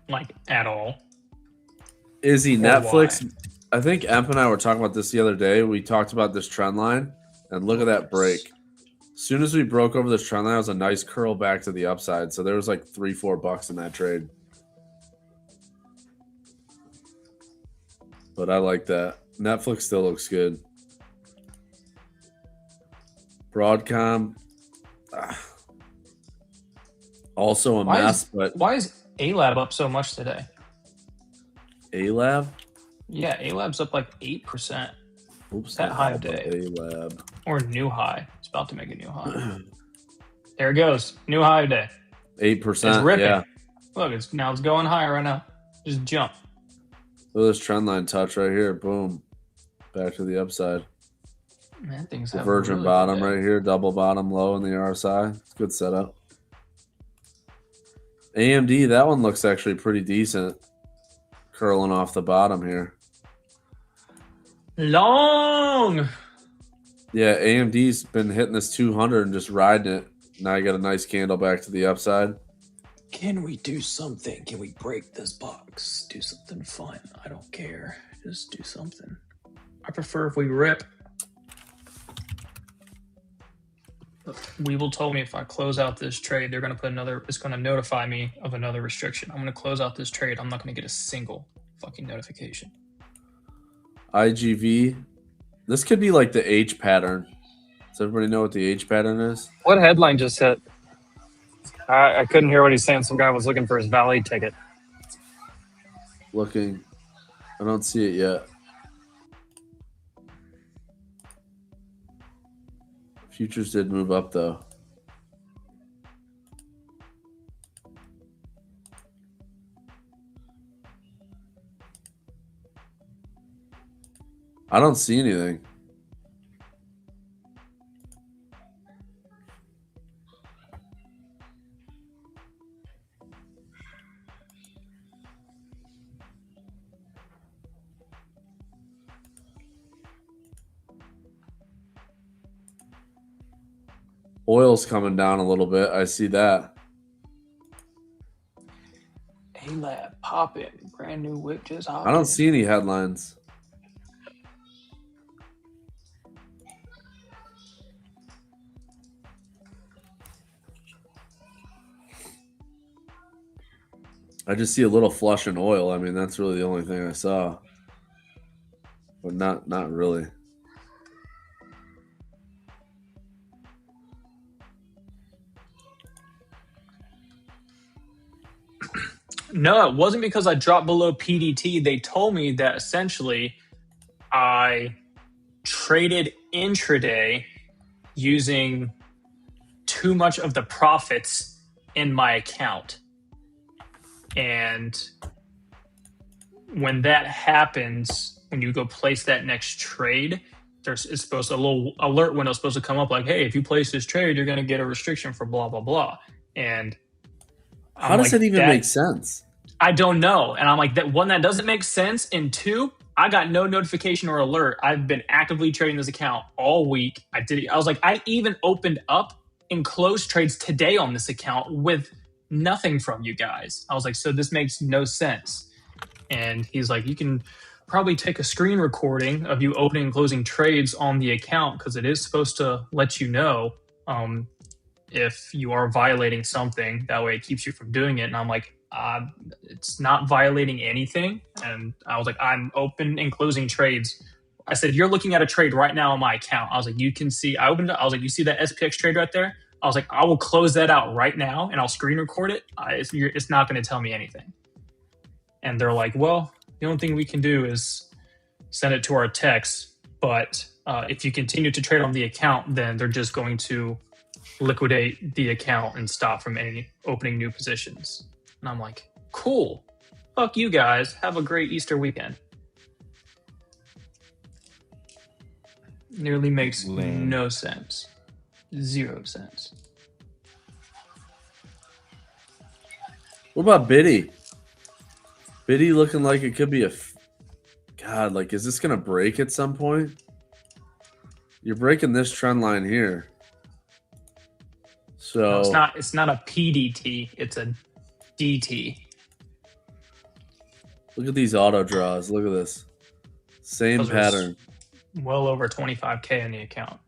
like, at all.
Izzy,
Or
Netflix.
why.
I think Emp and I were talking about this the other day. We talked about this trend line, and look at that break. As soon as we broke over this trend line, it was a nice curl back to the upside. So there was like $3-4 in that trade. But I like that. Netflix still looks good. Broadcom, also a mess. But
why is A-Lab up so much today?
A-Lab?
Yeah, A-Lab's up like 8%.
Oops,
That high of day.
A-Lab.
Or new high. It's about to make a new high. There it goes. New high of day.
8%.
It's ripping.
Yeah.
Look, it's going higher right now. Just jump.
Look at this trend line touch right here. Boom. Back to the upside.
Man, things
The
have
virgin
really
bottom
good day.
right here. Double bottom low in the RSI. It's a good setup. AMD, that one looks actually pretty decent. Curling off the bottom here.
Long.
Yeah, AMD's been hitting this 200 and just riding it. Now you got a nice candle back to the upside.
Can we do something? Can we break this box? Do something fun. I don't care. Just do something.
I prefer if we rip. Weevil told me if I close out this trade, they're going to put another. It's going to notify me of another restriction. I'm going to close out this trade. I'm not going to get a single fucking notification.
IGV. This could be like the H pattern. Does everybody know what the H pattern is?
What headline just hit? I couldn't hear what he's saying. Some guy was looking for his valet ticket.
Looking. I don't see it yet. Futures did move up though. I don't see anything. Oil's coming down a little bit. I see that.
A-Lab, pop it. Brand new whip just hopped
I don't
in.
see any headlines. I just see a little flush in oil. I mean, that's really the only thing I saw. But not really.
No, it wasn't because I dropped below PDT. They told me that essentially I traded intraday using too much of the profits in my account. And when that happens, when you go place that next trade, it's supposed to, a little alert window is supposed to come up like, hey, if you place this trade, you're going to get a restriction for blah, blah, blah. And
how does it even make sense?
I don't know. And I'm like, that doesn't make sense. And two, I got no notification or alert. I've been actively trading this account all week. I was like, I even opened up and closed trades today on this account with nothing from you guys. I was like, so this makes no sense. And he's like, you can probably take a screen recording of you opening and closing trades on the account because it is supposed to let you know if you are violating something. That way it keeps you from doing it. And I'm like, it's not violating anything. And I was like, I'm open and closing trades. I said, you're looking at a trade right now on my account. I was like, you can see, I opened it. I was like, you see that SPX trade right there? I was like, I will close that out right now and I'll screen record it. It's not going to tell me anything. And they're like, well, the only thing we can do is send it to our techs. But if you continue to trade on the account, then they're just going to liquidate the account and stop from any opening new positions. And I'm like, cool. Fuck you guys. Have a great Easter weekend. Nearly makes no sense. 0 sense.
What about Biddy? Biddy looking like it could be God, like, is this going to break at some point? You're breaking this trend line here. So
no, it's not a PDT. It's a DT.
Look at these auto draws. Look at this. Same
Those
pattern.
Well over 25K in the account.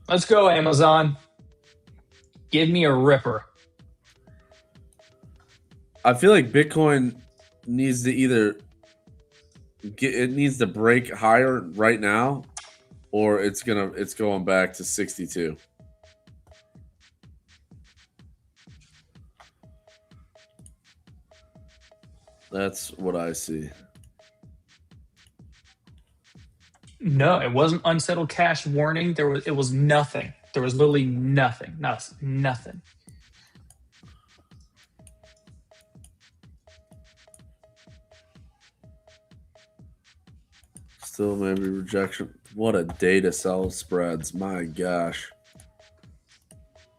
Let's go, Amazon. Give me a ripper.
I feel like Bitcoin needs to either needs to break higher right now, or it's going back to 62. That's what I see.
No, it wasn't unsettled cash warning. It was nothing. There was literally nothing. Nothing.
Still maybe rejection. What a day to sell spreads. My gosh.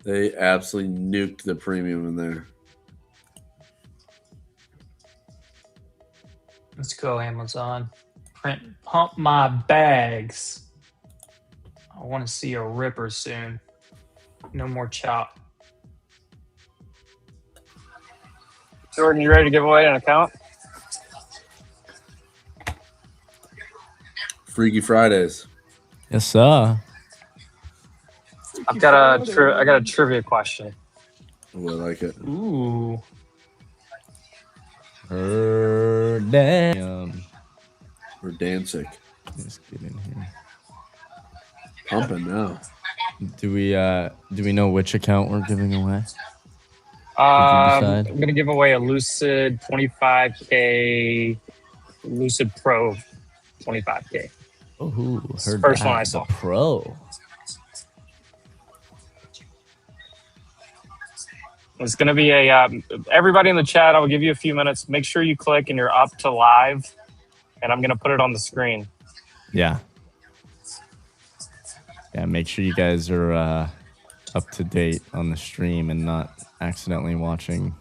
They absolutely nuked the premium in there.
Let's go, Amazon. Pump my bags. I want to see a ripper soon. No more chop.
Jordan, you ready to give away an account?
Freaky Fridays.
Yes, sir.
I got a trivia question.
Ooh, I like it.
Ooh.
Damn.
We're dancing.
Let's get in here.
Pumping now.
Do we know which account we're giving away?
I'm gonna give away a Lucid 25K, Lucid Pro 25K.
Oh, heard
First
that.
one I saw.
The Pro.
It's gonna be a everybody in the chat. I will give you a few minutes. Make sure you click and you're up to live, and I'm gonna put it on the screen.
Yeah. Yeah, make sure you guys are up to date on the stream and not accidentally watching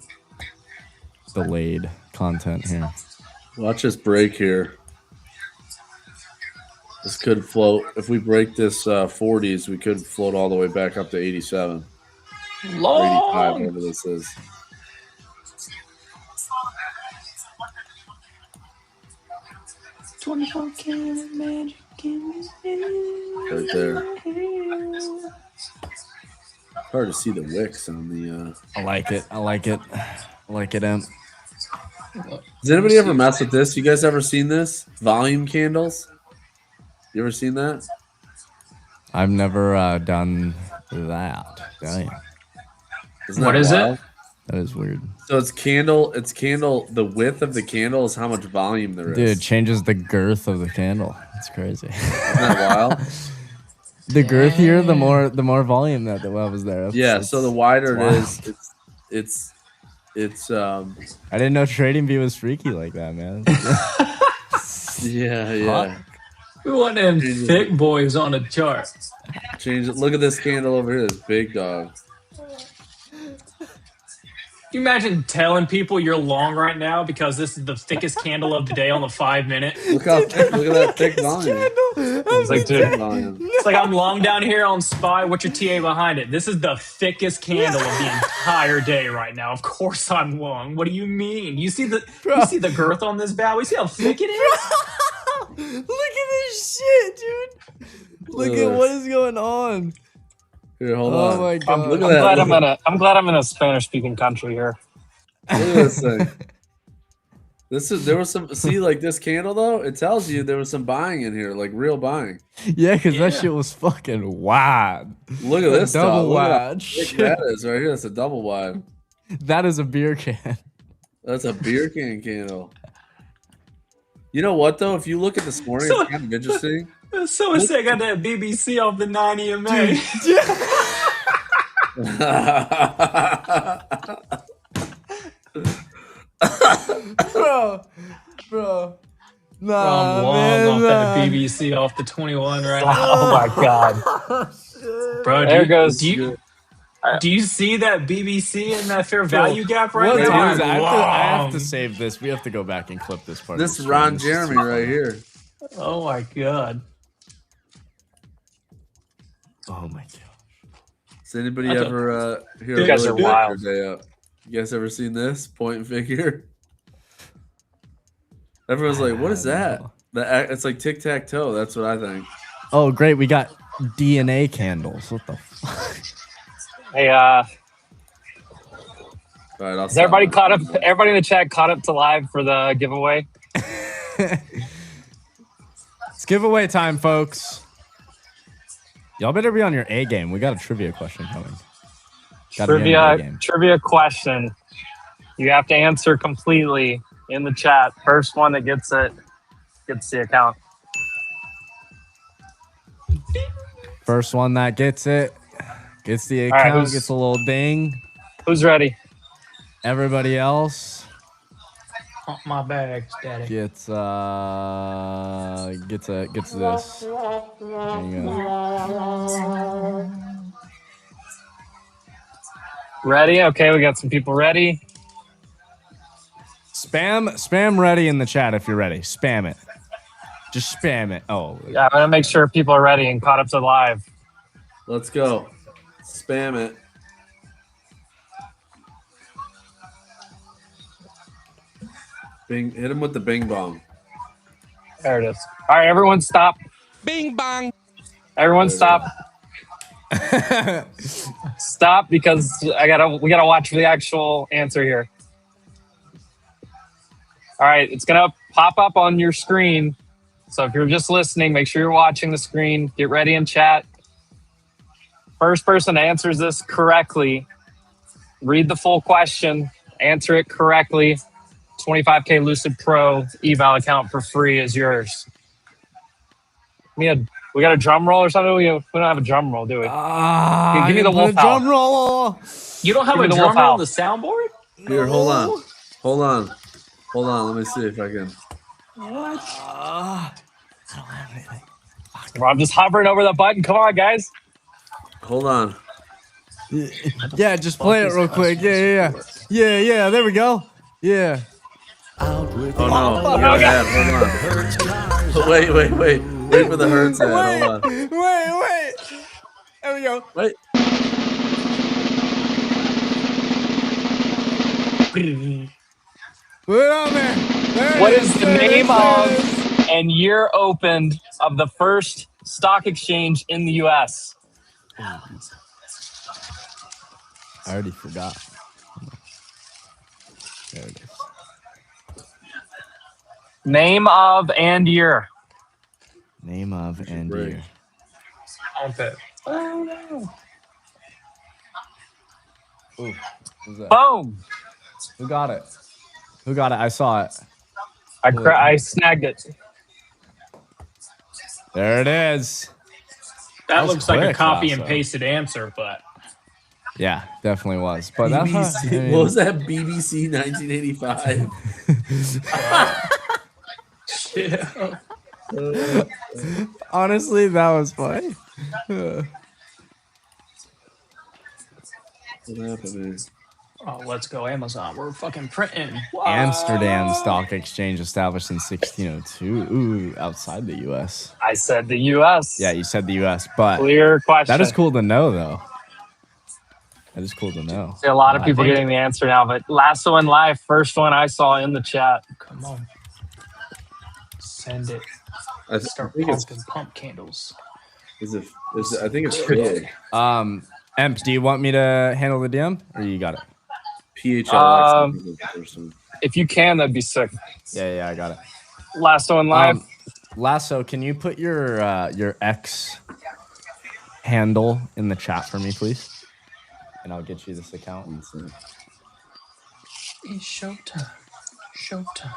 delayed content here.
Watch us break here. This could float. If we break this 40s, we could float all the way back up to 87. Or 85, whatever this is. Right there. Hard to see the wicks on the.
I like it. I like it. I like it, Em.
Does anybody ever mess with this? You guys ever seen this? Volume candles? You ever seen that?
I've never done that. Damn.
What is it?
That is weird.
So it's candle. The width of the candle is how much volume there is.
Dude, it changes the girth of the candle. It's crazy.
Isn't that wild?
The girthier, the more volume that was there.
Yeah. So the wider it is, it's.
I didn't know Trading View was freaky like that, man.
Yeah.
We want them thick boys on a chart.
Change it. Look at this candle over here. This big dog.
Can you imagine telling people you're long right now because this is the thickest candle of the day on the 5 minute?
Look how thick. Look at that thick volume.
It's like, dude,
It's like I'm long down here on Spy. What's your TA behind it? This is the thickest candle of the entire day right now. Of course I'm long. What do you mean? You see the girth on this bow? You see how thick it is?
Look at this shit, dude. Look at what is going on.
Here, hold on.
Oh my god.
I'm glad I'm in a Spanish speaking country here.
Look at this thing. There was some like this candle though, it tells you there was some buying in here, like real buying.
Yeah, because that shit was fucking wide.
Look at this
double
stuff.
wide.
Look at that is right here. That's a double wide.
That is a beer can.
That's a beer can candle. You know what though? If you look at this morning, it's kind of interesting.
Someone said I got that BBC off the 9 EMA.
Bro.
Nah, I'm long
man,
off
nah.
that BBC off the 21 right now.
Oh my god.
Bro,
There goes.
Do you see that BBC in that fair value gap right
What
now?
time is it? I have
Long.
to save this. We have to go back and clip this part.
This is Ron Jeremy right here.
Oh my god.
Oh my god.
Does anybody
That's
ever hear
You guys are wild.
Day up? You guys ever seen this point and figure? Everyone's like, "What is that?" It's like tic tac toe. That's what I think.
Oh, great. We got DNA candles. What the fuck?
Hey,
All right,
is everybody caught up? Everybody in the chat caught up to live for the giveaway?
It's giveaway time, folks. Y'all better be on your A game. We got a trivia question coming. Gotta be on your A game.
Trivia question. You have to answer completely in the chat. First one that gets it gets the account.
First one that gets it gets the
All right,
account, gets a little ding.
Who's ready?
Everybody else
Pump my bags, daddy.
gets this. There you go.
Ready? Okay, we got some people ready.
Spam ready in the chat if you're ready. Spam it. Just spam it. Oh.
Yeah, I'm gonna make sure people are ready and caught up to live.
Let's go. Spam it. Bing! Hit him with the bing bong.
There it is. All right, everyone stop.
Bing bang.
Everyone stop. Stop, because we gotta watch the actual answer here. All right, it's gonna pop up on your screen. So if you're just listening, make sure you're watching the screen. Get ready in chat. First person answers this correctly. Read the full question. Answer it correctly. 25K Lucid Pro eval account for free is yours. We got a drum roll or something? We don't have a drum roll, do we? Give me the wolf howl.
drum roll.
You don't have
Give
a
me the wolf
drum roll
howl.
on the soundboard?
Here, hold on. Let me see if I can.
What?
I don't have anything.
I'm just hovering over the button. Come on, guys.
Hold on.
Yeah, just play it real quick. Yeah. There we go. Yeah.
Oh no, go ahead. Hold on. Wait. Wait for the Hertz ad. Hold on.
Wait. There we go.
Wait.
Put it on there.
What is the name of and year opened of the first stock exchange in the U.S.?
I already forgot. There it is.
Name of and year.
Name of and year.
Armpit.
Oh no.
Ooh, who's that?
Boom.
Who got it? I saw it.
I snagged it.
There it is.
That
was
looks like a
quick,
copy and
Lasso.
pasted answer, but
Yeah, definitely was. But that's
BBC, what was that? BBC 1985.
Honestly, that was funny.
What happened?
oh, let's go Amazon. We're fucking printing. What?
Amsterdam Stock Exchange established in 1602. Ooh, outside the U.S.
I said the U.S.
Yeah, you said the U.S., but
Clear question.
that is cool to know, though. That is cool to know.
See a lot of people
think-
getting the answer now, but Lasso in Life, first one I saw in the chat.
Come on. Send it.
I
Start
think it's
pumping pump candles.
I think it's big.
Emp, do you want me to handle the DM, or you got it?
PHLX. is the first one.
If you can, that'd be sick.
Yeah, I got it.
Lasso in Life.
Lasso, can you put your X handle in the chat for me, please? And I'll get you this account.
It's showtime. Showtime.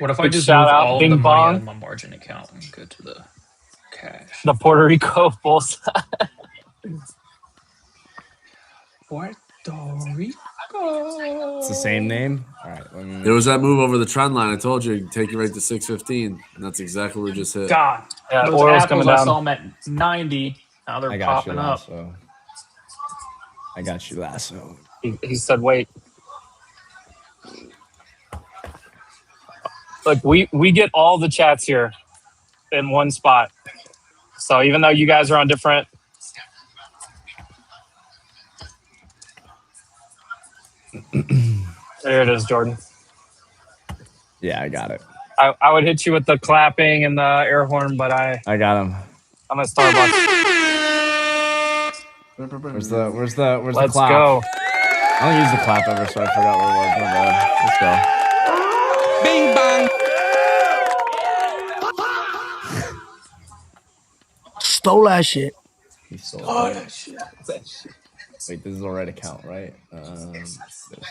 What if I
Big
just
shout
move
out,
all
Bing
of the money out
Bong.
of my margin account and go to the cash?
The Puerto Rico Bulls.
Puerto Rico.
It's the same name. All right. Let me
There was that move over the trend line. I told you, take you right to 615, and that's exactly what we just hit.
God.
Yeah,
Those
oil's
apples
coming
I
down.
saw them at 90. Now they're
I got you,
popping up.
Lasso. I got you, Lasso.
He said, wait. Look, we get all the chats here in one spot. So even though you guys are on different... There it is, Jordan.
Yeah, I got it.
I would hit you with the clapping and the air horn, but
I got him.
I'm at Starbucks.
Where's the
Let's
clap?
go.
I don't use the clap ever, so I forgot where it was. My bad. Let's go.
Bing bang.
Stole that shit.
He stole
Oh,
it.
that shit.
Wait, this is the right account, right? This account.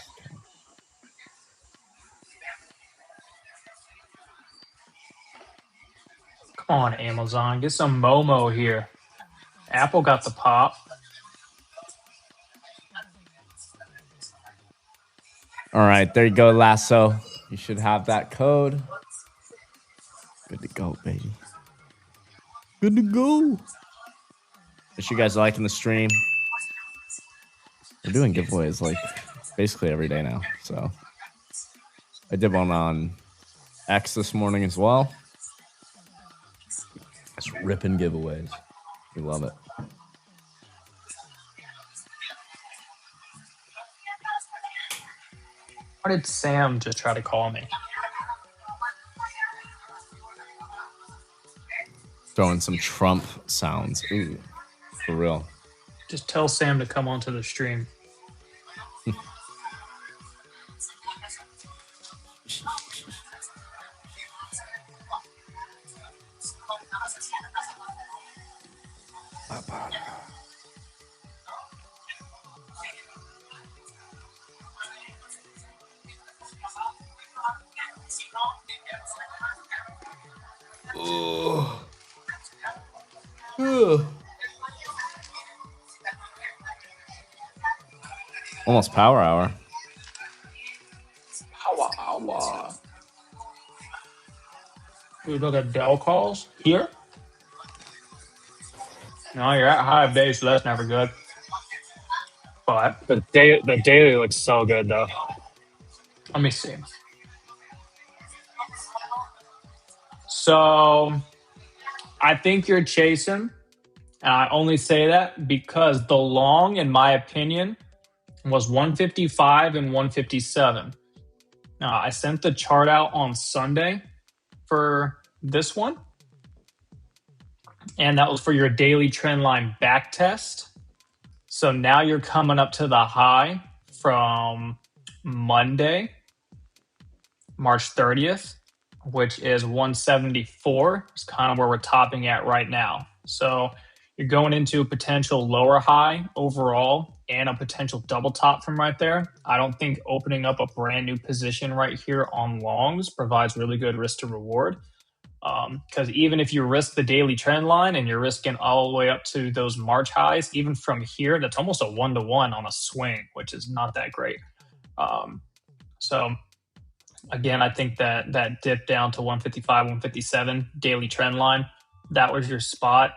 Come on, Amazon. Get some Momo here. Apple got the pop.
All right, there you go, Lasso. You should have that code. Good to go, baby. Good to go. Wish you guys are liking the stream. We're doing giveaways like basically every day now. So I did one on X this morning as well. Just ripping giveaways. We love it.
Why did Sam just try to call me?
throw in some Trump sounds. Ooh, for real.
Just tell Sam to come onto the stream.
Almost power hour.
Power. We look at Dell calls here. No, you're at high base, so that's never good. But
The daily looks so good though.
let me see. So I think you're chasing, and I only say that because the long, in my opinion, was 155 and 157. Now, I sent the chart out on Sunday for this one, and that was for your daily trend line back test. So now you're coming up to the high from Monday, March 30th, which is 174. It's kind of where we're topping at right now. So you're going into a potential lower high overall and a potential double top from right there. I don't think opening up a brand new position right here on longs provides really good risk to reward. Because even if you risk the daily trend line and you're risking all the way up to those March highs, even from here, that's almost a 1-to-1 on a swing, which is not that great. So again, I think that dip down to 155, 157 daily trend line, that was your spot.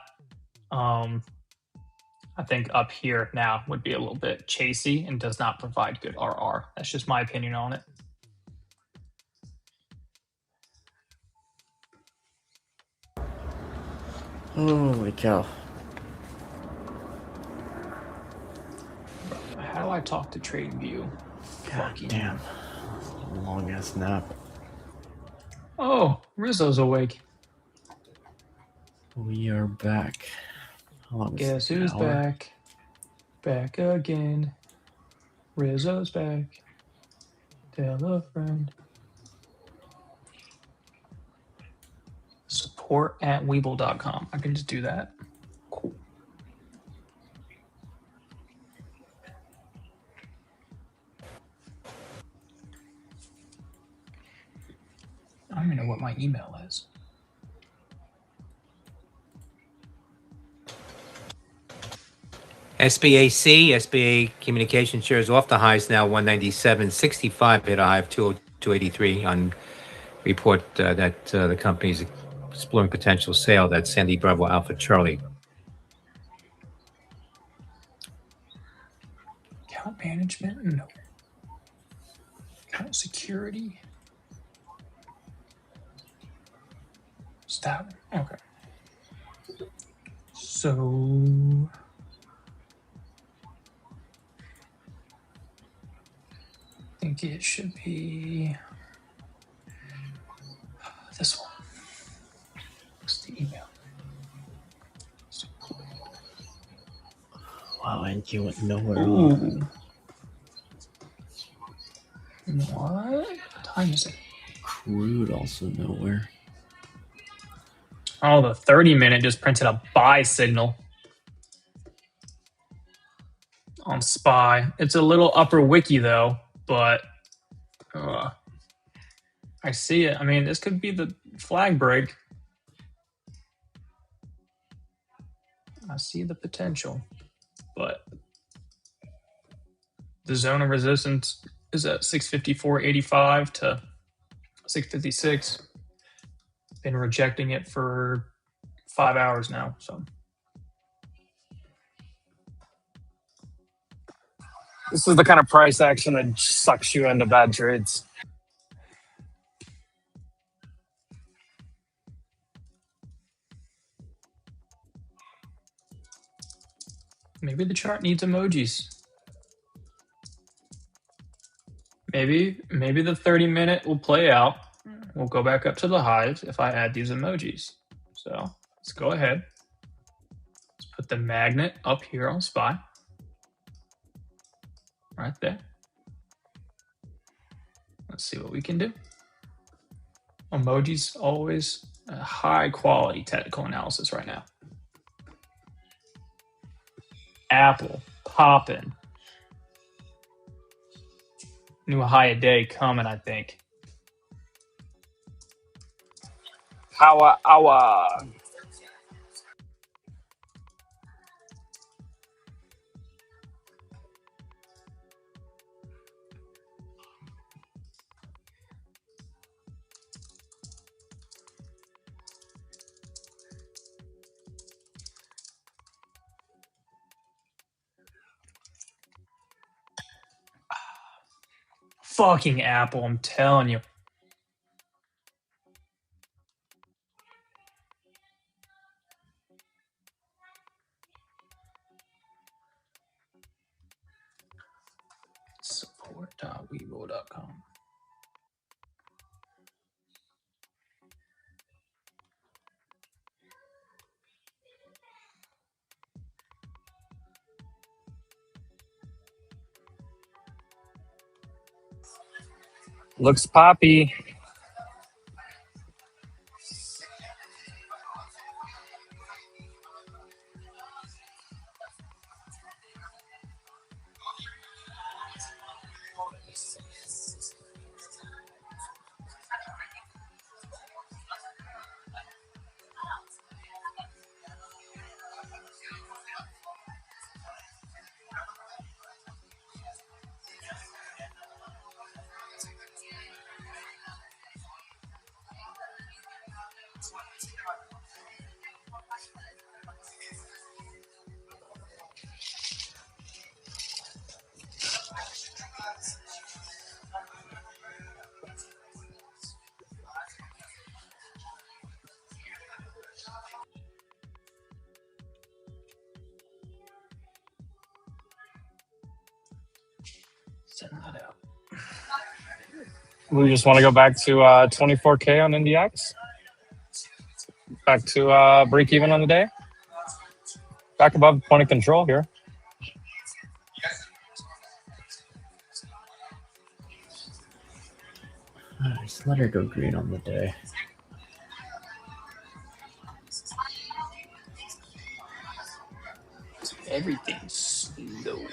I think up here now would be a little bit chasey and does not provide good RR. That's just my opinion on it.
Holy cow.
How do I talk to TradingView?
God damn. Long ass nap.
Oh, Rizzo's awake.
We are back. How long is
Guess
it?
who's
An hour?
back? Back again. Rizzo's back. Tell a friend. Support@Weeble.com. I can just do that. Cool. I don't even know what my email is.
SBA Communication shares off the highs now 197.65 hit a high of 283 on report that the company is exploring potential sale. That's Sandy Bravo Alpha Charlie.
Account management? No. Account security? Is that one? Okay. So I think it should be this one. What's the email?
Wow, and you went nowhere.
Ooh. What time is it?
Crude also nowhere.
Oh, the 30-minute just printed a buy signal on SPY. It's a little upper wiki though, but I see it. I mean, this could be the flag break. I see the potential, but the zone of resistance is at 654.85 to 656. Been rejecting it for 5 hours now, so.
This is the kind of price action that sucks you into bad trades.
Maybe the chart needs emojis. Maybe the 30-minute will play out. We'll go back up to the highs if I add these emojis. So Let's go ahead. Let's put the magnet up here on SPY. Right there. Let's see what we can do. Emoji's always a high quality technical analysis right now. Apple popping. New high a day coming, I think.
Awa.
Fucking Apple, I'm telling you. Support.weebo.com.
Looks poppy.
Send that out.
We just want to go back to 24K on NDX. Back to break even on the day. Back above point of control here.
Just let her go green on the day.
Everything's slow.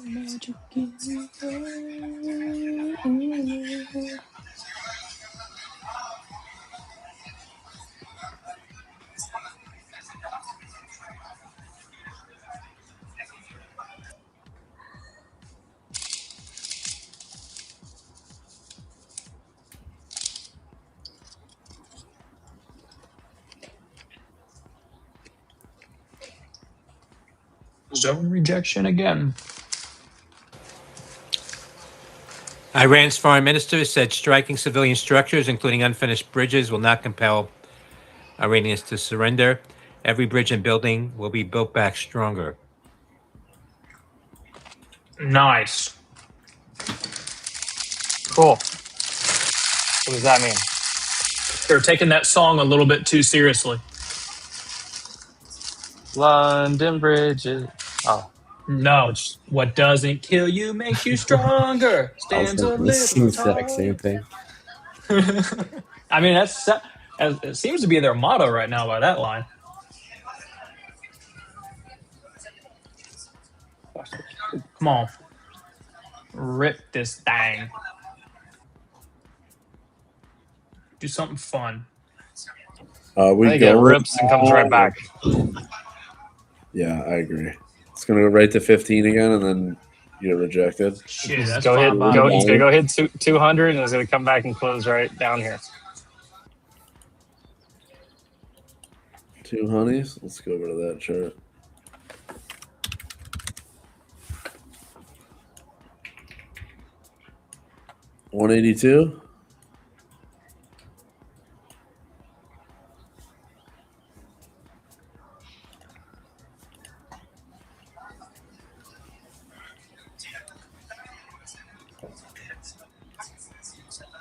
Magic. Zone rejection again.
Iran's foreign minister said striking civilian structures, including unfinished bridges, will not compel Iranians to surrender. Every bridge and building will be built back stronger.
Nice.
Cool. What does that mean?
They're taking that song a little bit too seriously.
London Bridges. Oh.
No, what doesn't kill you makes you stronger. Stands a
The
little
exact
tall.
same thing.
I mean, it seems to be their motto right now by that line. Come on. Rip this thing. Do something fun.
We
I think it
go
rips and comes right back.
Yeah, I agree. It's gonna go right to 15 again, and then get rejected.
Shit, that's
Go hit.
fine by
Go.
me.
It's gonna go hit 200, and it's gonna come back and close right down here.
2 honeys. Let's go over to that chart. $182.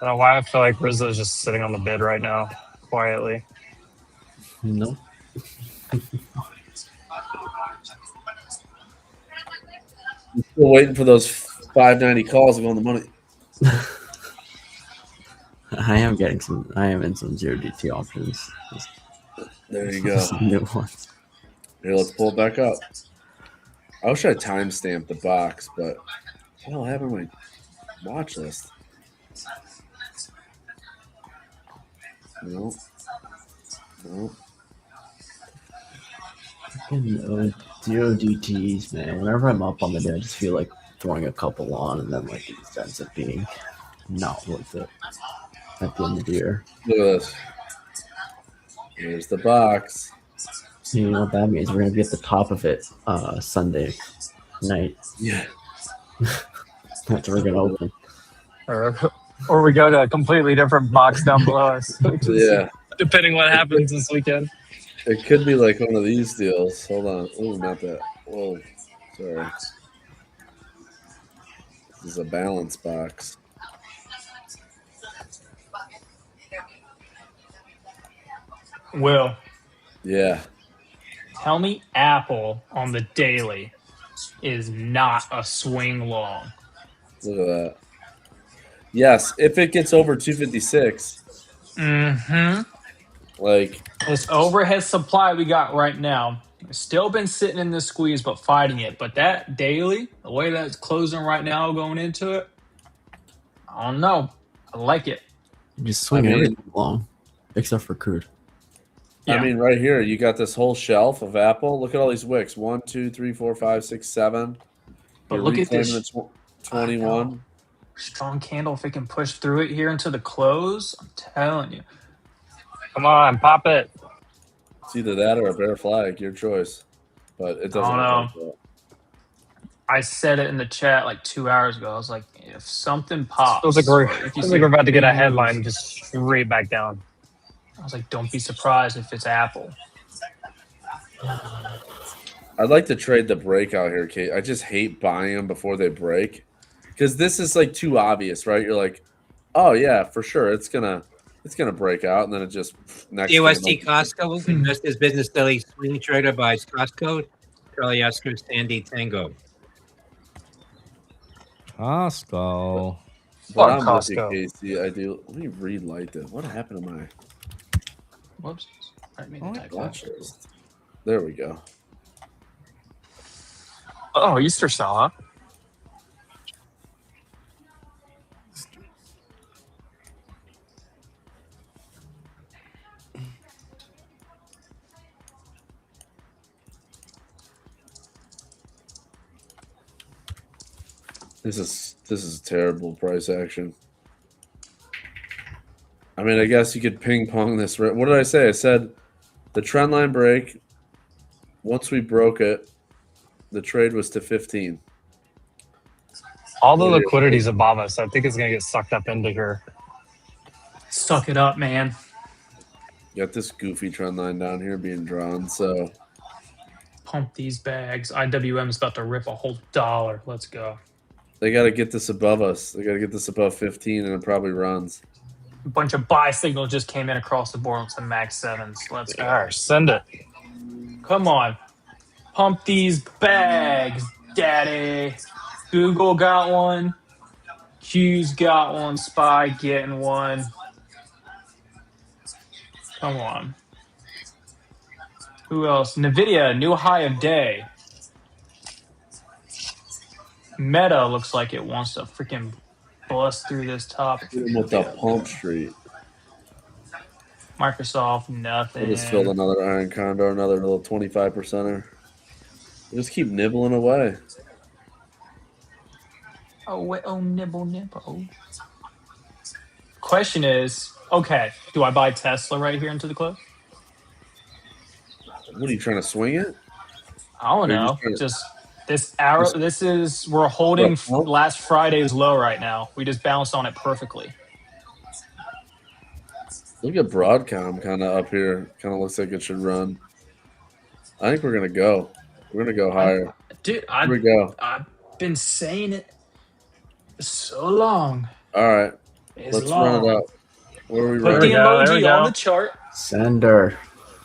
don't know why I feel like Rizzo's just sitting on the bid right now, quietly.
No.
I'm still waiting for those 590 calls to go on the money.
I am getting some. I am in some 0DT options.
There you go.
Some new ones.
Here, let's pull it back up. I wish I timestamped the box, but what the hell happened to my watch list? No.
Fucking DODTs, man. Whenever I'm up on the day, I just feel like throwing a couple on, and then like it just ends up being not worth it at the end of the year.
Look at this. Here's the box.
You know what that means? We're gonna be at the top of it Sunday night.
Yeah.
That's where we're gonna open.
Or we go to a completely different box down below us.
Yeah.
Depending what happens this weekend.
It could be like one of these deals. Hold on. Oh, not that. Whoa. Sorry. This is a balance box.
Will,
Yeah.
tell me Apple on the daily is not a swing long.
Look at that. Yes, if it gets over 256.
Mm-hmm.
Like
This overhead supply we got right now, it's still been sitting in this squeeze but fighting it. But that daily, the way that's closing right now going into it, I don't know. I like it.
You just swing everything long, except for crude.
I mean, right here, you got this whole shelf of Apple. Look at all these wicks. 1, 2, 3, 4, 5, 6, 7.
But
You're
look at this.
reclaiming the 21.
Strong candle, if it can push through it here into the close, I'm telling you.
Come on, pop it.
It's either that or a bear flag, your choice. But it doesn't.
I don't know.
look like that.
I said it in the chat like 2 hours ago. I was like, if something pops,
Feels like we're,
or if you
feels
see
like we're about to get a
big
headline
moves,
just straight back down.
I was like, don't be surprised if it's Apple.
I'd like to trade the breakout here, Kate. I just hate buying them before they break. Because this is like too obvious, right? You're like, oh yeah, for sure. It's gonna break out, and then it just next
USD
thing,
Costco, Investors Business Daily Swing Trader buys Costco, Charlie Oscar, Sandy Tango.
Costco.
But I'm
Fuck
with you,
Costco.
Casey. I do. Let me relight this. What happened to my
Whoops. I mean, type that.
watch list? There we go.
Oh, Easter saw.
This is terrible price action. I mean, I guess you could ping pong this. What did I say? I said the trend line break. Once we broke it, the trade was to 15.
All the liquidity's above us. I think it's gonna get sucked up into here.
Suck it up, man.
Got this goofy trend line down here being drawn. So
Pump these bags. IWM is about to rip a whole $1. Let's go.
they got to get this above us. They got to get this above 15, and it probably runs.
A bunch of buy signals just came in across the board with some max 7s. Let's go.
All right, send it.
Come on. Pump these bags, daddy. Google got one. Q's got one. Spy getting one. Come on. Who else? NVIDIA, new high of day. Meta looks like it wants to freaking bust through this top.
With the Palm Street.
Microsoft,
I
nothing.
just filled another Iron Condor, another little 25%er. They just keep nibbling away.
Oh, wait, oh, nibble, nibble. Question is, okay, do I buy Tesla right here into the close?
What are you trying to swing it?
I don't know. Just this arrow. This is we're holding last Friday's low right now. We just bounced on it perfectly.
Look at Broadcom kind of up here. Kind of looks like it should run. I think we're gonna go. We're gonna go higher.
Dude,
Here we go.
I've been saying it so long.
All right.
is
Let's
long.
run it up. Where are we
Put
running?
the emoji on the chart.
Sender.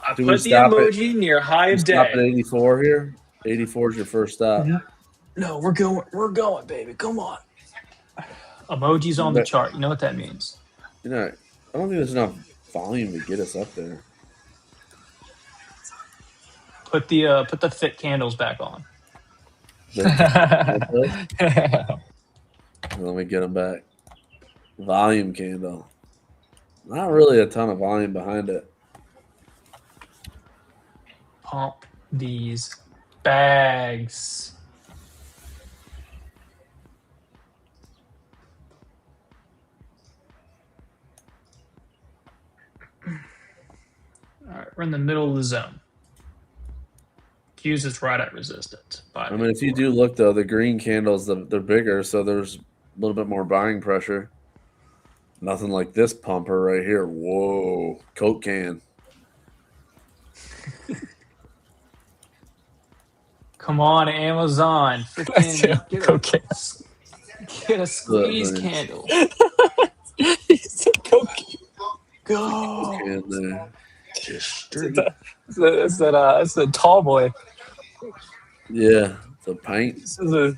I
Do we
put the
stop it?
emoji near high
We
of
stop
day.
at 84 here. 84 is your first stop.
No, we're going, baby. Come on. Emojis on the chart. You know what that means?
You know, I don't think there's enough volume to get us up there.
Put the thick candles back on.
Let me get them back. Volume candle. Not really a ton of volume behind it.
Pump these bags. All right, we're in the middle of the zone. Q's is right at resistance.
I mean, if you do look though, the green candles they're bigger, so there's a little bit more buying pressure. Nothing like this pumper right here. Whoa, Coke can.
Come on, Amazon. Freaking get a squeeze candle. Go.
It's a tall boy.
Yeah, the pint.
It's a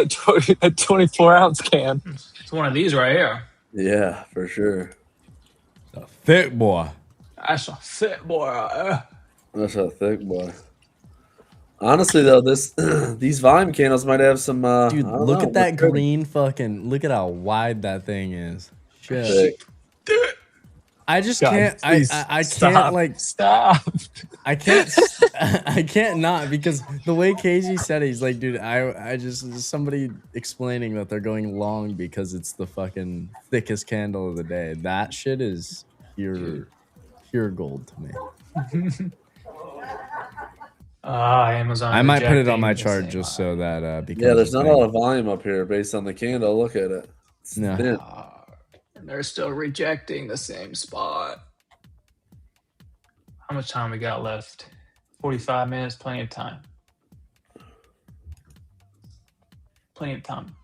24-ounce can.
It's one of these right here.
Yeah, for sure.
A thick boy.
That's a thick boy right there.
That's a thick boy. Honestly, though, these volume candles might have some.
Dude, look at that green fucking. Look at how wide that thing is. Shit. I just can't. I can't like
stop.
I can't not because the way KG said it, he's like, dude, I just somebody explaining that they're going long because it's the fucking thickest candle of the day. That shit is pure gold to me.
Amazon.
I might put it on my chart just so that because
there's not a lot of volume up here based on the candle. Look at it. It's thin.
They're still rejecting the same spot. How much time we got left? 45 minutes, plenty of time. Plenty of time.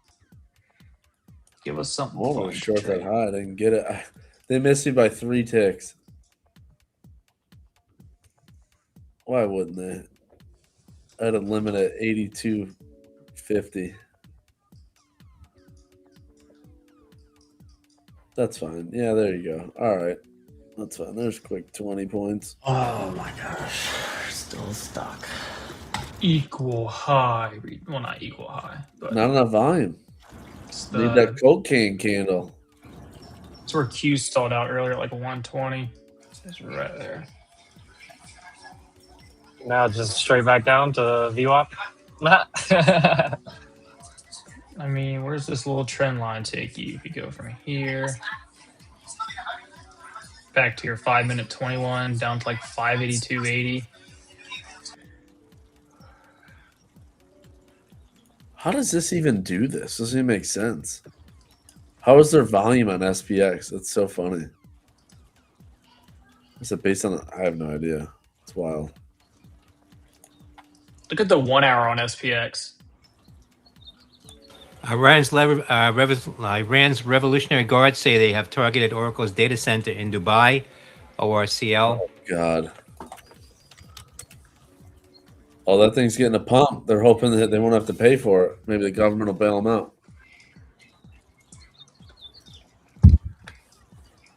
Give us something.
I want to short that high. I didn't get it. They missed me by 3 ticks. Why wouldn't they? I had a limit at 82.50. That's fine. Yeah, there you go. All right. That's fine. There's quick 20 points.
Oh my gosh. Still stuck.
Equal high. Well, not equal high, but
Not enough volume. Need that Coke can candle.
That's where Q stalled out earlier, like 120. It's right there.
Now just straight back down to VWAP.
I mean, where's this little trend line take you? If you go from here back to your 5-minute 21 down to like 582.80.
How does this even do this? Doesn't even make sense. How is there volume on SPX? That's so funny. Is it based on? I have no idea. It's wild.
Look at the 1 hour on SPX.
Iran's Revolutionary Guards say they have targeted Oracle's data center in Dubai, ORCL.
Oh, God. Oh, that thing's getting a pump. They're hoping that they won't have to pay for it. Maybe the government will bail them out.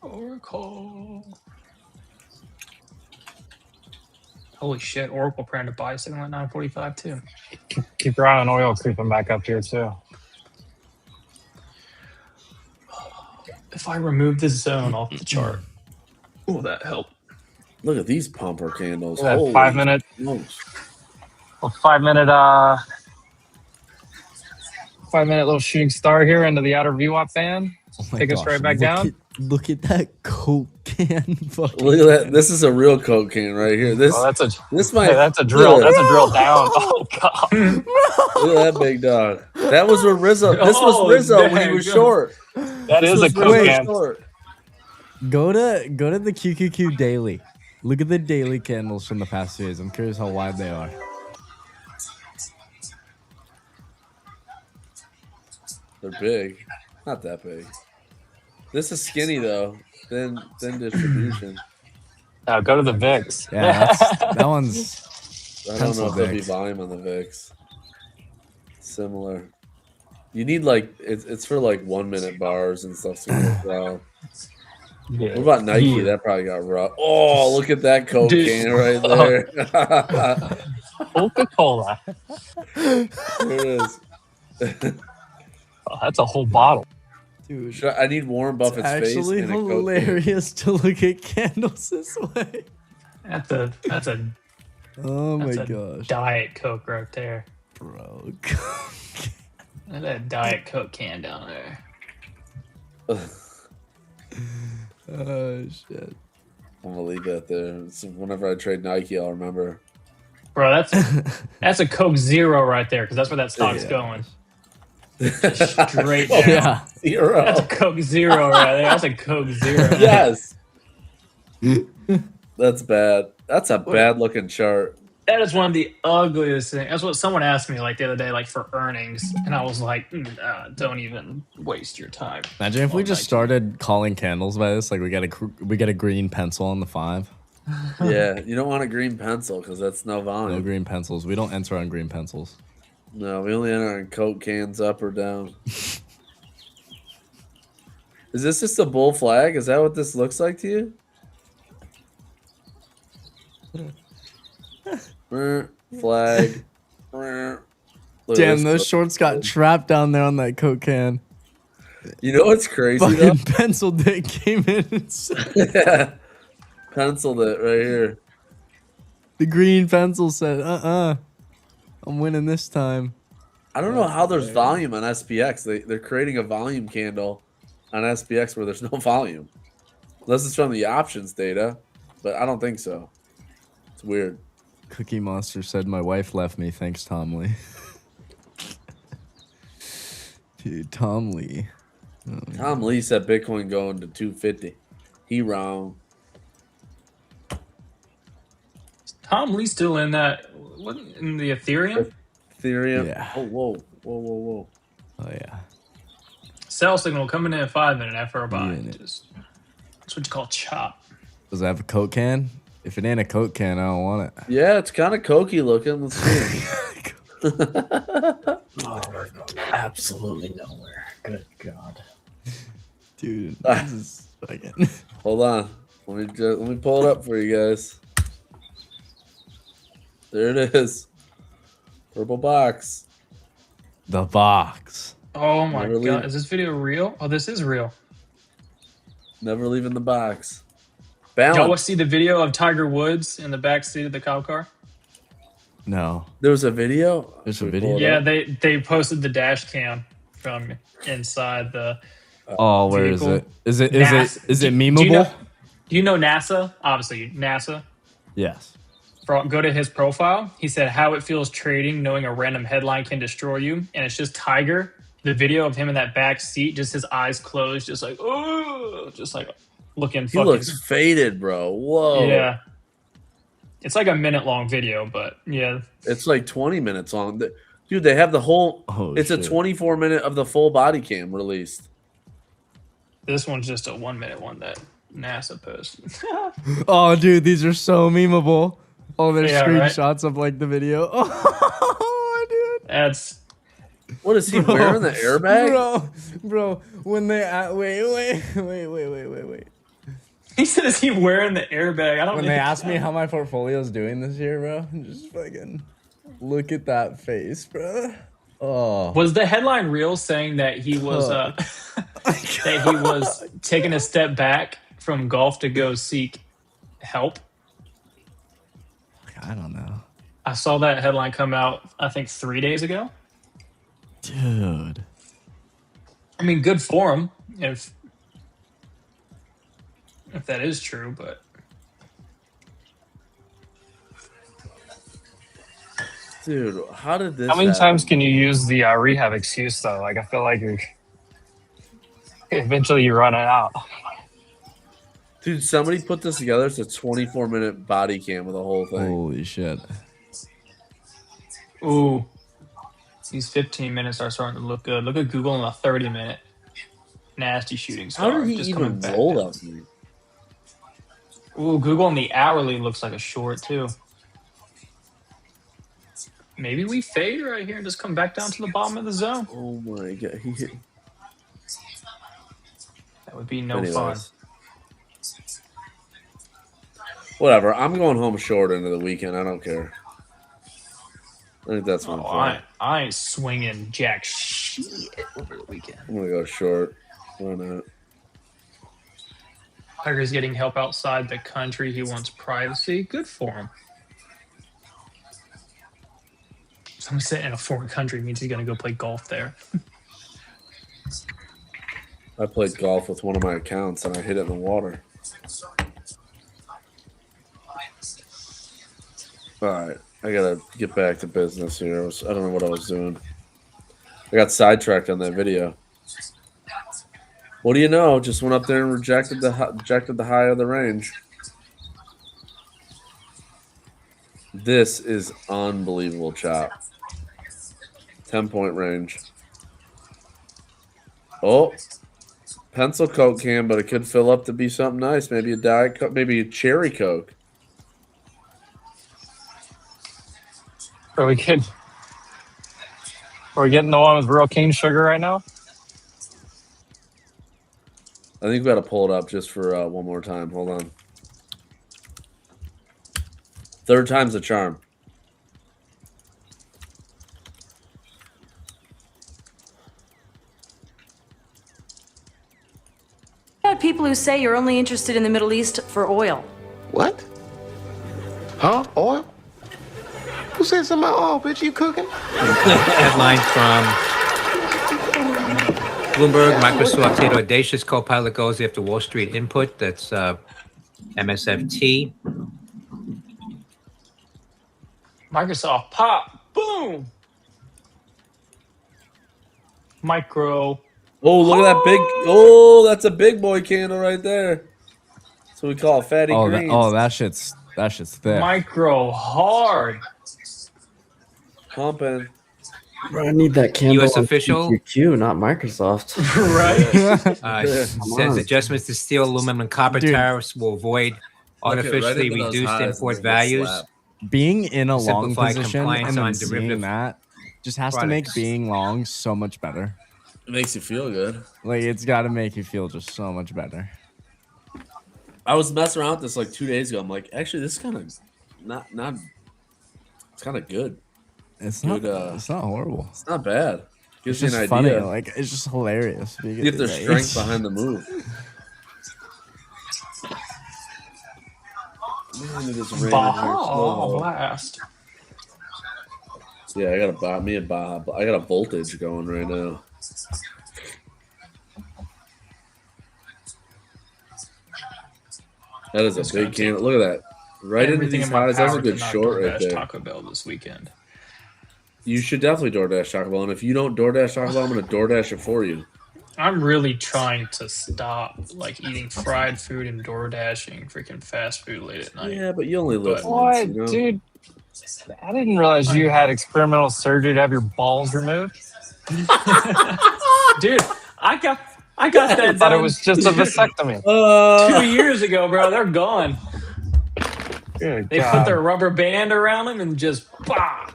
Oracle. Holy shit, Oracle plan to buy something like 945 too.
Keep your eye on oil creeping back up here too.
If I remove this zone off the chart, will that help?
Look at these pumper candles.
That
Holy
5 minute.
smokes.
A 5 minute 5 minute little shooting star here into the outer VWAP band. Take us right back down.
Look at that Coke can.
Look at that. This is a real Coke can right here. This
that's a
drill.
That's a drill down. Oh god.
Look at that big dog. That was where Rizzo. This was Rizzo when he was short.
That is a Coke can.
Go to the QQQ daily. Look at the daily candles from the past 2 days. I'm curious how wide they are.
They're big. Not that big. This is skinny though. Thin distribution.
Now go to the VIX.
Yeah, that one's.
I don't know if there'll be
VIX.
volume on the VIX. Similar. You need like it's for like 1 minute bars and stuff. So well.
Yeah.
What about Nike?
Yeah.
That probably got rough. Oh, look at that Coke
Dude.
can right there.
Coca-Cola.
There it is.
Oh, that's a whole bottle.
Dude,
I need Warren Buffett's face.
actually
and a Coke can.
hilarious to look at candles this way.
That's a
Oh my
that's a
gosh,
Diet Coke right there.
bro.
Look at that Diet Coke can down there.
Oh shit.
I'm gonna leave that there. So whenever I trade Nike, I'll remember.
Bro, that's a Coke Zero right there because that's where that stock's
Yeah.
going. Just straight down.
Yeah.
Zero.
That's a Coke Zero right there. That's a Coke Zero.
Yes. That's bad. That's a bad looking chart.
That is one of the ugliest things. That's what someone asked me like the other day, like for earnings, and I was like, "Don't even waste your time."
Imagine if we
on
just
Nike.
started calling candles by this. Like we get a green pencil on the 5.
Yeah, you don't want a green pencil because that's no volume.
No green pencils. We don't enter on green pencils.
No, we only enter on Coke cans up or down. Is this just a bull flag? Is that what this looks like to you? Flag. Look at
Damn,
this.
those shorts got trapped down there on that Coke can.
You know what's crazy though?
Fucking pencil dick came in and said,
Yeah. Penciled it right here.
the green pencil said, I'm winning this time.
I don't know how there's volume on SPX. They're creating a volume candle on SPX where there's no volume. Unless it's from the options data, but I don't think so. It's weird.
Cookie Monster said, my wife left me. Thanks, Tom Lee. Dude, Tom Lee. Oh,
Tom Lee said Bitcoin going to 250. He wrong.
Tom Lee's still in that. What in the Ethereum?
Ethereum.
Yeah.
Oh, whoa.
Oh, yeah.
Sell signal coming in at 5 minute after our buy.
Yeah.
Just that's what you call chop.
Does it have a Coke can? If it ain't a Coke can, I don't want it.
Yeah, it's kind of cokey looking. Let's see.
Absolutely nowhere. Good God.
Dude, this is fucking...
Hold on. Let me pull it up for you guys. There it is. Purple box.
The box.
Oh my
Never
god,
leave-
is this video real? Oh, this is real.
Never leaving the box.
Y'all
Balance.
see the video of Tiger Woods in the back seat of the cop car?
No.
There was a video?
There's a
Should we
video?
pull it
Yeah,
up?
they posted the dash cam from inside the.
Oh, where is
vehicle.
it? Is it
Do
memeable?
you know NASA? Obviously, NASA.
Yes.
Go to his profile. He said how it feels trading, knowing a random headline can destroy you, and it's just Tiger. The video of him in that back seat, just his eyes closed, just like oh, just like looking.
He
fucking,
looks faded, bro. Whoa.
Yeah. It's like a minute-long video, but yeah.
It's like 20 minutes long. Dude, they have the whole...
Oh,
it's
shit.
a 24-minute of the full body cam released.
This one's just a 1 minute one that NASA posted.
Oh, dude, these are so memeable. Oh, there's
Yeah, right?
screenshots of like the video. Oh, dude.
That's
What is he wearing? The airbag?
Bro, when they wait.
he said, "Is he wearing the airbag?" I don't.
When
even-
they asked me how my portfolio's doing this year, bro, just fucking look at that face, bro. Oh,
Was the headline real, saying that he was that he was taking a step back from golf to go seek help?
I don't know,
I saw that headline come out, I think 3 days ago.
dude.
I mean, good for him if that is true, but
Dude, how did this
How many
happen?
times can you use the rehab excuse though? Like I feel like eventually you run it out.
Dude, somebody put this together. It's a 24-minute body cam with the whole thing.
Holy shit.
ooh, these 15 minutes are starting to look good. Look at Google in a 30 minute. nasty shooting
How
star.
did he
just coming
even
back
roll
down.
that thing?
Ooh, Google on the hourly looks like a short too. Maybe we fade right here and just come back down to the bottom of the zone.
Oh my god, he hit.
That would be no fun.
Whatever. I'm going home short into the weekend. I don't care. I think that's my play.
I ain't swinging jack shit over the weekend.
I'm gonna go short. Why not?
Tiger's getting help outside the country. He wants privacy. Good for him. Someone sitting in a foreign country means he's gonna go play golf there.
I played golf with one of my accounts and I hit it in the water. All right, I gotta get back to business here. I don't know what I was doing. I got sidetracked on that video. What do you know? Just went up there and rejected the high of the range. This is unbelievable chop. 10-point range. Oh, pencil Coke can, but it could fill up to be something nice. Maybe a Diet Coke, maybe a Cherry Coke.
Are we getting the one with real cane sugar right now?
I think we got to pull it up just for one more time. Hold on. Third time's a charm.
About people who say you're only interested in the Middle East for oil.
What? Huh? Oil? Who said something about oil, bitch? You cooking?
Headline from Bloomberg: Microsoft's audacious Copilot goes after Wall Street input. That's MSFT.
Microsoft pop, boom. Micro.
Oh, look at that big. Oh, that's a big boy candle right there. So we call it fatty greens.
That shit's thick.
Micro hard.
Pumping.
Bro, I need that candle.
U.S.
on
official.
QQQ, not Microsoft.
Right?
Says adjustments to steel, aluminum, and copper tariffs will avoid artificially reduced import values.
Being in a long
Simplify
position
compliance
and
on
then seeing
derivative
that just has to
products.
make being long so much better.
It makes you feel good.
Like, it's got to make you feel just so much better.
I was messing around with this like 2 days ago. I'm like, actually, this is kind of not. It's kind of good.
It's
good,
not. It's not horrible.
It's not bad. Gives
It's
you
just
an idea.
funny. Like, it's just hilarious.
You get their strength behind the move. Man, it is raining here.
Baja blast.
Yeah, I got a voltage going right now. That is a big can. Look at that. Right into these highs. That's a good short right there.
Taco Bell this weekend.
You should definitely DoorDash Taco Bell. And if you don't DoorDash Taco Bell, I'm going to DoorDash it for you.
I'm really trying to stop like eating fried food and door dashing freaking fast food late at night.
Yeah, but you only live
What,
once, you know?
dude? I didn't realize you had experimental surgery to have your balls removed.
Dude, I got
I
that
thought it
done
was just a vasectomy.
2 years ago, bro. They're gone.
Good
They
God.
put their rubber band around them and just bah.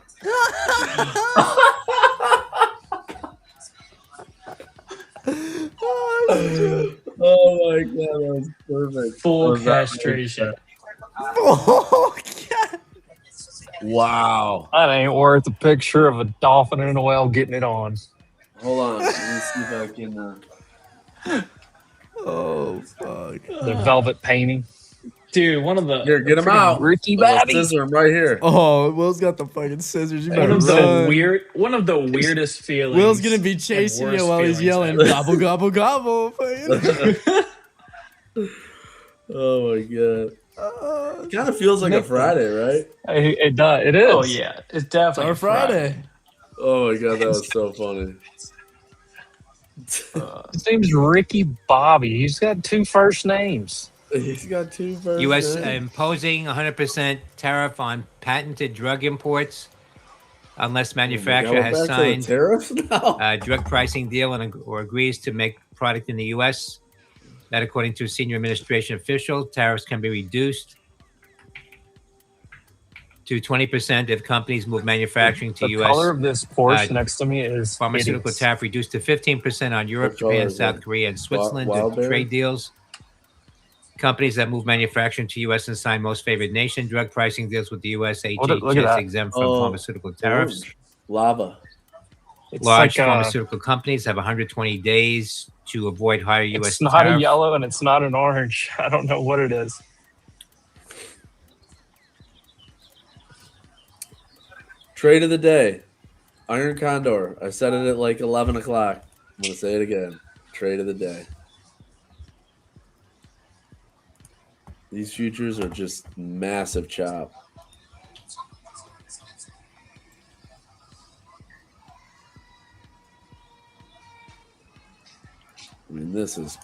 Oh my god, that was perfect.
Full
That was
castration.
Wow.
That ain't worth a picture of a dolphin and a whale getting it on.
Hold on. Let me see if I can.
Oh, fuck.
The velvet painting.
Dude, one of the
Here, get him out.
Ricky
I'll
Bobby.
scissor him right here.
Oh, Will's got the fucking scissors. You
one
better
of
run.
one of the weirdest feelings.
Will's gonna be chasing
and
you
worst
while he's
feelings
yelling
ever.
gobble gobble gobble. fucking.
Oh my god. Kind of feels like a Friday, right?
It does. It is.
Oh yeah, it's definitely
Our Friday.
Oh my god, that was so funny.
His name's Ricky Bobby. He's got 2 first names.
He's got 2 first
U.S.
names.
imposing 100% tariff on patented drug imports unless
We're
manufacturer has
back to the
signed
tariffs now.
a drug pricing deal or agrees to make product in the U.S. That, according to a senior administration official, tariffs can be reduced to 20% if companies move manufacturing to
The
U.S.
color of this Porsche next to me is
Pharmaceutical
hideous.
tariff reduced to 15% on Europe,
What color
Japan,
is
South
it?
Korea, and Switzerland due
Wild
to
berry?
trade deals. Companies that move manufacturing to U.S. and sign most favored nation drug pricing deals with the U.S.
Look at
HHS
that.
exempt from pharmaceutical tariffs.
Orange. Lava.
It's
Large
like,
pharmaceutical companies have 120 days to avoid higher U.S.
it's not
tariff.
a yellow and it's not an orange. I don't know what it is.
Trade of the day. Iron Condor. I said it at like 11 o'clock. I'm going to say it again. Trade of the day. These futures are just massive chop. I mean, this is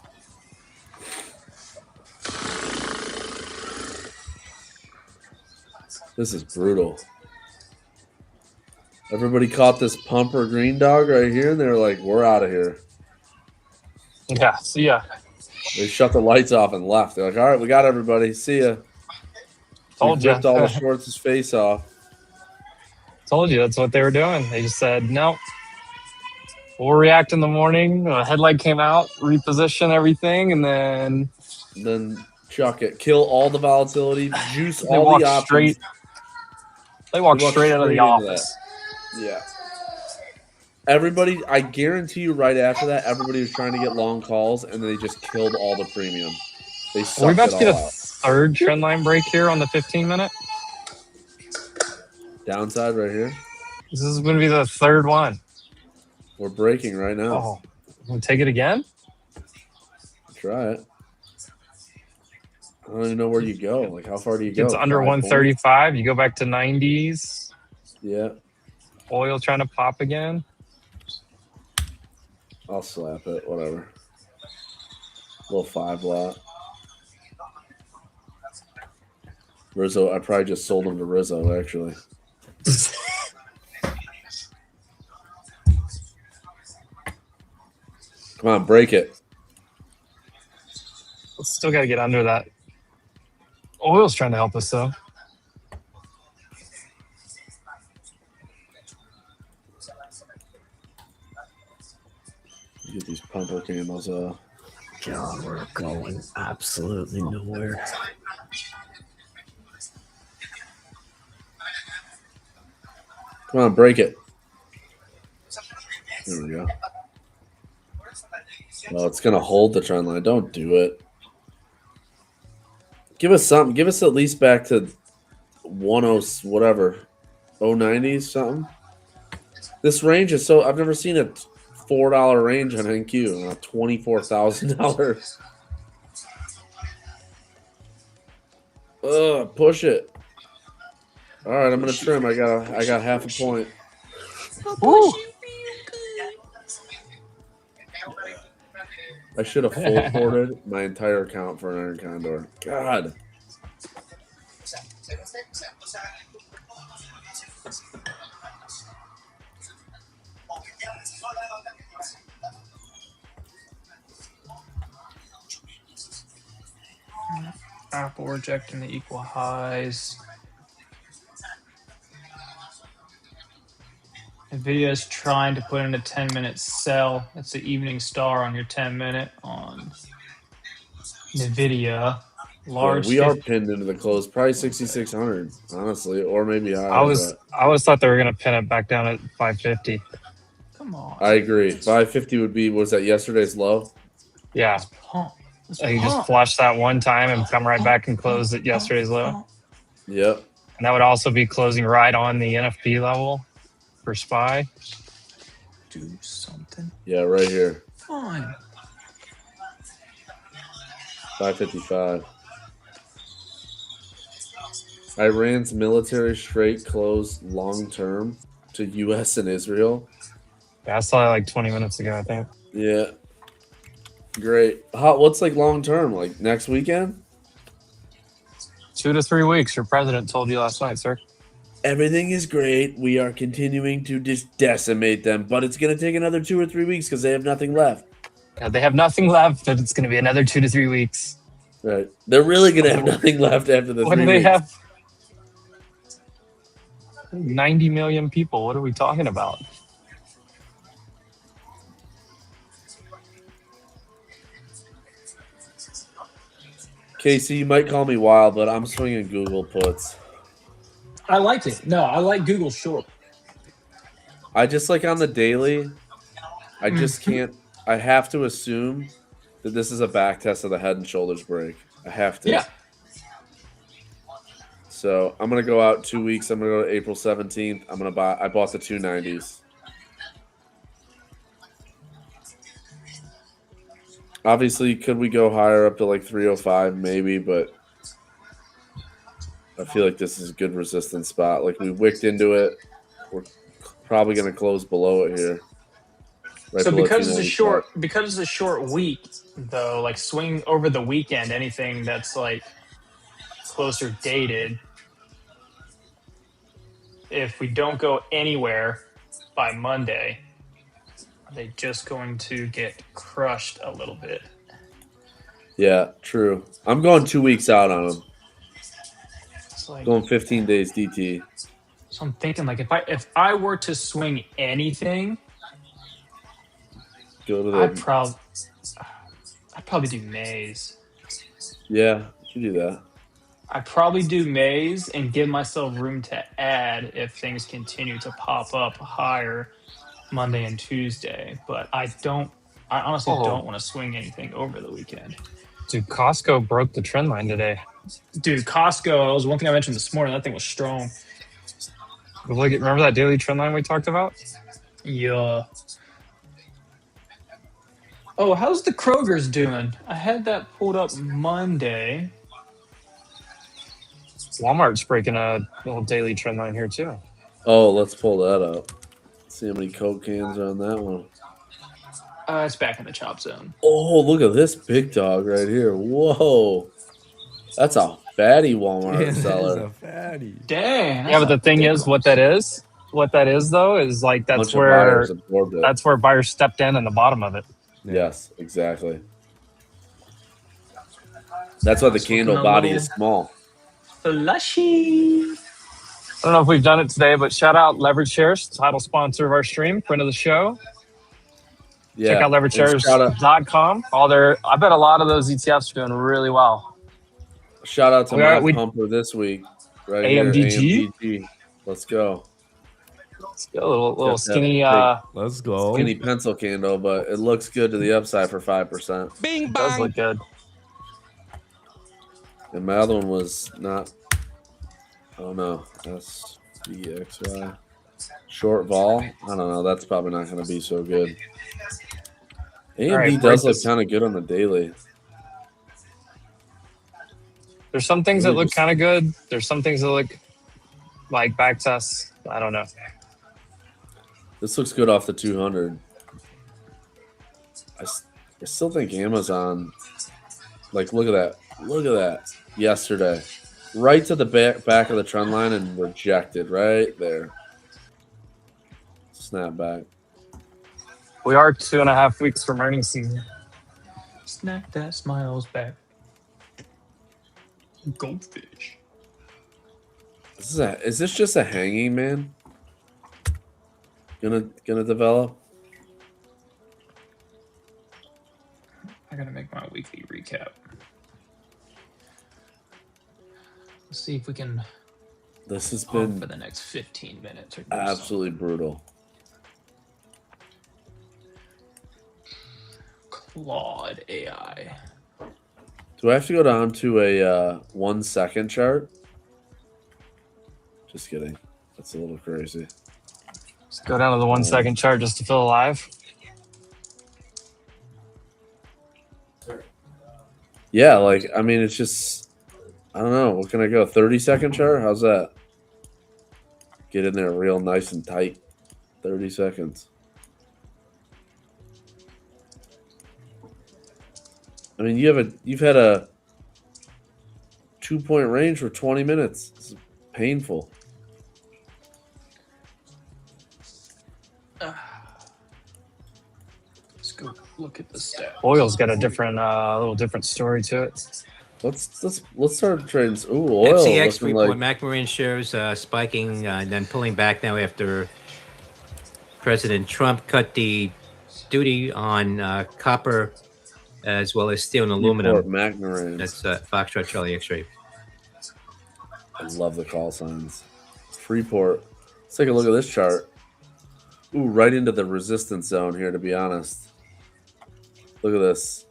brutal. Everybody caught this pumper green dog right here, and they were like, we're out of here.
Yeah, see ya.
They shut the lights off and left. They're like, all right, we got everybody. See ya.
Told
We ripped
ya.
all the shorts' face off.
Told you that's what they were doing. They just said, nope. We'll react in the morning. A headlight came out, reposition everything, and then
chuck it. Kill all the volatility, juice
they
all
walked
the options.
straight. They walked straight out of the
into
office.
that. Yeah. Everybody, I guarantee you right after that, everybody was trying to get long calls, and they just killed all the premium. They sucked
Are we about
it
to get
all
a
out.
third trend line break here on the 15-minute?
Downside right here.
This is going to be the third one.
We're breaking right now.
Oh, we'll take it again?
Try it. I don't even know where you go. Like, how far do you go?
It's under
5
135. You go back to 90s.
Yeah.
Oil trying to pop again.
I'll slap it. Whatever. Little 5 lot. Rizzo, I probably just sold him to Rizzo, actually. Come on, break it.
Still got to get under that. Oil's trying to help us, though.
Get these pumper candles off.
God, we're going absolutely nowhere.
Come on, break it. There we go. Well, it's going to hold the trend line. Don't do it. Give us something. Give us at least back to 10 whatever. 090s something. This range is so... I've never seen a $4 range on NQ. $24,000. Push it. All right, I'm gonna trim. I got half a point.
Ooh.
I should have full ported my entire account for an Iron Condor. God.
Apple rejecting the equal highs. NVIDIA is trying to put in a 10-minute sell. That's the evening star on your 10-minute on NVIDIA. Large.
Yeah, we are pinned into the close. Probably 6,600, honestly, or maybe higher.
I always thought they were going to pin it back down at 550.
Come on.
I agree. 550 would be, was that yesterday's low?
Yeah. You just flush that one time and come right back and close at yesterday's low.
Yep.
And that would also be closing right on the NFP level for SPY.
Do something.
Yeah, right here.
Fine.
555. Iran's military straight close long term to U.S. and Israel.
Yeah, I saw that like 20 minutes ago, I think.
Yeah. Great. What's like long term? Like next weekend?
2 to 3 weeks. Your president told you last night, sir.
Everything is great. We are continuing to just decimate them, but it's going to take another 2 or 3 weeks because they have nothing left.
Yeah, they have nothing left, but it's going to be another 2 to 3 weeks.
Right. They're really gonna have nothing left after the
What
3
do they
weeks.
have? 90 million people. What are we talking about?
Casey, you might call me wild, but I'm swinging Google puts.
I liked it. No, I like Google short.
I just like on the daily. I just
Mhm.
can't. I have to assume that this is a back test of the head and shoulders break. I have to.
Yeah.
So I'm gonna go out 2 weeks. I'm gonna go to April 17th. I'm gonna buy. I bought the 290s. Obviously, could we go higher up to like 305? Maybe, but I feel like this is a good resistance spot. Like we wicked into it. We're probably gonna close below it here. Right
So
below
because it's a
295.
because it's a short week, though, like swing over the weekend, anything that's like closer dated. If we don't go anywhere by Monday, are they just going to get crushed a little bit?
Yeah, true. I'm going 2 weeks out on them.
It's like,
Going 15 days DT.
so I'm thinking like if I were to swing anything,
Go to
I'd
the.
probably do Maze.
Yeah, you do that.
I'd probably do Maze and give myself room to add if things continue to pop up higher Monday and Tuesday. But I honestly don't want to swing anything over the weekend.
Dude, Costco broke the trend line today.
Dude, Costco, that was one thing I mentioned this morning. That thing was strong.
Remember that daily trend line we talked about?
Yeah. Oh, how's the Kroger's doing? I had that pulled up Monday.
Walmart's breaking a little daily trend line here too.
Oh, let's pull that up. See how many Coke cans are on that one.
It's back in the chop zone.
Oh, look at this big dog right here. Whoa. That's a fatty Walmart seller.
fatty.
Dang.
Yeah, but the thing is, what that is though, is like
Bunch of buyers absorbed it.
that's where buyers stepped in the bottom of it.
Yes, exactly. That's why the candle body is small.
Flushy.
I don't know if we've done it today, but shout out Leverage Shares, title sponsor of our stream, friend of the show.
Yeah.
Check out leverageshares.com. I bet a lot of those ETFs are doing really well.
Shout out to my pumper this week. Right
AMDG?
here, AMDG. Let's go.
Let's go. Little skinny
let's go.
Skinny pencil candle, but it looks good to the upside for 5%.
Bing bang. Does look good.
And my other one was not. Oh no, that's BXY. Short vol. I don't know. That's probably not going to be so good. AMD does look kind of good on the daily.
There's some things that look kind of good. There's some things that look like back tests. I don't know.
This looks good off the 200. I still think Amazon. Like, look at that. Look at that. Yesterday. Right to the back of the trend line and rejected right there. Snap back.
We are 2.5 weeks from earnings season.
Snap that smiles back. Goldfish.
Is this just a hanging, man? Gonna develop?
I gotta make my weekly recap. Let's see if we can.
This has been
for the next 15 minutes. Or
absolutely brutal.
Claude AI.
Do I have to go down to a 1 second chart? Just kidding. That's a little crazy.
Let's go down to the 1 second chart just to feel alive.
Yeah, like, I mean, it's just, I don't know. What can I go? 30-second chart? How's that? Get in there real nice and tight. 30 seconds. I mean, you've had a 2-point range for 20 minutes. It's painful.
Let's go. look at the stats.
Oil's got a different, little different story to it.
Let's start trading. Ooh, oil
FCX
looking
report:
like
McMoran shares spiking and then pulling back now after President Trump cut the duty on copper as well as steel and aluminum.
McMoran.
That's Foxtrot Charlie X-ray.
I love the call signs. Freeport. Let's take a look at this chart. Ooh, right into the resistance zone here, to be honest. Look at this.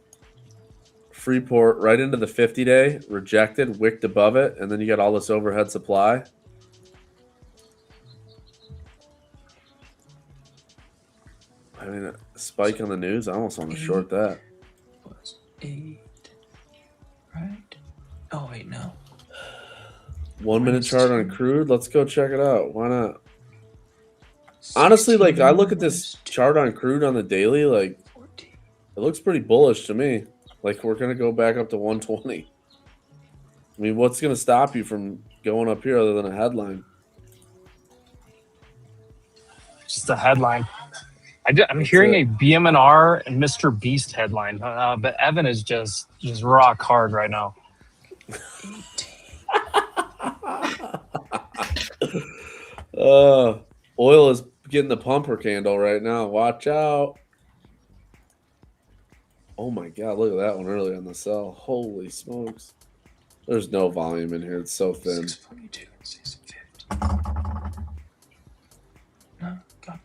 Freeport right into the 50-day, rejected, wicked above it, and then you got all this overhead supply. I mean, a spike on the news. I almost want to short that.
Plus 8. Right? Oh, wait, no.
1 minute chart on crude. Let's go check it out. Why not? Honestly, like, I look at this chart on crude on the daily, like, it looks pretty bullish to me. Like, we're going to go back up to 120. I mean, what's going to stop you from going up here other than a headline?
Just a headline. I'm hearing a BM&R and Mr. Beast headline, but Evan is just rock hard right now.
Oil is getting the pumper candle right now. Watch out. Oh my God, look at that one early on the sell. Holy smokes. There's no volume in here. It's so thin.
642 and 650. No, God.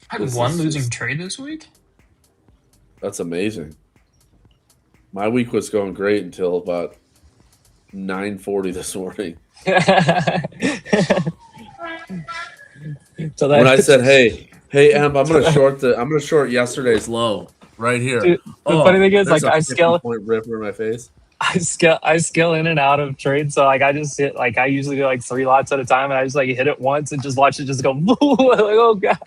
I had one losing trade this week?
That's amazing. My week was going great until about 9:40 this morning.
So
when I said, "Hey, Em, I'm gonna short yesterday's low right here."
Dude, the funny thing is, like, I scale
point ripper in my face.
I scale in and out of trades, so like I just hit, like, I usually do like 3 lots at a time, and I just like hit it once and just watch it just go like, oh God.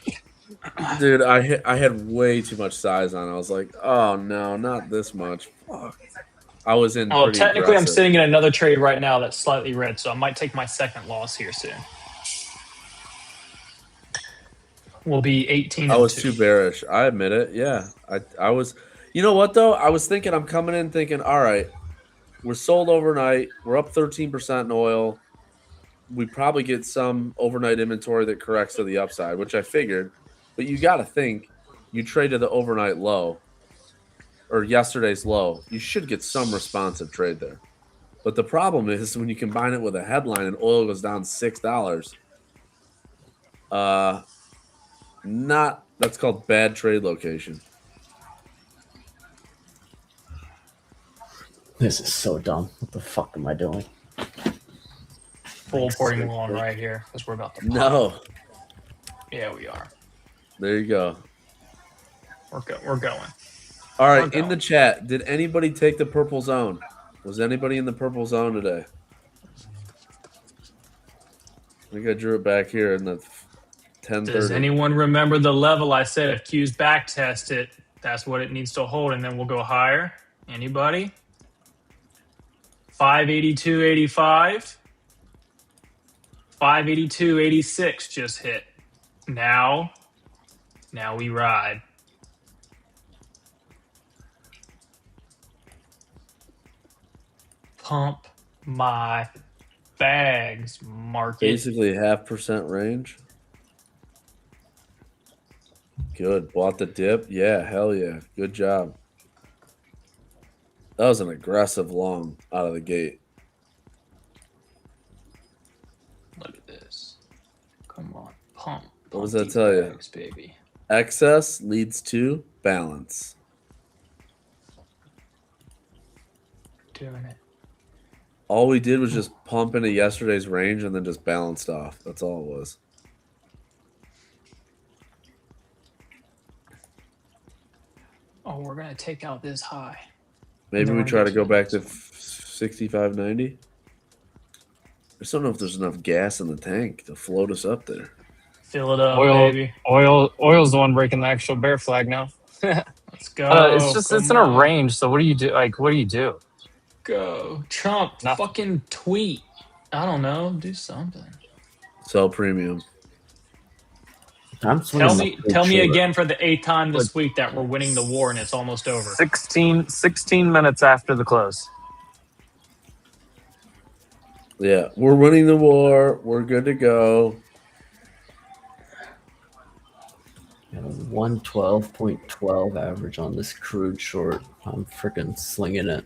Dude, I had way too much size on. I was like, oh no, not this much. Fuck. I was in.
Oh, technically,
aggressive.
I'm sitting in another trade right now that's slightly red, so I might take my second loss here soon. We'll be 18.
I was too bearish. I admit it. Yeah, I was. You know what though? I was thinking. I'm coming in thinking, all right, we're sold overnight. We're up 13% in oil. We probably get some overnight inventory that corrects to the upside, which I figured. But you got to think, you traded the overnight low or yesterday's low. You should get some responsive trade there. But the problem is when you combine it with a headline and oil goes down $6. That's called bad trade location.
This is so dumb. What the fuck am I doing?
Full porting along right here because we're about to pop.
No.
Yeah, we are.
There you go.
We're going.
All right, in the chat, did anybody take the purple zone? Was anybody in the purple zone today? I think I drew it back here in the 10:30.
Does anyone remember the level I said if Q's backtest it, that's what it needs to hold, and then we'll go higher? Anybody? 582.85. 582.86 just hit. Now we ride. Pump my bags, market.
Basically 0.5% range. Good. Bought the dip. Yeah, hell yeah. Good job. That was an aggressive long out of the gate.
Look at this. Come on. Pump.
What does that tell you?
Baby.
Excess leads to balance.
Doing it.
All we did was just pump into yesterday's range and then just balanced off. That's all it was.
Oh, we're going to take out this high.
Maybe we try to go back to 65.90. I just don't know if there's enough gas in the tank to float us up there.
Fill it up,
Oil,
baby.
Oil's the one breaking the actual bear flag now.
Let's go.
It's in a range. So what do you do? Like, what do you do?
Go. Trump, fucking tweet. I don't know. Do something.
Sell premium.
I'm
Tell
swinging
me again for the 8th time this week that we're winning the war and it's almost over.
16 minutes after the close.
Yeah, we're winning the war. We're good to go.
112.12 average on this crude short. I'm freaking slinging it.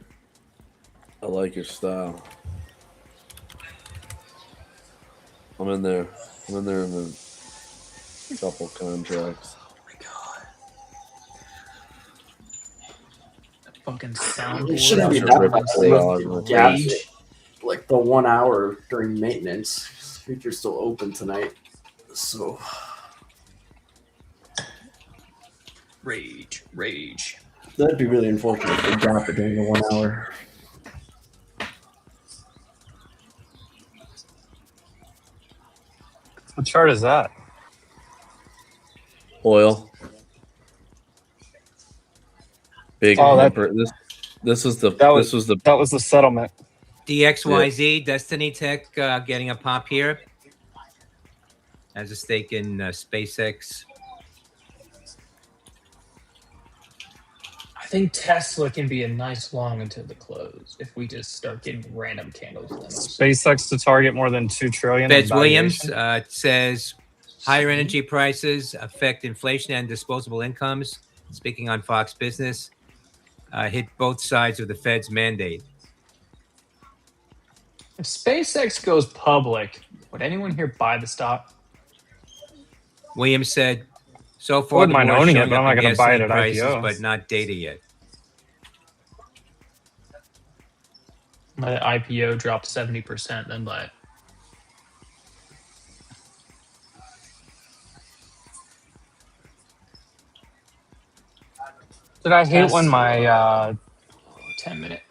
I like your style. I'm in there. I'm in there in a couple contracts.
Fucking
It
soundboard.
shouldn't be that bad.
Rage.
Like the 1 hour during maintenance. Feature's still open tonight. So
Rage.
that'd be really unfortunate if they drop it during the 1 hour.
What chart is that?
Oil. Big
Oh,
number. This was the
that was the settlement.
DXYZ, Destiny Tech getting a pop here. Has a stake in SpaceX.
I think Tesla can be a nice long until the close if we just start getting random candles.
SpaceX to target more than $2 trillion.
Feds Williams says higher energy prices affect inflation and disposable incomes. Speaking on Fox Business, hit both sides of the Fed's mandate.
If SpaceX goes public, would anyone here buy the stock?
Williams said, so
I
far
wouldn't
the
mind
war is
owning it,
showing
but I'm
up
not
in
going to buy it
gasoline
at
prices,
IPO.
but not data yet.
Let IPO drop 70%, then buy it.
Did I hate when my
10-minute?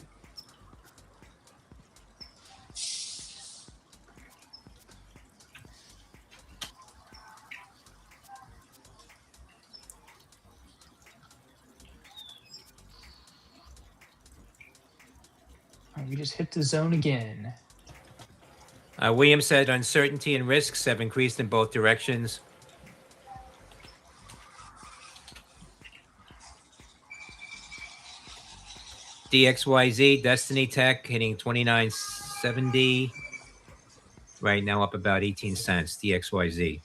We just hit the zone again.
Williams said uncertainty and risks have increased in both directions. DXYZ, Destiny Tech hitting 29.70. Right now up about 18 cents, DXYZ.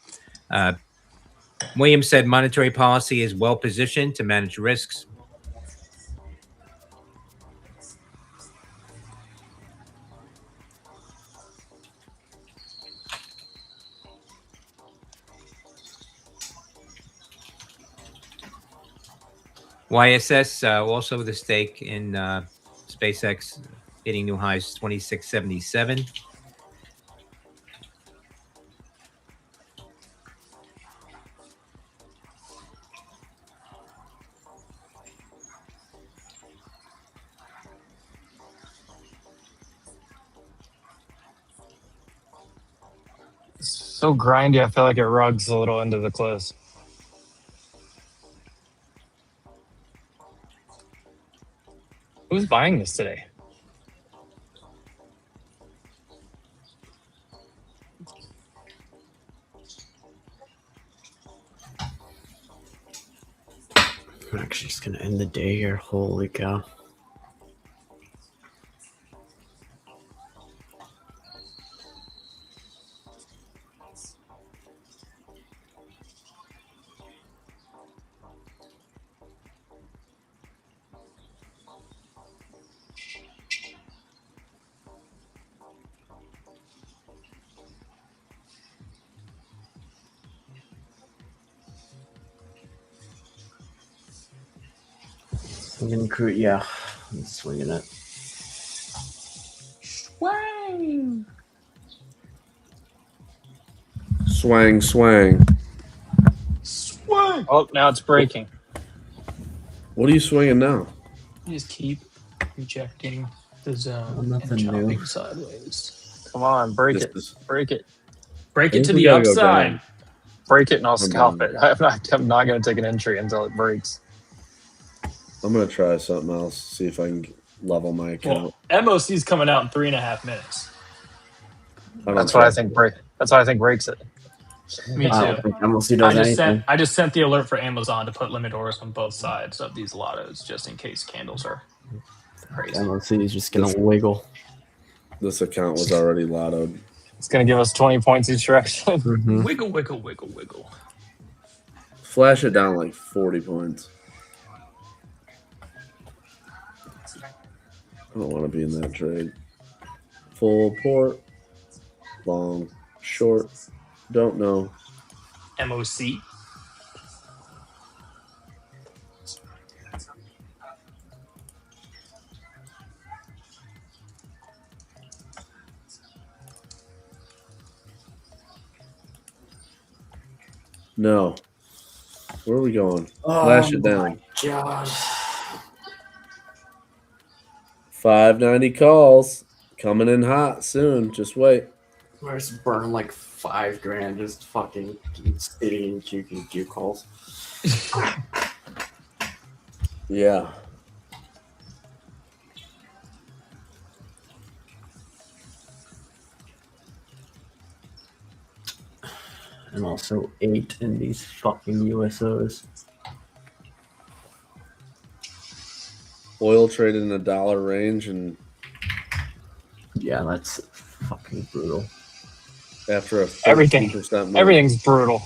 Williams said monetary policy is well positioned to manage risks. YSS also with a stake in SpaceX hitting new highs 26.77.
so grindy, I feel like it rugs a little into the close. Who's buying this today?
I'm actually just going to end the day here. Holy cow. Swinging crew, yeah, I'm swinging it.
Swang!
Swang, swang.
Swang!
Oh, now it's breaking.
What are you swinging now?
You just keep rejecting the zone
nothing
and chopping
new.
sideways.
Come on, break
This
it.
is-
Break it.
Break
I
it
think
to
we
the
gotta go
upside.
down.
Break it and I'll
I'm
scalp
done.
it. I'm not going to take an entry until it breaks.
I'm gonna try something else. See if I can level my account.
Well, MOC's coming out in 3.5 minutes.
That's what I think. That's why I think breaks it.
Me
I
too.
don't think MLC does anything.
I just sent the alert for Amazon to put limit orders on both sides of these lottos, just in case candles are crazy.
MLC is just gonna wiggle.
This account was already lottoed.
It's gonna give us 20 points each direction.
Mm-hmm.
Wiggle, wiggle, wiggle, wiggle.
Flash it down like 40 points. I don't want to be in that trade. Full port, long, short, don't know.
MOC.
No. Where are we going? Flash it down.
God.
590 calls. Coming in hot soon. Just wait.
We're just burning like $5,000 just fucking sitting and QQ calls.
Yeah.
And also 8 in these fucking USOs.
Oil traded in $1 range, and
yeah, that's fucking brutal.
After a
13%
move.
Everything's brutal.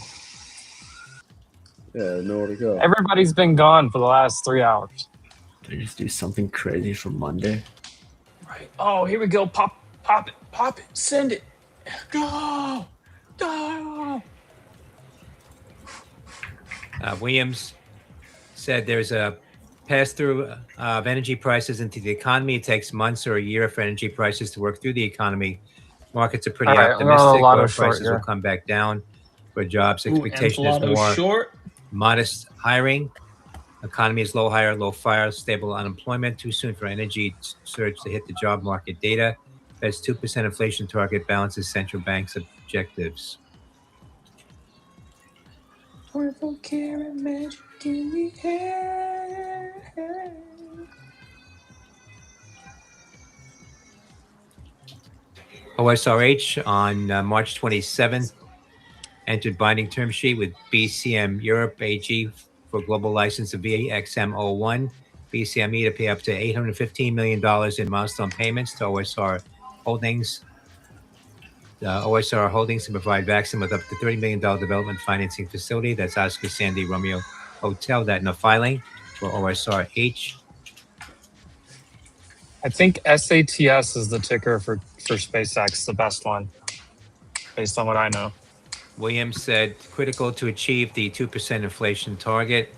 Yeah, nowhere to go.
Everybody's been gone for the last 3 hours.
Did I just do something crazy for Monday?
Right. Oh, here we go. Pop it, send it. Go.
Williams said there's a pass-through of energy prices into the economy. It takes months or a year for energy prices to work through the economy. Markets are pretty optimistic. Oil prices will come back down. For jobs, expectation is more modest hiring. Economy is low hire, low fire, stable unemployment. Too soon for energy surge to hit the job market data. Fed's 2% inflation target balances central bank's objectives.
Purple carrot magic in the air.
OSRH on March 27th entered binding term sheet with BCM Europe AG for global license of VXM01. BCME to pay up to $815 million in milestone payments to OSR Holdings. OSR Holdings to provide Vaxxam with up to $30 million development financing facility. That's Oscar Sandy Romeo Hotel. That in a filing for OSRH.
I think SATS is the ticker for SpaceX, the best one, based on what I know.
Williams said critical to achieve the 2% inflation target.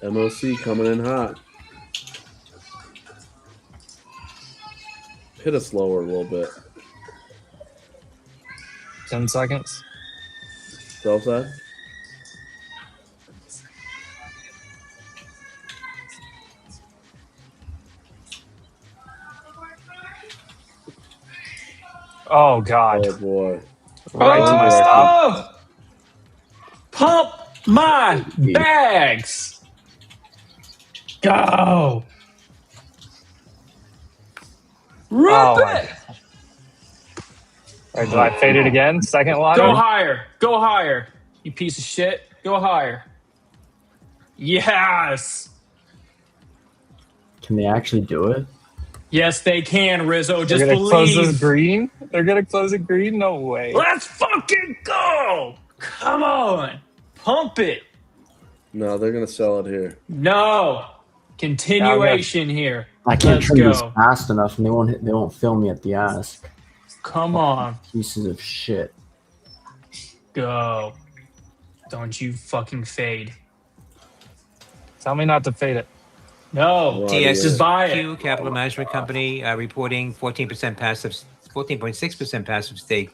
MOC coming in hot. Hit us lower a little bit.
10 seconds.
Sell side.
Oh, God.
Oh, boy.
Right to my stop.
Pump my bags. Go. Rip
Oh,
it.
All right, did I fade it again? Second lottery?
Go higher. Go higher. You piece of shit. Go higher. Yes.
Can they actually do it?
Yes, they can, Rizzo. Just
They're gonna
believe.
close this green? They're going to close it green? No way.
Let's fucking go. Come on. Pump it.
No, they're going to sell it here.
No. Continuation here.
I can't
Let's
trim this
go.
fast enough, and they won't fill me at the ask.
Come on.
Pieces of shit.
Go. Don't you fucking fade.
Tell me not to fade it.
No. Just buy it.
TSQ Capital Management Company reporting 14% passive, 14.6% passive stake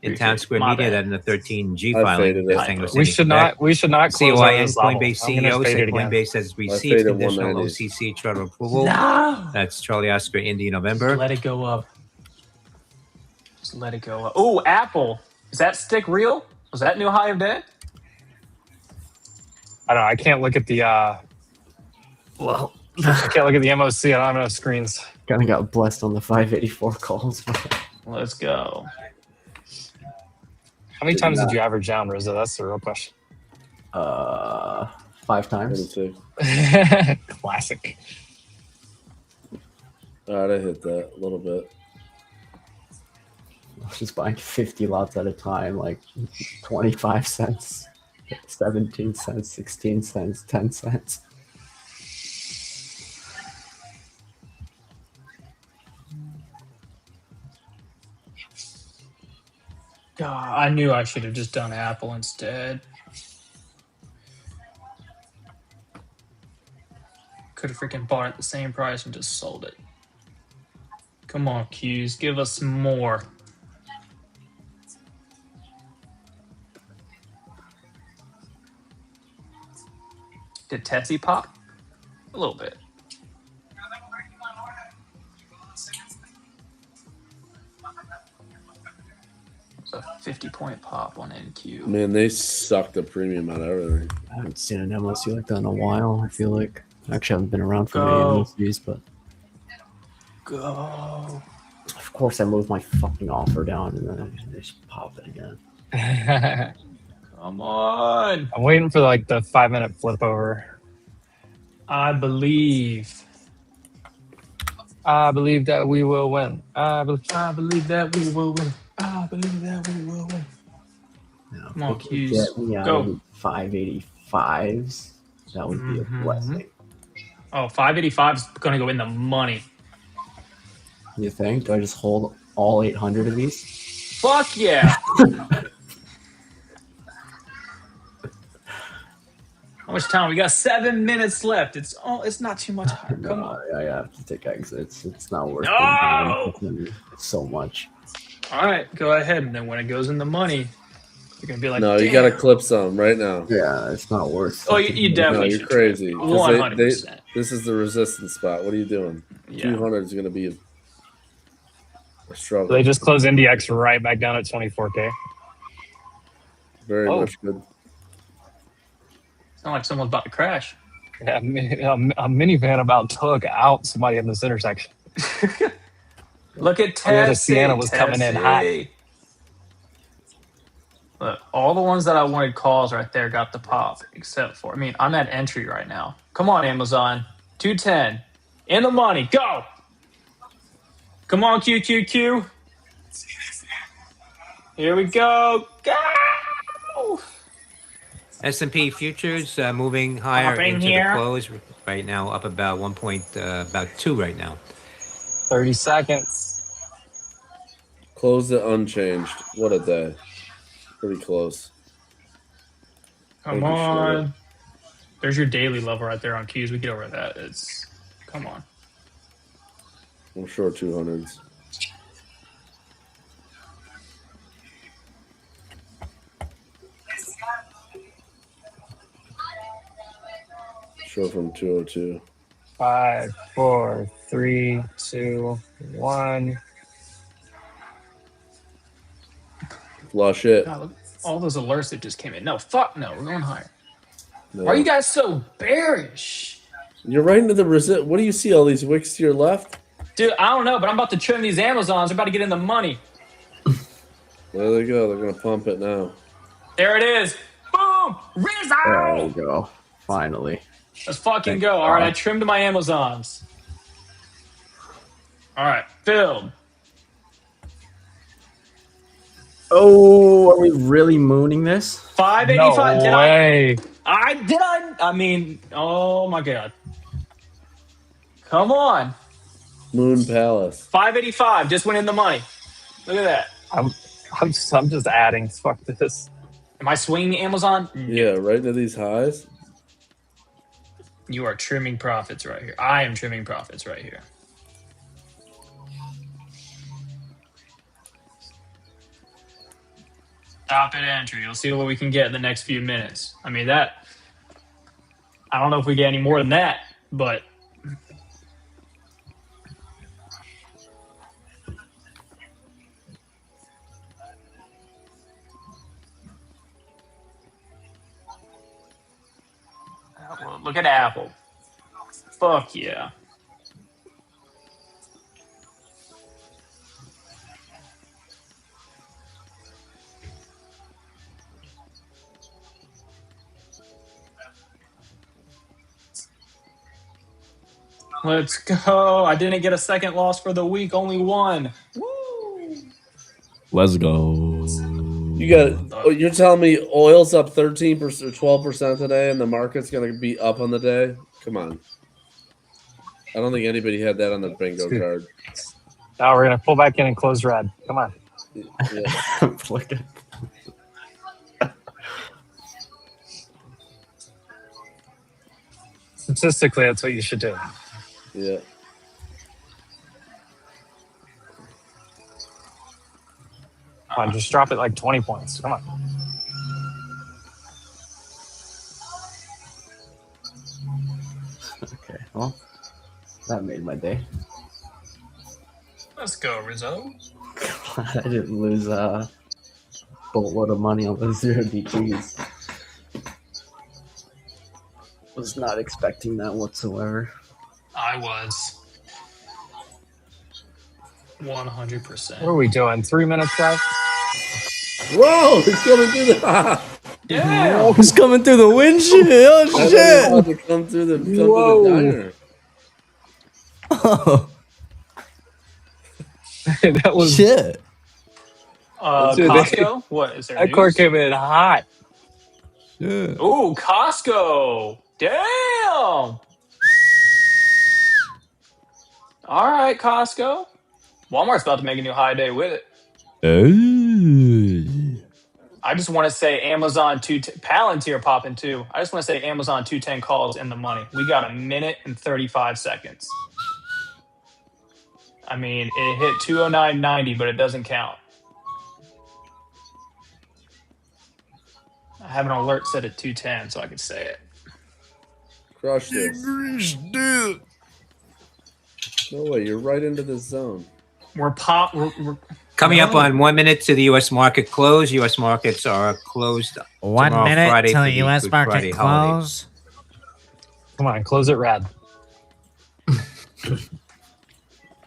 in Town Square
My
Media.
bad.
That in the 13G
I
filing.
faded it.
This thing was
We
sitting
should
back.
not close
COI
at
and
this level.
Coinbase
I'm gonna
CEO
fade
said
it again.
Coinbase has received
faded
conditional
190s.
OCC charter approval.
No.
That's Charlie Oscar Indy November.
Let it go up. Just let it go up. Oh, Apple. Is that stick real? Was that new high of day?
I don't know. I can't look at the.
Well,
I can't look at the MOC. I don't have enough screens.
kind of got blessed on the 584 calls.
Let's go.
How many times did you average down, Rizzo? That's the real question.
5 times.
22.
Classic.
All right, I hit that a little bit.
I was just buying 50 lots at a time, like 25 cents, 17 cents, 16 cents, 10 cents.
God, I knew I should have just done Apple instead. Could have freaking bought it at the same price and just sold it. Come on, Q's, give us some more. Did Tessie pop? A little bit. It's a 50-point pop on NQ.
Man, they suck the premium out of everything.
I haven't seen an MLC like that in a while, I feel like. I actually haven't been around for
Go.
many MLCs, but
Go.
of course I moved my fucking offer down and then I just pop it again.
Come on.
I'm waiting for like the 5-minute flip over.
I believe.
I believe that we will win.
I believe that we will win. I believe that we will win.
Now,
Come on,
if they could
Q's.
get me out
Go.
of the 585s, that would be a blessing.
Oh, 585 is going to go in the money.
You think? Do I just hold all 800 of these?
Fuck yeah. How much time? We got 7 minutes left. It's not too much time. Come on.
I have to take exits. It's not worth
No!
it. It's so much.
All right, go ahead. And then when it goes in the money, you're going to be like,
No,
damn.
you got to clip some right now.
Yeah, it's not worth
Oh, you
No,
definitely
you're
should.
crazy.
100%.
This is the resistance spot. What are you doing?
Yeah.
200 is going to be a struggle.
They just closed NDX right back down at 24K.
Very
Oh.
much good.
Sound like someone's about to crash.
Yeah, a minivan about took out somebody in this intersection.
Look at Tessie.
Oh, yeah, the Sienna was coming in hot.
Look, all the ones that I wanted calls right there got the pop, except for, I'm at entry right now. Come on, Amazon. 210. In the money. Go. Come on, QQQ. Here we go. Go.
S&P futures moving higher
Hopping
into
here.
the close right now, up about about 2 right now.
30 seconds.
Close it unchanged. What a day. Pretty close.
Come
Thank you, Schroeder.
on. There's your daily level right there on Q's. We get over that. Come on.
I'm sure 200s. Sure from 202.
5, 4, 3, 2, 1.
Flush it.
God, look at all those alerts that just came in. No, fuck no. We're going higher.
No.
Why are you guys so bearish?
You're right into the resist. What do you see? All these wicks to your left?
Dude, I don't know, but I'm about to trim these Amazons. They're about to get in the money.
There they go. They're going to pump it now.
There it is. Boom! Rizzo!
There we go. Finally.
Let's fucking
Thank
go. All right,
God.
I trimmed my Amazons. All right, filled.
Oh, are we really mooning this?
585.
No way.
Oh my God. Come on.
Moon Palace.
585 just went in the money. Look at that.
I'm just adding. Fuck this.
Am I swinging Amazon?
Yeah, right into these highs.
You are trimming profits right here. I am trimming profits right here. Stop at entry. You'll see what we can get in the next few minutes. I don't know if we get any more than that, but Look at Apple. Fuck yeah. Let's go. I didn't get a second loss for the week, only one. Woo!
Let's go.
You got. You're telling me oil's up 13% or 12% today, and the market's gonna be up on the day? Come on. I don't think anybody had that on their bingo card.
Now we're gonna pull back in and close red. Come on.
Yeah.
Look at
Statistically, that's what you should do.
Yeah.
Come on, just drop it like 20 points. Come on.
Okay, well, that made my day.
Let's go, Rizzo.
Glad I didn't lose a boatload of money on those 0 DTs. Was not expecting that whatsoever.
I was. 100%.
What are we doing? 3 minutes left?
Whoa! It's coming through the.
Yeah.
Oh, it's coming through the windshield. Oh, shit.
About to come through the diner.
Oh,
That was
shit.
Dude,
Costco? What is there?
that car came in hot.
Yeah.
Ooh, Costco. Damn. All right, Costco. Walmart's about to make a new high day with it.
Hey.
I just want to say Amazon Palantir popping too. I just want to say Amazon 210 calls in the money. We got a minute and 35 seconds. I mean, it hit 209.90, but it doesn't count. I have an alert set at 210, so I can say it.
Crush this. No way, you're right into the zone.
We're
Coming up on 1 minute to the U.S. market close. U.S. markets are closed
1
tomorrow,
minute
Friday,
till
for
the
the
U.S.
Good
market
Friday holiday.
close.
Come on, close it red.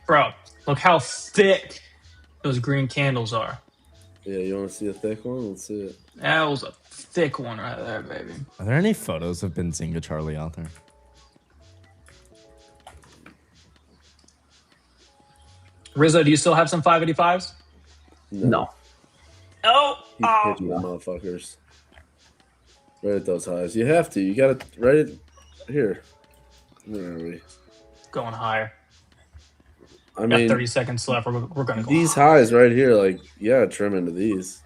Bro, look how thick those green candles are.
Yeah, you want to see a thick one? Let's see it.
That was a thick one right there, baby.
Are there any photos of Benzinga Charlie out there?
Rizzo, do you still have some 585s?
No.
Oh,
Keep hitting the motherfuckers. Right at those highs. You have to. You got to right it here. Where are we?
Going higher.
I
Got
mean,
30 seconds left. We're going to go.
these highs right here, like, yeah, trim into these.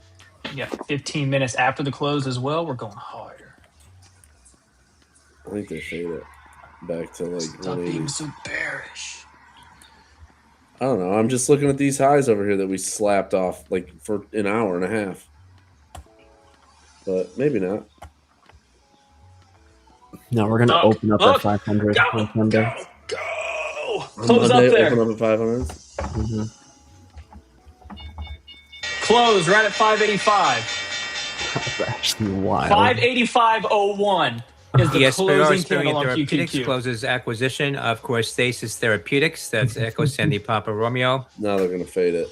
Yeah, 15 minutes after the close as well. We're going harder.
I think they fade it back to like
Stop being
180.
so bearish.
I don't know. I'm just looking at these highs over here that we slapped off like for an hour and a half. But maybe not.
No, we're gonna open up at 500 on Sunday.
Go! Close up there.
Open up at 500.
Mm-hmm.
Close right at 585.
That's actually wild.
585.01 is the
ESPR
closing
Experian
candle on
Therapeutics
QQQ.
closes acquisition of Corstasis Therapeutics. That's Echo Sandy Papa Romeo.
Now they're going to fade it.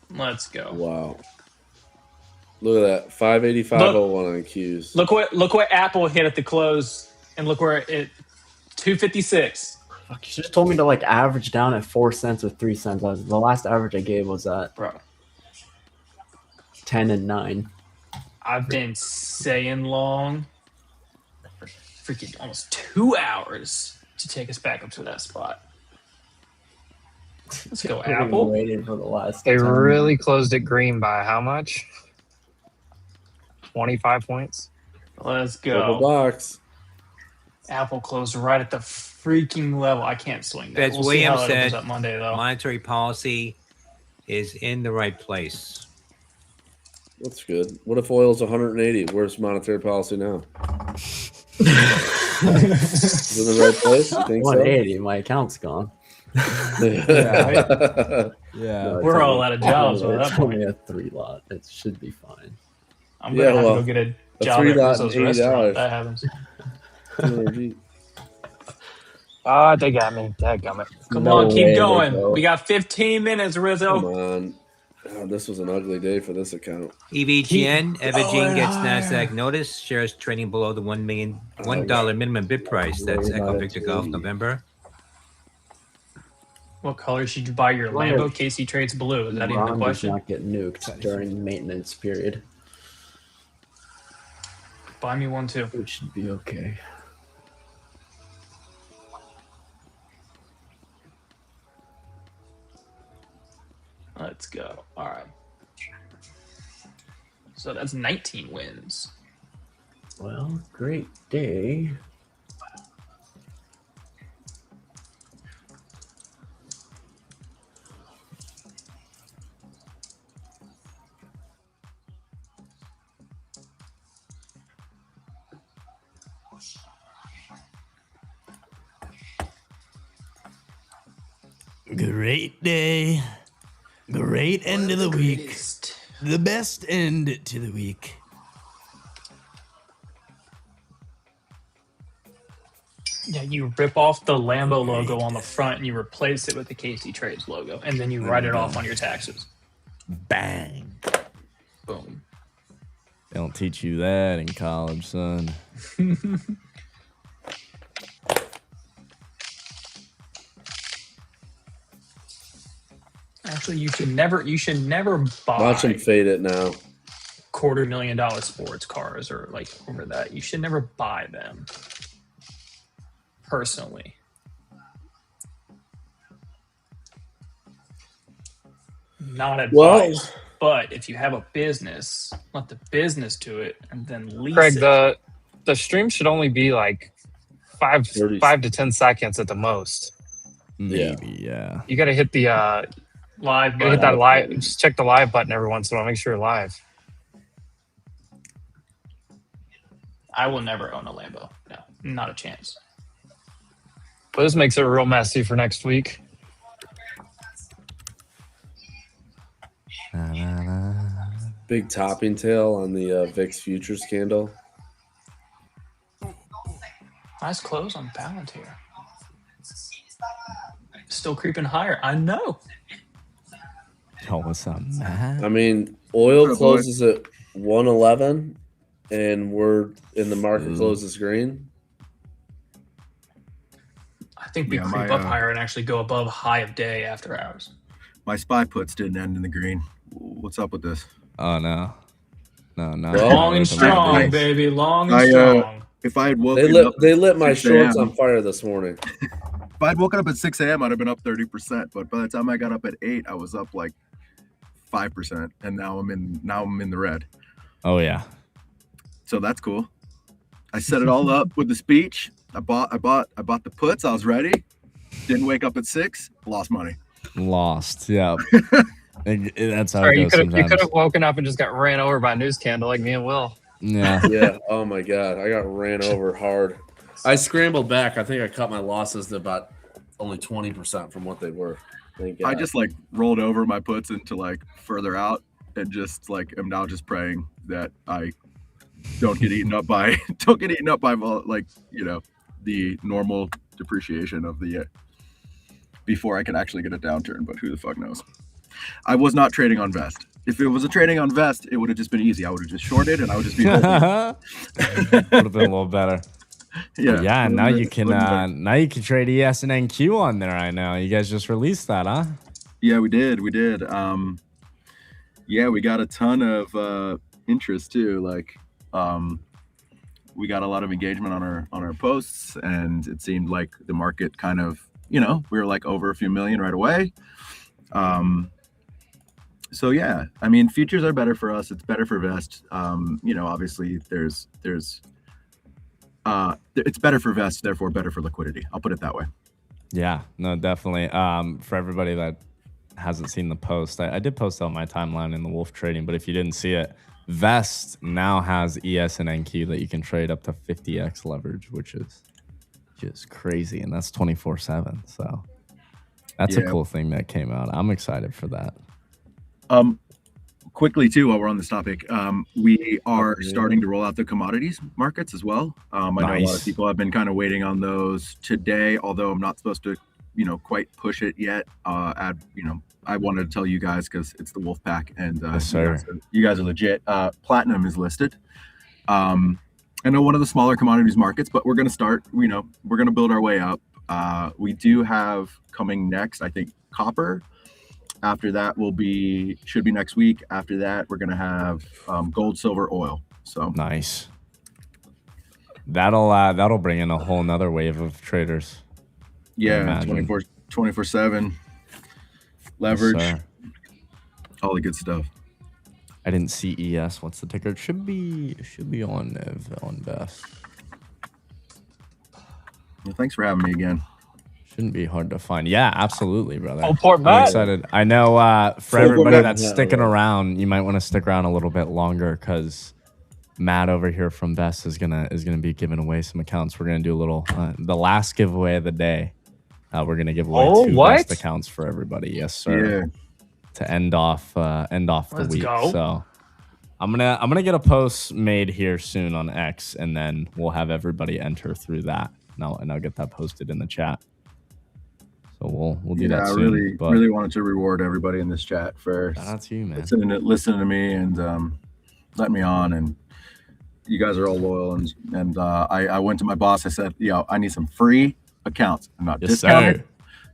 Let's go.
Wow. Look at that. 585.01 on Qs.
Look what Apple hit at the close, and look where it 256.
Fuck, you should have told me to like average down at 4 cents or 3 cents. The last average I gave was at 10 and 9.
I've been saying long for freaking almost 2 hours to take us back up to that spot. Let's go, Apple.
Waited for the last.
They
10
really closed it green by how much? 25 points.
Let's
Double
go.
box.
Apple closed right at the freaking level. I can't swing that.
As
We'll see how
William
it
said,
opens up Monday, though.
monetary policy is in the right place.
That's good. What if oil's 180? Where's monetary policy now? Is it in the right place? You think
180. My account's gone.
Yeah.
No,
We're all out of jobs at that
It's
point.
only a 3 lot. It should be fine.
I'm gonna have to go get a job at Rizzo's restaurant.
$3.80.
That happens.
200 G.
Ah, they got me. Dadgummit.
Come
No
on, keep
way,
going.
Rizzo.
We got 15 minutes, Rizzo.
Come on. Oh, this was an ugly day for this account.
EVGN, Evergene gets
higher.
NASDAQ notice. Shares trading below the $1 minimum bid price. That's Echo Victor Golf, November.
What color should you buy your Lambo? Casey trades blue. Is that even the
Ron does
question?
not get nuked during maintenance period.
Buy me one too.
We should be okay.
Let's go. All right. So that's 19 wins.
Well, great day.
Great day. Great end of the week. The best end to the week.
Yeah, you rip off the Lambo logo on the front and you replace it with the Casey Trades logo, and then you write it off on your taxes.
Bang.
Boom.
They don't teach you that in college, son.
Actually, you should never buy
Watch him fade it now.
$250,000 sports cars or like over that. You should never buy them. Personally. Not advice.
Well,
but if you have a business, let the business do it and then lease
Craig,
it.
the stream should only be like 5 to 10 seconds at the most.
Maybe, yeah.
You got to hit the
live
hit
button.
that live. Just check the live button every once in a while. Make sure you're live.
I will never own a Lambo. No, not a chance.
But this makes it real messy for next week.
big topping tail on the VIX futures candle.
Nice close on Palantir. Still creeping higher. I know.
Yo, what's up, man?
I mean, oil closes at 111, and we're in the market closes green.
I think we creep up higher and actually go above high of day after hours.
My SPY puts didn't end in the green. What's up with this?
Oh no, no.
Long and strong, baby. Long and strong.
If I had woken up,
they lit my shorts on fire this morning.
If I'd woken up at 6 a.m., I'd have been up 30%. But by the time I got up at 8, I was up like 5%, and now I'm in the red.
Oh yeah.
So that's cool. I set it all up with the speech. I bought the puts. I was ready. Didn't wake up at 6. Lost money.
Lost. Yeah. That's how
Sorry,
it goes.
you could have woken up and just got ran over by a news candle like me and Will.
Yeah.
Yeah. Oh my God, I got ran over hard. I scrambled back. I think I cut my losses to about only 20% from what they were. Thank God.
I just like rolled over my puts into like further out and just like am now just praying that I don't get eaten up by like, you know, the normal depreciation of the before I can actually get a downturn, but who the fuck knows. I was not trading on Vest. If it was a trading on Vest, it would have just been easy. I would have just shorted and I would just be
Would have been a little better.
Yeah.
But yeah, now you can trade ES and NQ on there right now. You guys just released that, huh?
Yeah, we did. Yeah, we got a ton of interest too. Like we got a lot of engagement on our posts, and it seemed like the market kind of, you know, we were like over a few million right away. So yeah, I mean, futures are better for us. It's better for Vest. You know, obviously there's it's better for Vest, therefore better for liquidity. I'll put it that way.
Yeah, no, definitely. For everybody that hasn't seen the post, I did post out my timeline in the Wolf Trading, but if you didn't see it, Vest now has ES and NQ that you can trade up to 50x leverage, which is just crazy, and that's 24/7. So that's a cool thing that came out. I'm excited for that.
quickly too, while we're on this topic, we are starting to roll out the commodities markets as well. I know a lot of
Nice.
people have been kind of waiting on those today, although I'm not supposed to, quite push it yet. I wanted to tell you guys because it's the Wolf Pack, and
Yes, sir.
you guys are legit. Platinum is listed. I know one of the smaller commodities markets, but we're going to start. We're going to build our way up. We do have coming next, I think, copper. After that should be next week. After that, we're going to have gold, silver, oil. So
nice. That'll bring in a whole nother wave of traders.
Yeah, 24/7 leverage, all the good stuff.
I didn't see ES. What's the ticker? It should be on Vest.
Well, thanks for having me again.
Shouldn't be hard to find. Yeah, absolutely, brother.
Oh, poor
I'm
Matt.
excited. I know for everybody that's sticking around, you might want to stick around a little bit longer because Matt over here from Best is gonna be giving away some accounts. We're gonna do a little the last giveaway of the day. We're gonna give away 2 Best accounts for everybody. Yes, sir.
Yeah.
To end off the week.
Go.
So I'm gonna get a post made here soon on X, and then we'll have everybody enter through that. And I'll get that posted in the chat. So we'll do that soon.
I really wanted to reward everybody in this chat for listening to me and letting me on. And you guys are all loyal. And I went to my boss. I said, I need some free accounts. I'm not discounted.
Sir.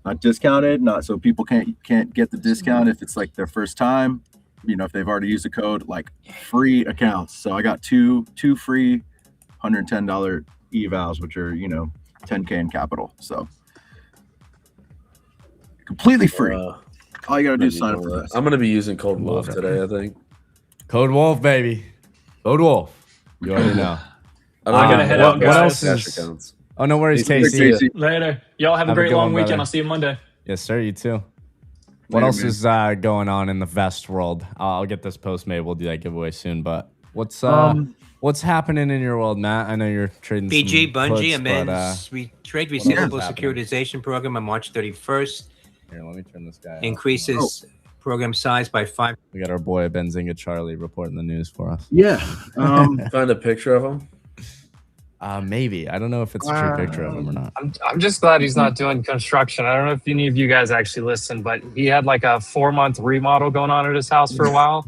Not discounted. Not so people can't get the discount if it's like their first time. If they've already used the code, like free accounts. So I got two free $110 evals, which are 10K in capital. So. Completely free. All you gotta do is sign up for this.
I'm gonna be using Code Wolf today, I think.
Code Wolf, baby. Code Wolf. You already know.
I'm gonna head out, guys.
What else is? Oh, no worries, Casey.
Later. Y'all have a great long weekend. I'll see you Monday.
Yes, sir. You too. What else is going on in the Vest world? I'll get this post made. We'll do that giveaway soon. But what's happening in your world, Matt? I know you're trading.
BG
some
Bungie
puts,
amends trade receivable securitization program on March 31st.
Here, let me turn this guy.
Increases program size by 5.
We got our boy Benzinga Charlie reporting the news for us.
Yeah.
Find a picture of him.
Maybe. I don't know if it's a true picture of him or not.
I'm just glad he's not doing construction. I don't know if any of you guys actually listen, but he had like a 4-month remodel going on at his house for a while.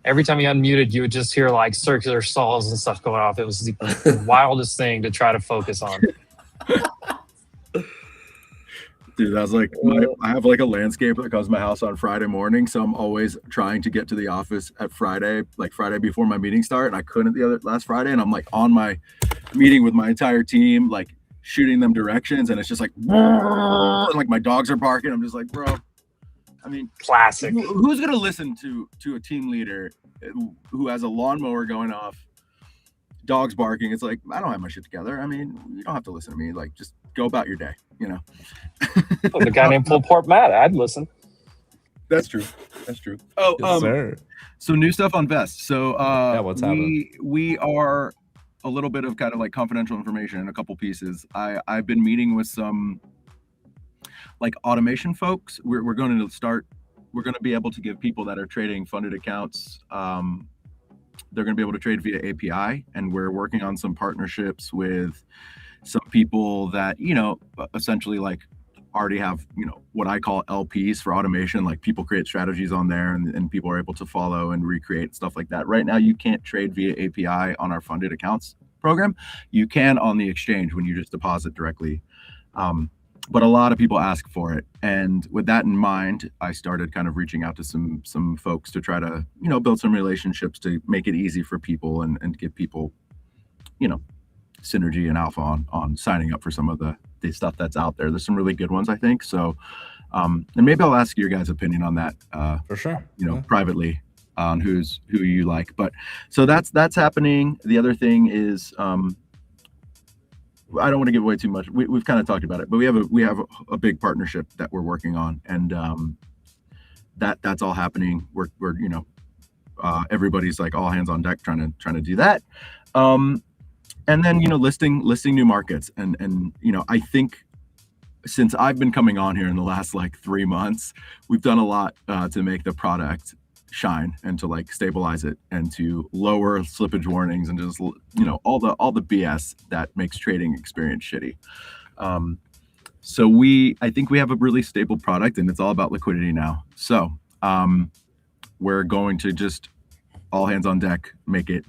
Every time he unmuted, you would just hear like circular saws and stuff going off. It was the wildest thing to try to focus on.
Dude, that's like I have like a landscaper that comes to my house on Friday morning, so I'm always trying to get to the office at Friday before my meeting start, and I couldn't last Friday, and I'm like on my meeting with my entire team, like shooting them directions, and it's just like, and like my dogs are barking. I'm just like, bro. I mean,
classic.
Who's gonna listen to a team leader who has a lawnmower going off, dogs barking? It's like, I don't have my shit together. I mean, you don't have to listen to me. Like, just go about your day.
Well, the guy named Pull Port Matt, I'd listen.
That's true. Oh,
yes, sir.
So new stuff on Vest. So
what's happening?
We are a little bit of kind of like confidential information in a couple pieces. I've been meeting with some like automation folks. We're going to be able to give people that are trading funded accounts. They're going to be able to trade via API, and we're working on some partnerships with some people that, essentially like already have, what I call LPs for automation. Like people create strategies on there and people are able to follow and recreate stuff like that. Right now, you can't trade via API on our funded accounts program. You can on the exchange when you just deposit directly. But a lot of people ask for it. And with that in mind, I started kind of reaching out to some folks to try to, build some relationships to make it easy for people and give people, synergy and alpha on signing up for some of the stuff that's out there. There's some really good ones, I think. So, and maybe I'll ask your guys' opinion on that.
For sure.
Privately on who you like. But so that's happening. The other thing is, I don't want to give away too much. We've kind of talked about it, but we have a big partnership that we're working on, and that's all happening. We're everybody's like all hands on deck trying to do that. And then, listing new markets. And I think since I've been coming on here in the last like 3 months, we've done a lot to make the product shine and to like stabilize it and to lower slippage warnings and just all the BS that makes trading experience shitty. So I think we have a really stable product, and it's all about liquidity now. So we're going to just all hands on deck, make it,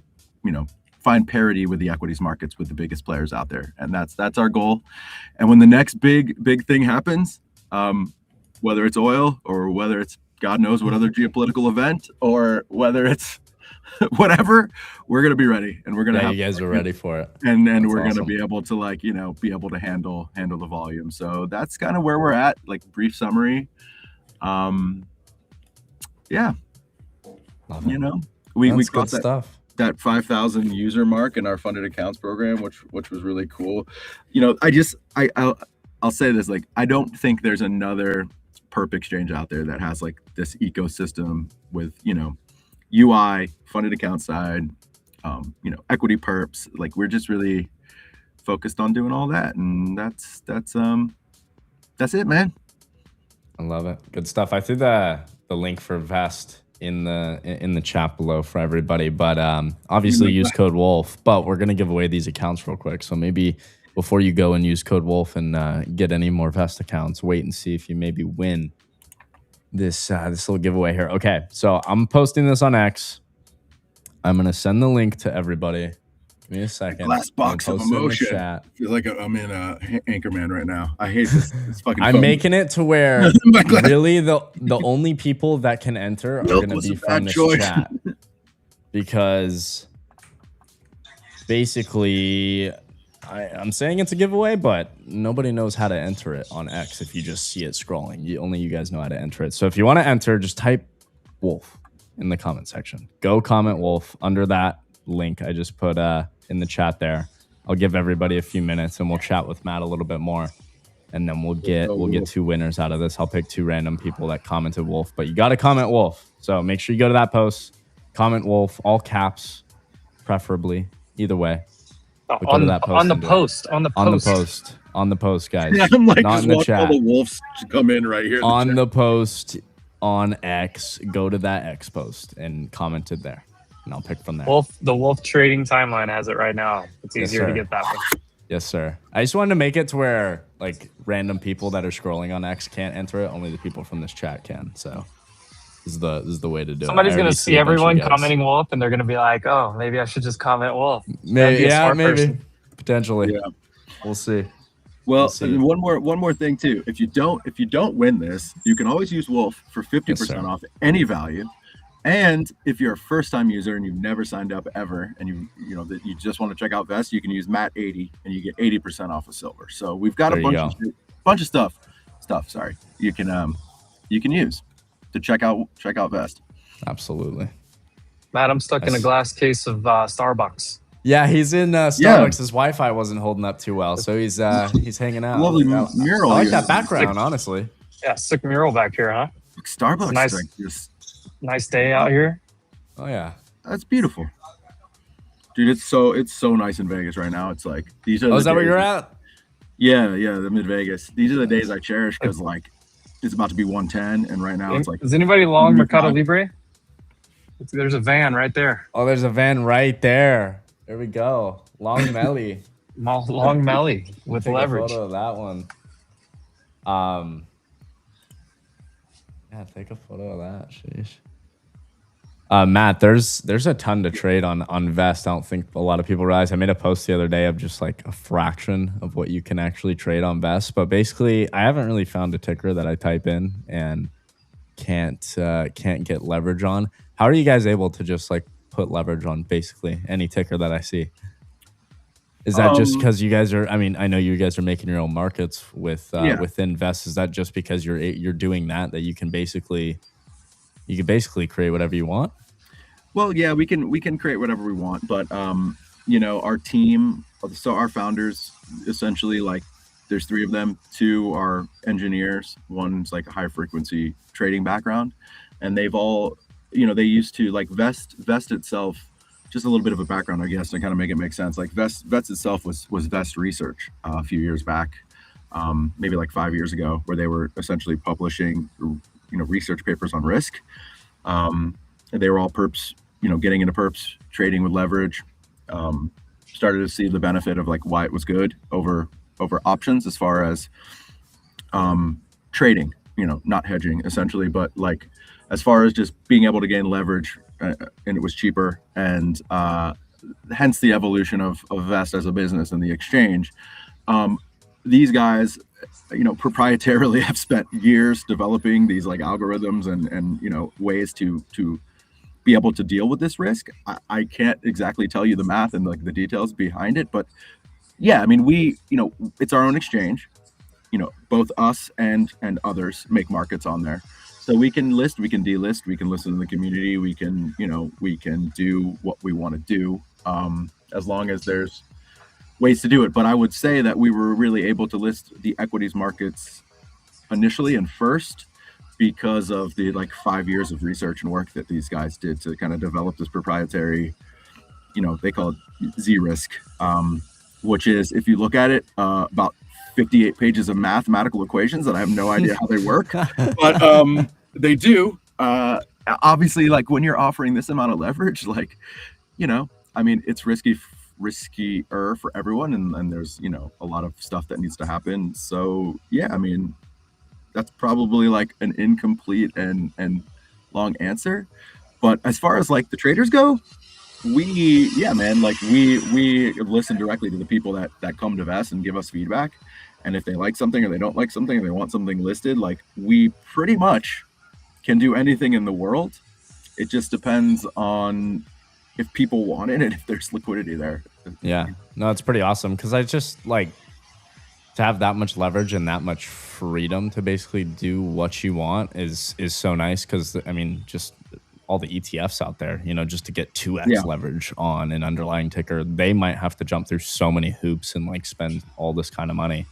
find parity with the equities markets with the biggest players out there, and that's our goal. And when the next big thing happens, whether it's oil or whether it's God knows what other geopolitical event or whether it's whatever, we're gonna be ready, and we're gonna
you guys are ready for it,
and then
That's
we're
awesome.
gonna be able to be able to handle the volume. So that's kind of where we're at. Like, brief summary. Yeah,
Love it.
we
That's
crossed
good stuff.
that 5,000 user mark in our funded accounts program, which was really cool. I'll say this, like, I don't think there's another perp exchange out there that has like this ecosystem with UI, funded account side, equity perps. Like, we're just really focused on doing all that, and that's it, man.
I love it. Good stuff. I threw the link for Vest in the chat below for everybody, but obviously use code Wolf. But we're gonna give away these accounts real quick, so maybe before you go and use code Wolf and get any more Vest accounts, wait and see if you maybe win this little giveaway here. Okay, so I'm posting this on X. I'm gonna send the link to everybody. Give me a second.
Glass box of emotion. I feel like I'm in Anchorman right now. I hate this fucking
I'm
phone.
making it to where really the only people that can enter are going to be from this chat, because basically I'm saying it's a giveaway, but nobody knows how to enter it on X. If you just see it scrolling, only you guys know how to enter it. So if you want to enter, just type Wolf in the comment section. Go comment Wolf under that link I just put in the chat there. I'll give everybody a few minutes and we'll chat with Matt a little bit more, and then we'll get 2 winners out of this. I'll pick 2 random people that commented Wolf, but you got to comment Wolf. So make sure you go to that post, comment Wolf, all caps, preferably. Either way,
on the post,
guys.
Yeah, I'm like,
not
just
in the
watch
chat.
all the wolves come in right here.
On the post on X, go to that X post and comment it there, and I'll pick from there.
The Wolf trading timeline has it right now. It's easier to get that one.
Yes, sir. I just wanted to make it to where like random people that are scrolling on X can't enter it. Only the people from this chat can. So this is the way to do it.
Somebody's gonna see everyone commenting Wolf, and they're gonna be like, "Oh, maybe I should just comment Wolf."
Maybe, potentially.
Yeah,
we'll see.
Well, and one more thing too. If you don't win this, you can always use Wolf for 50% off any value. And if you're a first-time user and you've never signed up ever, and you just want to check out Vest, you can use Matt80 and you get 80% off of silver. So we've got a bunch of stuff. Sorry, you can use to check out Vest.
Absolutely.
Matt, I'm stuck in a glass case of Starbucks.
Yeah, he's in Starbucks. His Wi-Fi wasn't holding up too well, so he's hanging out.
Lovely mural.
I like that background, honestly.
Yeah, sick mural back here, huh?
Starbucks.
Nice day out here.
Oh yeah,
that's beautiful, dude. It's so nice in Vegas right now. It's like these are.
Oh, is that where you're at?
Yeah, the mid Vegas. These are the days I cherish because like it's about to be 110, and right now it's like.
Is anybody long Mercado Libre? There's a van right there.
Oh, there's a van right there. There we go. Long Melly.
Long Melly with leverage.
Take a photo of that one. Yeah, take a photo of that. Sheesh. Matt, there's a ton to trade on Vest. I don't think a lot of people realize. I made a post the other day of just like a fraction of what you can actually trade on Vest. But basically, I haven't really found a ticker that I type in and can't get leverage on. How are you guys able to just like put leverage on basically any ticker that I see? Is that just because you guys are? I mean, I know you guys are making your own markets within Vest. Is that just because you're doing that you can basically create whatever you want?
Well, yeah, we can create whatever we want, but our team, so our founders, essentially, like, there's 3 of them. 2 are engineers. One's like a high frequency trading background, and they've all, they used to like Vest itself. Just a little bit of a background, I guess, to kind of make it make sense. Like Vest itself was Vest Research a few years back, maybe like 5 years ago, where they were essentially publishing, research papers on risk. they were all perps, getting into perps, trading with leverage. Started to see the benefit of like why it was good over options as far as trading, not hedging essentially, but like as far as just being able to gain leverage, and it was cheaper, and hence the evolution of Vest as a business and the exchange. These guys, proprietarily have spent years developing these like algorithms and ways to be able to deal with this risk. I can't exactly tell you the math and like the details behind it, but yeah, I mean, we, it's our own exchange. Both us and others make markets on there. So we can list, we can delist, we can listen to the community, we can, we can do what we want to do, as long as there's ways to do it. But I would say that we were really able to list the equities markets initially and first because of the like 5 years of research and work that these guys did to kind of develop this proprietary, they call it Z-risk, which is, if you look at it, about 58 pages of mathematical equations that I have no idea how they work, but they do. Obviously, like when you're offering this amount of leverage, like, I mean, it's riskier for everyone, and there's a lot of stuff that needs to happen. So yeah, I mean, that's probably like an incomplete and long answer, but as far as like the traders go, we listen directly to the people that come to Vest and give us feedback, and if they like something or they don't like something or they want something listed, like we pretty much can do anything in the world. It just depends on if people want it and if there's liquidity there.
Yeah, no, it's pretty awesome, because I just like to have that much leverage and that much freedom to basically do what you want is so nice, because I mean, just all the ETFs out there, just to get 2x leverage on an underlying ticker, they might have to jump through so many hoops and like spend all this kind of money.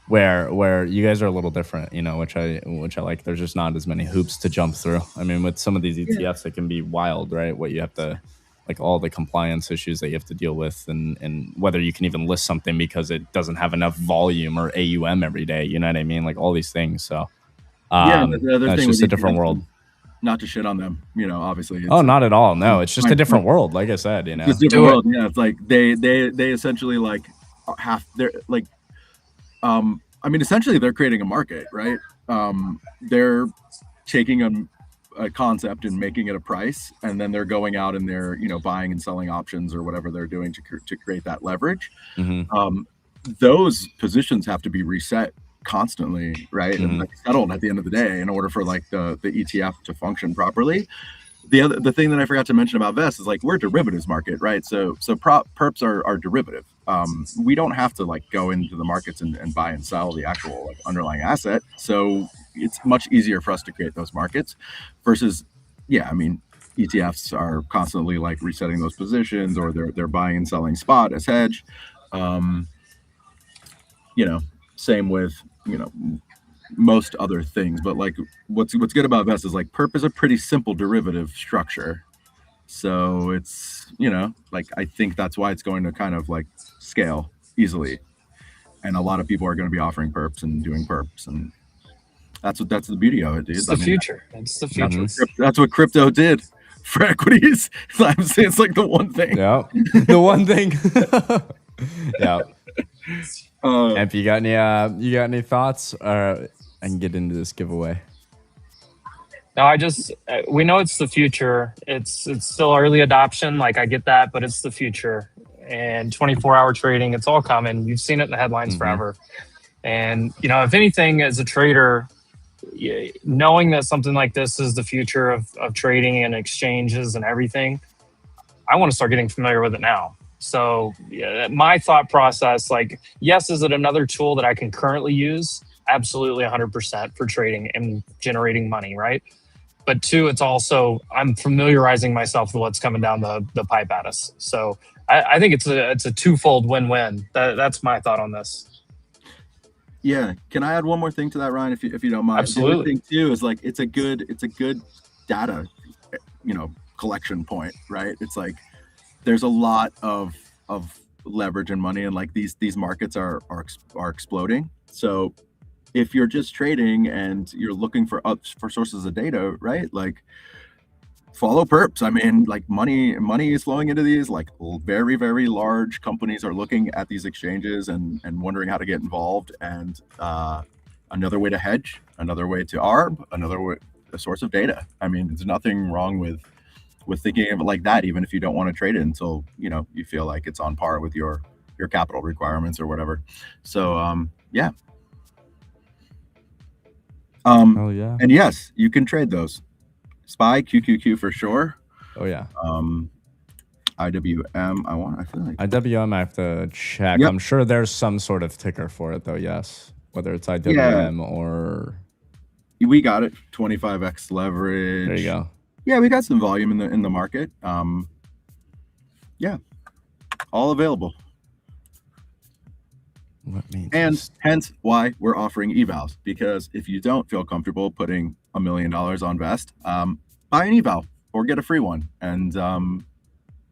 Where you guys are a little different, which I like. There's just not as many hoops to jump through. I mean, with some of these ETFs, it can be wild, right? What you have to, like, all the compliance issues that you have to deal with, and whether you can even list something because it doesn't have enough volume or AUM every day. You know what I mean? Like all these things. So
the other
it's
thing
just a
with
different
ETFs,
world.
not to shit on them, obviously.
Oh, not at all. No, it's just a different world. Like I said,
It's a different world. Yeah, it's like they essentially like they're like, I mean, essentially they're creating a market, right? They're taking a concept and making it a price, and then they're going out and they're buying and selling options or whatever they're doing to create that leverage. Those positions have to be reset constantly, right? And like settled at the end of the day in order for like the ETF to function properly. The thing that I forgot to mention about Vest is like we're a derivatives market, right? So perps are derivative. We don't have to like go into the markets and buy and sell the actual like underlying asset. So it's much easier for us to create those markets versus, I mean, ETFs are constantly like resetting those positions, or they're buying and selling spot as hedge. Same with most other things, but like what's good about Vest is like perp is a pretty simple derivative structure, so it's like I think that's why it's going to kind of like scale easily, and a lot of people are going to be offering perps and doing perps, and that's the beauty of it, dude.
It's the future. It's the future.
That's what crypto did for equities. I'm saying it's like the one thing.
Yeah, the one thing. Yeah. If you got any thoughts, I can get into this giveaway.
No, we know it's the future. It's still early adoption. Like I get that, but it's the future. And 24-hour trading, it's all coming. You've seen it in the headlines forever. And if anything, as a trader, knowing that something like this is the future of trading and exchanges and everything, I want to start getting familiar with it now. So my thought process, like, yes, is it another tool that I can currently use? Absolutely 100% for trading and generating money, right? But two, it's also, I'm familiarizing myself with what's coming down the pipe at us. So I think it's a twofold win-win. That's my thought on this.
Yeah. Can I add one more thing to that, Ryan, if you don't mind?
Absolutely.
The other thing too is like it's a good data, collection point, right? It's like there's a lot of leverage and money, and like these markets are exploding. So if you're just trading and you're looking for sources of data, right? Like follow perps. I mean, like money is flowing into these. Like very, very large companies are looking at these exchanges and wondering how to get involved. And another way to hedge, another way to arb, another way, a source of data. I mean, there's nothing wrong with thinking of it like that, even if you don't want to trade it until you feel like it's on par with your capital requirements or whatever. So yeah.
Oh yeah.
And yes, you can trade those. SPY, QQQ for sure.
Oh yeah.
IWM. I feel like
IWM. I have to check.
Yep.
I'm sure there's some sort of ticker for it though. Yes, whether it's IWM or.
We got it. 25x leverage.
There you go.
Yeah, we got some volume in the market. Yeah, all available. And hence why we're offering evals, because if you don't feel comfortable putting $1 million on Vest, buy an eval or get a free one and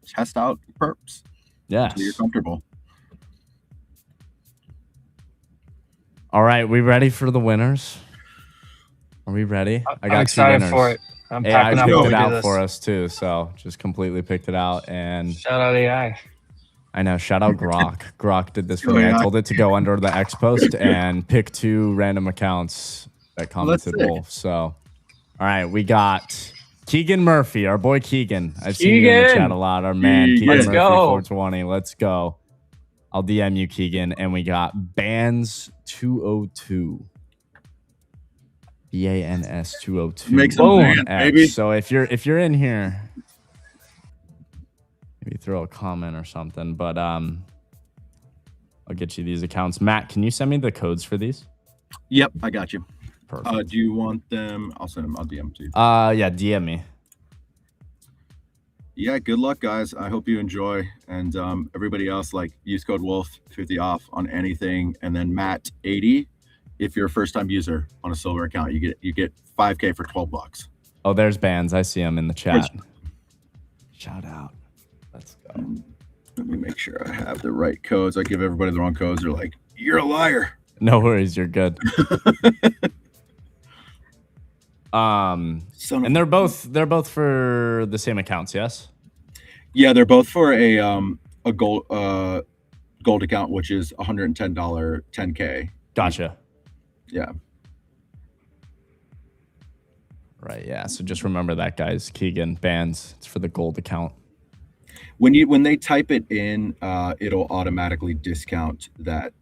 test out perps.
Yeah,
until you're comfortable.
All right, we ready for the winners? Are we ready?
I'm excited for it. I'm packing up
picked
when
it
we do
out
this.
for us too, so just completely picked it out. And
Shout out AI.
I know, shout out Grok. Grok did this for me. I told it to go under the X post and pick 2 random accounts that commented Wolf. So, all right, we got Keegan Murphy, our boy Keegan. I've seen you in the chat a lot. Our man, Keegan Murphy, 420. Let's go. I'll DM you, Keegan. And we got Bans 202. BANS 202.
Make some band, baby.
So if you're in here, maybe throw a comment or something. But I'll get you these accounts. Matt, can you send me the codes for these?
Yep, I got you.
Perfect.
Do you want them? I'll send them. I'll DM to you.
Yeah, DM me.
Yeah, good luck, guys. I hope you enjoy. And everybody else, like, use code Wolf 50 off on anything, and then Matt 80 if you're a first-time user on a silver account. You get 5K for $12.
Oh, there's Bands. I see them in the chat. Shout out. Let's go.
Let me make sure I have the right codes. I give everybody the wrong codes. They're like, you're a liar.
No worries, you're good. And they're both for the same accounts, yes?
Yeah, they're both for a gold account, which is $110 10K.
Gotcha.
Yeah.
Right, yeah. So just remember that, guys. Keegan, Bands. It's for the gold account.
When they type it in, it'll automatically discount that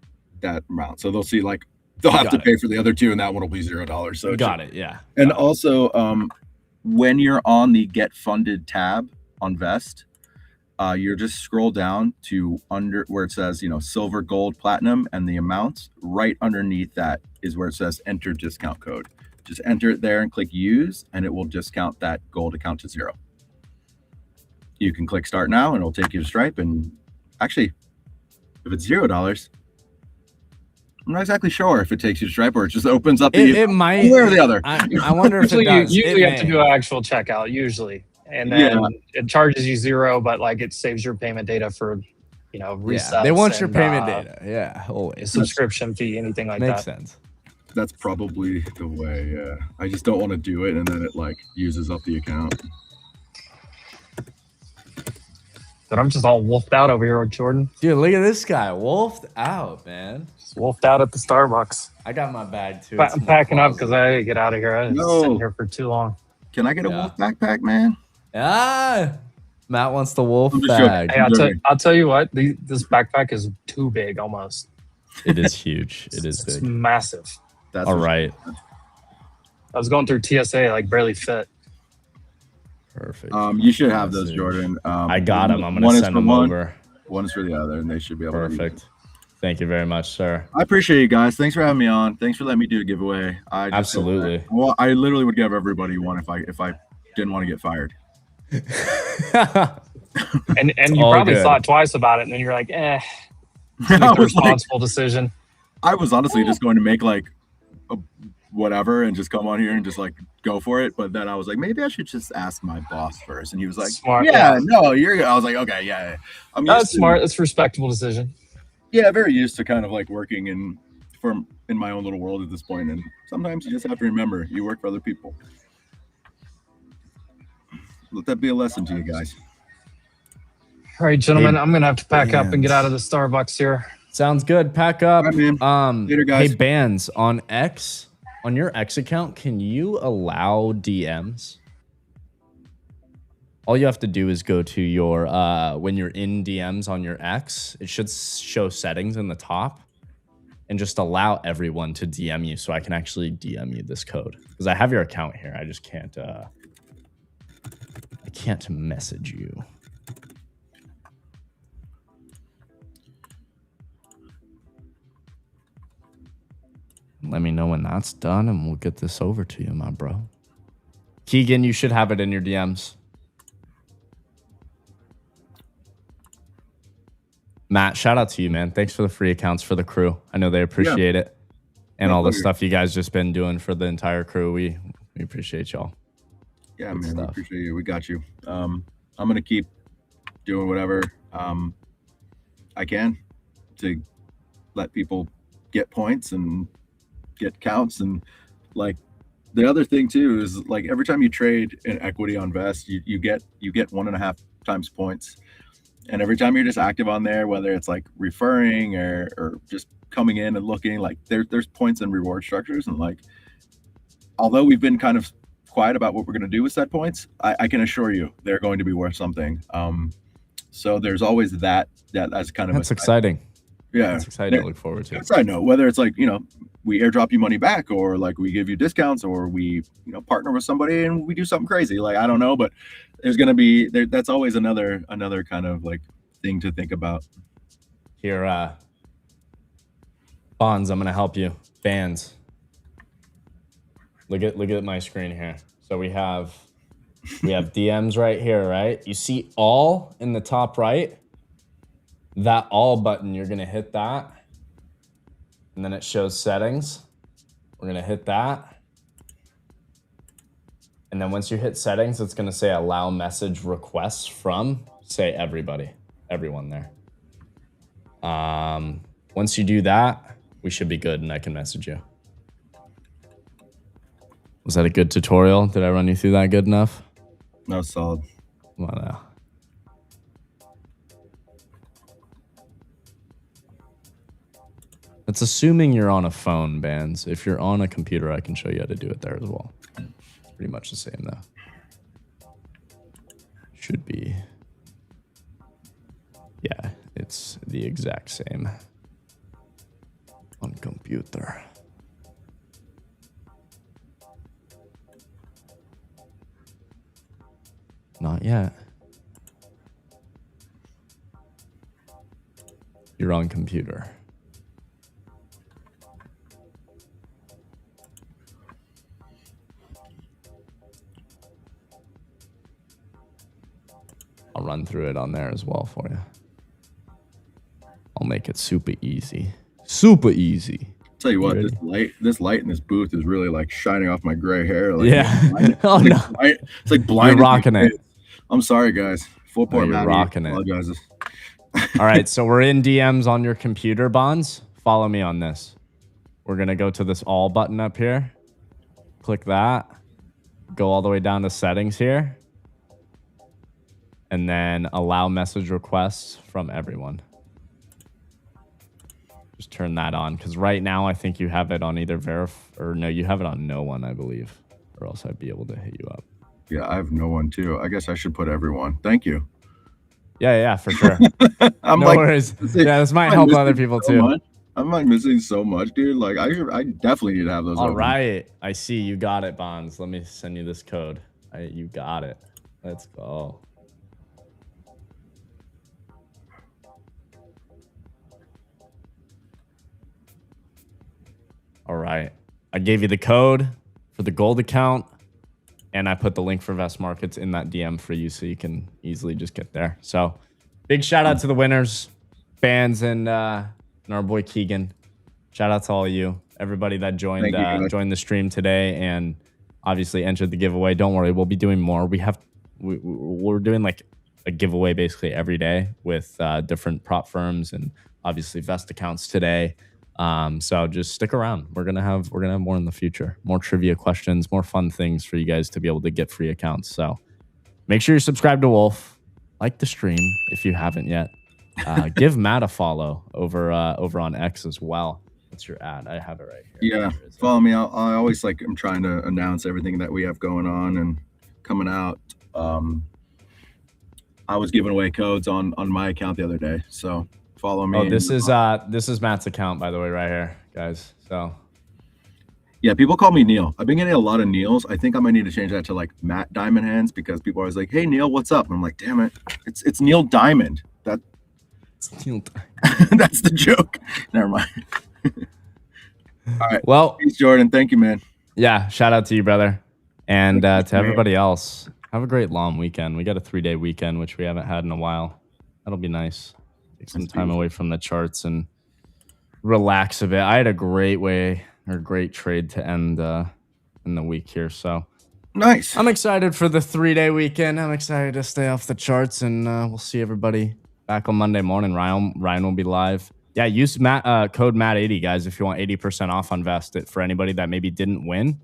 amount. So they'll see, like, they'll have to pay for the other 2, and that one will be $0. So
got it, yeah.
And also, when you're on the Get Funded tab on Vest, you're just scroll down to under where it says, silver, gold, platinum, and the amounts. Right underneath that is where it says enter discount code. Just enter it there and click use, and it will discount that gold account to 0. You can click start now, and it'll take you to Stripe. And actually, if it's $0, I'm not exactly sure if it takes you to Stripe or it just opens up the.
It might.
One or the other.
I wonder if it does.
You usually have to do an actual checkout, usually. And then it charges you 0, but like it saves your payment data for, resets.
Yeah, they want your payment data. Yeah, always.
Subscription fee, anything like that.
Makes sense.
That's probably the way. Yeah, I just don't want to do it, and then it like uses up the account.
But I'm just all wolfed out over here with Jordan.
Dude, look at this guy. Wolfed out, man.
Just wolfed out at the Starbucks.
I got my bag too.
I'm packing up because I gotta get out of here. I was sitting here for too long.
Can I get a wolf backpack, man?
Ah, Matt wants the wolf
I'm just
bag.
Hey, I'll tell you what. This backpack is too big, almost.
It is huge. It is
It's
big.
massive.
That's
all right.
I was going through TSA, like barely fit.
Perfect.
You should have those, Jordan.
I got them. I'm gonna send them over.
One is for the other, and they should be able to.
Perfect. Thank you very much, sir.
I appreciate you guys. Thanks for having me on. Thanks for letting me do a giveaway.
Absolutely.
Well, I literally would give everybody one if I didn't want to get fired.
and you probably thought twice about it, and then you're like, make the responsible decision.
I was honestly just going to make like whatever and just come on here and just like go for it, but then I was like, maybe I should just ask my boss first, and he was like,
smart.
Yeah, no, you're. I was like, okay, yeah.
That's smart. That's a respectable decision.
Yeah, very used to kind of like working in my own little world at this point, and sometimes you just have to remember you work for other people. let that be a lesson to you guys.
All right, gentlemen,
Hey,
I'm gonna have to pack up and get
Bands.
out of the Starbucks here.
Sounds good. Pack up.
All right, man. Later, guys.
Hey, Bands, on X, on your X account, can you allow DMs? All you have to do is go to your when you're in DMs on your X, it should show settings in the top, and just allow everyone to DM you, so I can actually DM you this code, because I have your account here. I just can't. I can't message you. Let me know when that's done, and we'll get this over to you, my bro. Keegan, you should have it in your DMs. Matt, shout out to you, man. Thanks for the free accounts for the crew. I know they appreciate it. And all the stuff you guys just been doing for the entire crew. We appreciate y'all.
Yeah, man, we appreciate you. We got you. I'm going to keep doing whatever I can to let people get points and get counts. And like the other thing too is like every time you trade an equity on Vest, you get 1.5 times points. And every time you're just active on there, whether it's like referring or just coming in and looking, like there's points and reward structures. And like, although we've been kind of quiet about what we're going to do with set points, I can assure you they're going to be worth something. So there's always that's kind of
exciting.
Yeah,
that's exciting to look forward to.
Side note, whether it's like, we airdrop you money back, or like we give you discounts, or we partner with somebody and we do something crazy, like I don't know, but there's going to be that's always another kind of like thing to think about.
Here, Bonds, I'm gonna help you. Bands. Look at my screen here. So we have DMs right here, right? You see all in the top right? That all button, you're gonna hit that. And then it shows settings. We're gonna hit that. And then once you hit settings, it's gonna say allow message requests from, say, everyone there. Once you do that, we should be good and I can message you. Was that a good tutorial? Did I run you through that good enough?
No, solid.
Come on now. It's assuming you're on a phone, Bands. If you're on a computer, I can show you how to do it there as well. It's pretty much the same though. Should be. Yeah, it's the exact same on computer. Not yet. You're on computer. I'll run through it on there as well for you. I'll make it super easy. Super easy.
Tell you what, this light in this booth is really like shining off my gray hair. Like,
yeah. Oh no.
It's like blinding.
You're rocking it.
I'm sorry, guys. Full point.
You're rocking it.
Apologizes.
All right, so we're in DMs on your computer, Bonds. Follow me on this. We're gonna go to this all button up here. Click that. Go all the way down to settings here. And then allow message requests from everyone. Just turn that on, because right now I think you have it on either you have it on no one, I believe, or else I'd be able to hit you up.
Yeah, I have no one too. I guess I should put everyone. Thank you.
Yeah, for sure.
I'm
no
like,
worries. Yeah, this might help other people too.
I'm like missing so much, dude. Like I definitely need to have those.
All right, I see you got it, Bonds. Let me send you this code. You got it. Let's go. All right. I gave you the code for the gold account, and I put the link for Vest Markets in that DM for you so you can easily just get there. So big shout out to the winners, Bands, and our boy Keegan. Shout out to all of you, everybody that joined the stream today and obviously entered the giveaway. Don't worry, we'll be doing more. We're doing like a giveaway basically every day with different prop firms and obviously Vest accounts today. So just stick around. We're gonna have more in the future, more trivia questions, more fun things for you guys to be able to get free accounts. So Make sure you subscribe to Wolf. Like the stream if you haven't yet. Give Matt a follow over on X as well. What's your ad? I have it right here.
Yeah, follow me. I always I'm trying to announce everything that we have going on and coming out. I was giving away codes on my account the other day, so follow me.
Oh, this is Matt's account, by the way, right here, guys. So
yeah, people call me Neil. I've been getting a lot of Neils. I think I might need to change that to Matt Diamond Hands because people are always like, "Hey Neil, what's up?" And I'm like, "Damn it, it's Neil Diamond." That's the joke. Never mind. All right.
Well,
peace, Jordan. Thank you, man.
Yeah, shout out to you, brother, and to everybody else. Have a great long weekend. We got a 3-day weekend, which we haven't had in a while. That'll be nice. Take some time away from the charts and relax a bit. I had a great trade to end in the week here. So
nice.
I'm excited for the 3-day weekend. I'm excited to stay off the charts, and we'll see everybody back on Monday morning. Ryan will be live. Yeah, use code Matt80, guys, if you want 80% off on Vest. For anybody that maybe didn't win,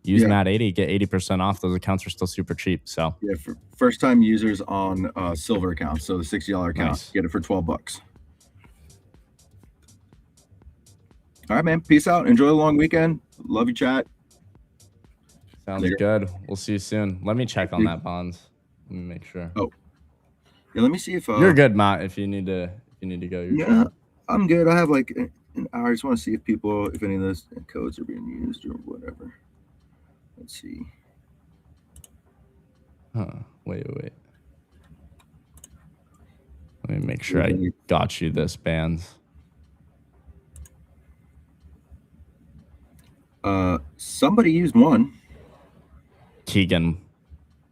use Matt80, get 80% off. Those accounts are still super cheap. So
yeah, for first-time users on silver accounts, so the $60 account, get it for $12. All right, man. Peace out. Enjoy the long weekend. Love you, chat.
Sounds good. We'll see you soon. Let me check on that, Bonds. Let me make sure.
Oh, yeah. Let me see if
you're good, Matt. If you need to go.
Yeah, I'm good. I have an hour. I just want to see if any of those codes are being used or whatever. Let's see.
Huh. Wait. Let me make sure I got you this, Bands.
Somebody used one.
Keegan.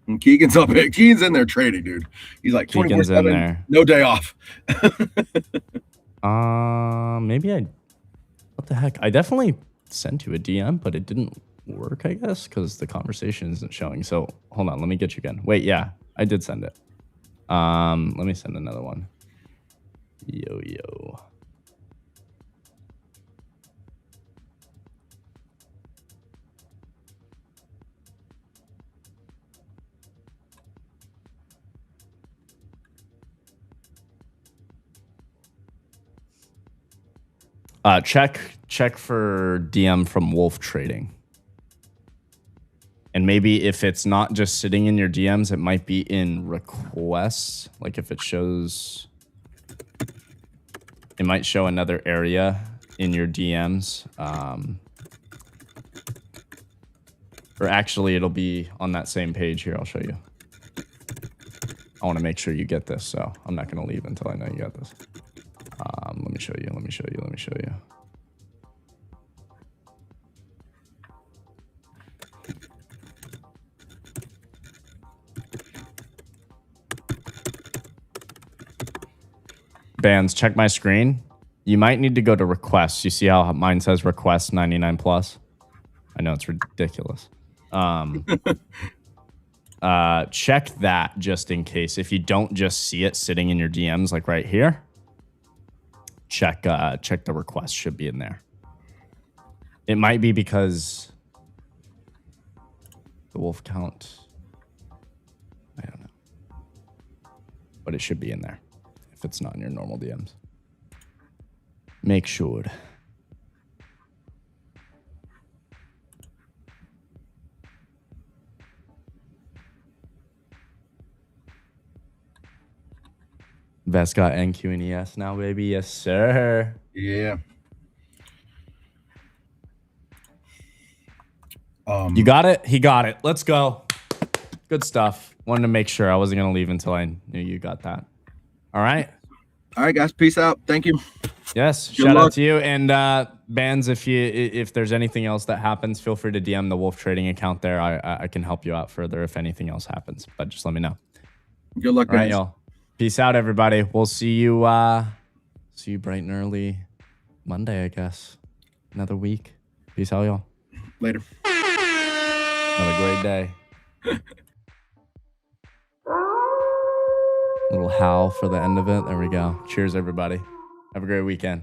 And Keegan's up there. Keegan's in there trading, dude. He's like 24/7, no day off.
Maybe what the heck? I definitely sent you a DM, but it didn't work, I guess, because the conversation isn't showing. So hold on, let me get you again. Wait, yeah, I did send it. Let me send another one. Yo. Check for DM from Wolf Trading. And maybe if it's not just sitting in your DMs, it might be in requests. Like if it shows, it might show another area in your DMs. Or actually, it'll be on that same page here. I'll show you. I want to make sure you get this, so I'm not going to leave until I know you got this. Let me show you. Bands, check my screen. You might need to go to requests. You see how mine says request 99 plus? I know it's ridiculous. Check that just in case. If you don't just see it sitting in your DMs like right here, check the request should be in there. It might be because the wolf count, I don't know, but it should be in there if it's not in your normal DMs. Make sure. Vest got NQ and ES now, baby. Yes, sir.
Yeah.
You got it? He got it. Let's go. Good stuff. Wanted to make sure I wasn't going to leave until I knew you got that. All right.
All right, guys. Peace out. Thank you.
Yes. Shout out to you. And Bands, if there's anything else that happens, feel free to DM the Wolf Trading account there. I can help you out further if anything else happens. But just let me know.
Good luck,
All right,
guys.
y'all. Peace out, everybody. We'll see you bright and early Monday, I guess. Another week. Peace out, y'all.
Later.
Another great day. Little howl for the end of it. There we go. Cheers, everybody. Have a great weekend.